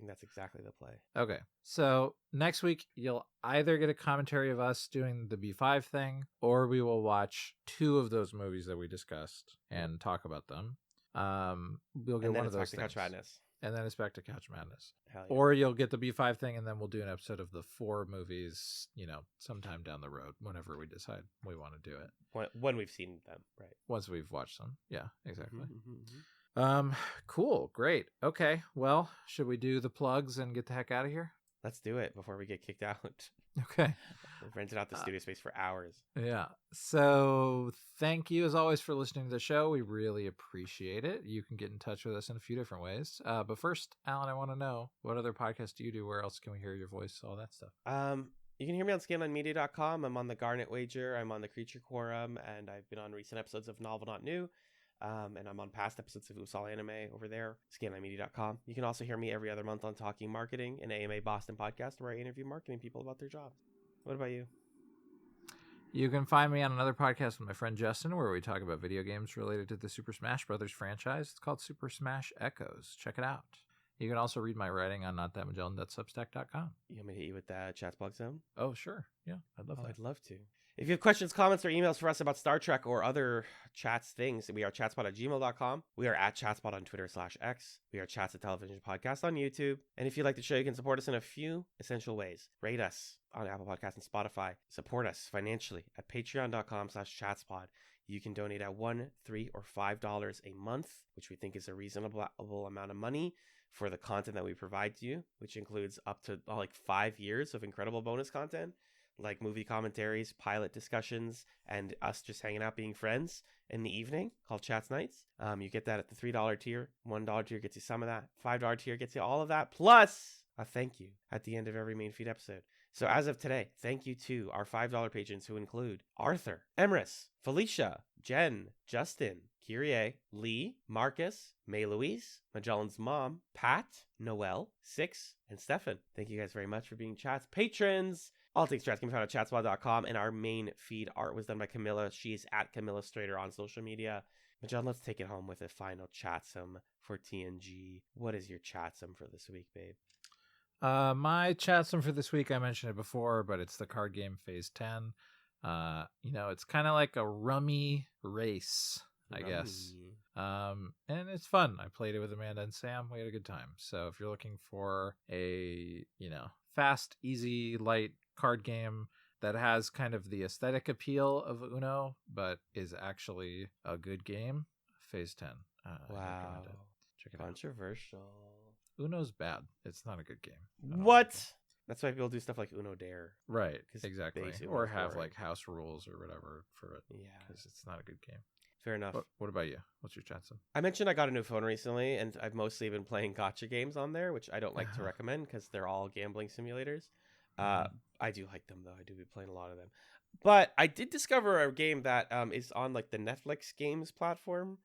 that's exactly the play. Okay. So next week, you'll either get a commentary of us doing the B5 thing, or we will watch 2 of those movies that we discussed and talk about them. We'll get one of those things. Couch Madness. And then it's back to Couch Madness. Hell yeah. Or you'll get the B5 thing, and then we'll do an episode of the 4 movies, sometime down the road, whenever we decide we want to do it. When we've seen them, right? Once we've watched them. Yeah, exactly. Mm-hmm. Cool. Great. Okay. Well, should we do the plugs and get the heck out of here? Let's do it before we get kicked out. Okay. We've rented out the studio space for hours. Yeah. So thank you as always for listening to the show. We really appreciate it. You can get in touch with us in a few different ways. But first, Alan, I want to know, what other podcasts do you do? Where else can we hear your voice? All that stuff. You can hear me on scanlinemedia.com. I'm on the Garnet Wager. I'm on the Creature Quorum, and I've been on recent episodes of Novel Not New. And I'm on past episodes of Who's All Anime over there, scanlinemedia.com. You can also hear me every other month on Talking Marketing, an AMA Boston podcast where I interview marketing people about their jobs. What about you? You can find me on another podcast with my friend Justin, where we talk about video games related to the Super Smash Brothers franchise. It's called Super Smash Echoes. Check it out. You can also read my writing on notthatmagellan.substack.com. You want me to hit you with the Chats Blog Zone? Oh, sure. Yeah, I'd love that. I'd love to. If you have questions, comments, or emails for us about Star Trek or other Chats things, we are chatspot@gmail.com. We are at chatspot on Twitter/X. We are Chats, a television podcast on YouTube. And if you like the show, you can support us in a few essential ways. Rate us on Apple Podcasts and Spotify. Support us financially at patreon.com/chatspot. You can donate at $1, $3, or $5 a month, which we think is a reasonable amount of money for the content that we provide to you, which includes up to like 5 years of incredible bonus content. like movie commentaries, pilot discussions, and us just hanging out being friends in the evening called Chats Nights. You get that at the $3 tier. $1 tier gets you some of that. $5 tier gets you all of that, plus a thank you at the end of every main feed episode. So as of today, thank you to our $5 patrons who include Arthur, Emrys, Felicia, Jen, Justin, Kyrie, Lee, Marcus, May Louise, Magellan's mom, Pat, Noel, Six, and Stefan. Thank you guys very much for being Chats patrons. All things Chats can be found at chatswad.com, and our main feed art was done by Camilla. She's at Camilla Strader on social media. Magellan, let's take it home with a final chatsum for TNG. What is your chatsum for this week, babe? My chatsum for this week, I mentioned it before, but it's the card game Phase 10. It's kind of like a rummy race, I guess. And it's fun. I played it with Amanda and Sam. We had a good time. So if you're looking for a, fast, easy, light card game that has kind of the aesthetic appeal of Uno, but is actually a good game, Phase 10. Wow. Check it out. Controversial. Uno's bad. It's not a good game. What? That's why people do stuff like Uno Dare. Right, 'Cause exactly. basically Or it's have boring. like house rules or whatever for it. Yeah. Because it's not a good game. Fair enough. What about you? What's your chatsum? I mentioned I got a new phone recently, and I've mostly been playing gotcha games on there, which I don't like to recommend because they're all gambling simulators. I do like them, though. I do be playing a lot of them. But I did discover a game that is on like the Netflix games platform.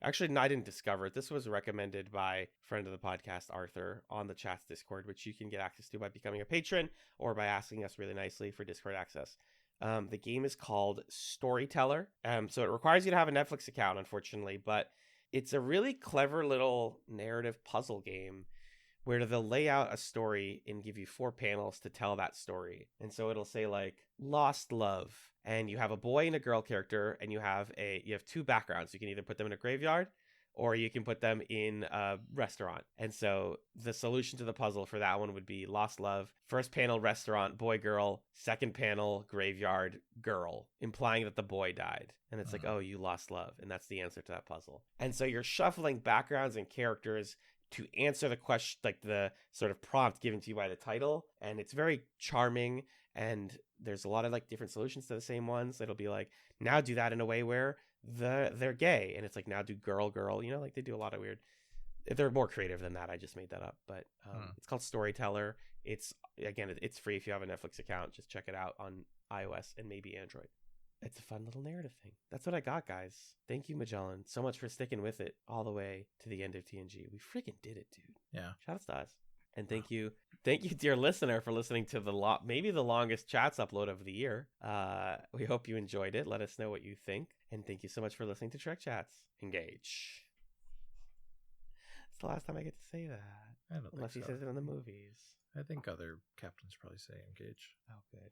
Actually, no, I didn't discover it. This was recommended by a friend of the podcast, Arthur, on the Chats Discord, which you can get access to by becoming a patron or by asking us really nicely for Discord access. The game is called Storyteller. So it requires you to have a Netflix account, unfortunately, but it's a really clever little narrative puzzle game where they'll lay out a story and give you 4 panels to tell that story. And so it'll say like Lost Love, and you have a boy and a girl character, and you have 2 backgrounds. You can either put them in a graveyard or you can put them in a restaurant. And so the solution to the puzzle for that one would be Lost Love. First panel, restaurant, boy, girl. Second panel, graveyard, girl, implying that the boy died. And it's like, oh, you lost love. And that's the answer to that puzzle. And so you're shuffling backgrounds and characters to answer the question, like the sort of prompt given to you by the title. And it's very charming. And there's a lot of like different solutions to the same ones. It'll be like, now do that in a way where they're gay. And it's like, now do girl, like they do a lot of weird. They're more creative than that. I just made that up. But it's called Storyteller. It's free if you have a Netflix account. Just check it out on iOS and maybe Android. It's a fun little narrative thing. That's what I got, guys. Thank you, Magellan, so much for sticking with it all the way to the end of TNG. We freaking did it, dude. Yeah. Shout out to us. And thank you, dear listener, for listening to maybe the longest Chats upload of the year. We hope you enjoyed it. Let us know what you think. And thank you so much for listening to TrekChatz. Engage. It's the last time I get to say that. I don't Unless think he so. says it in the movies. I think other captains probably say engage. Oh, good.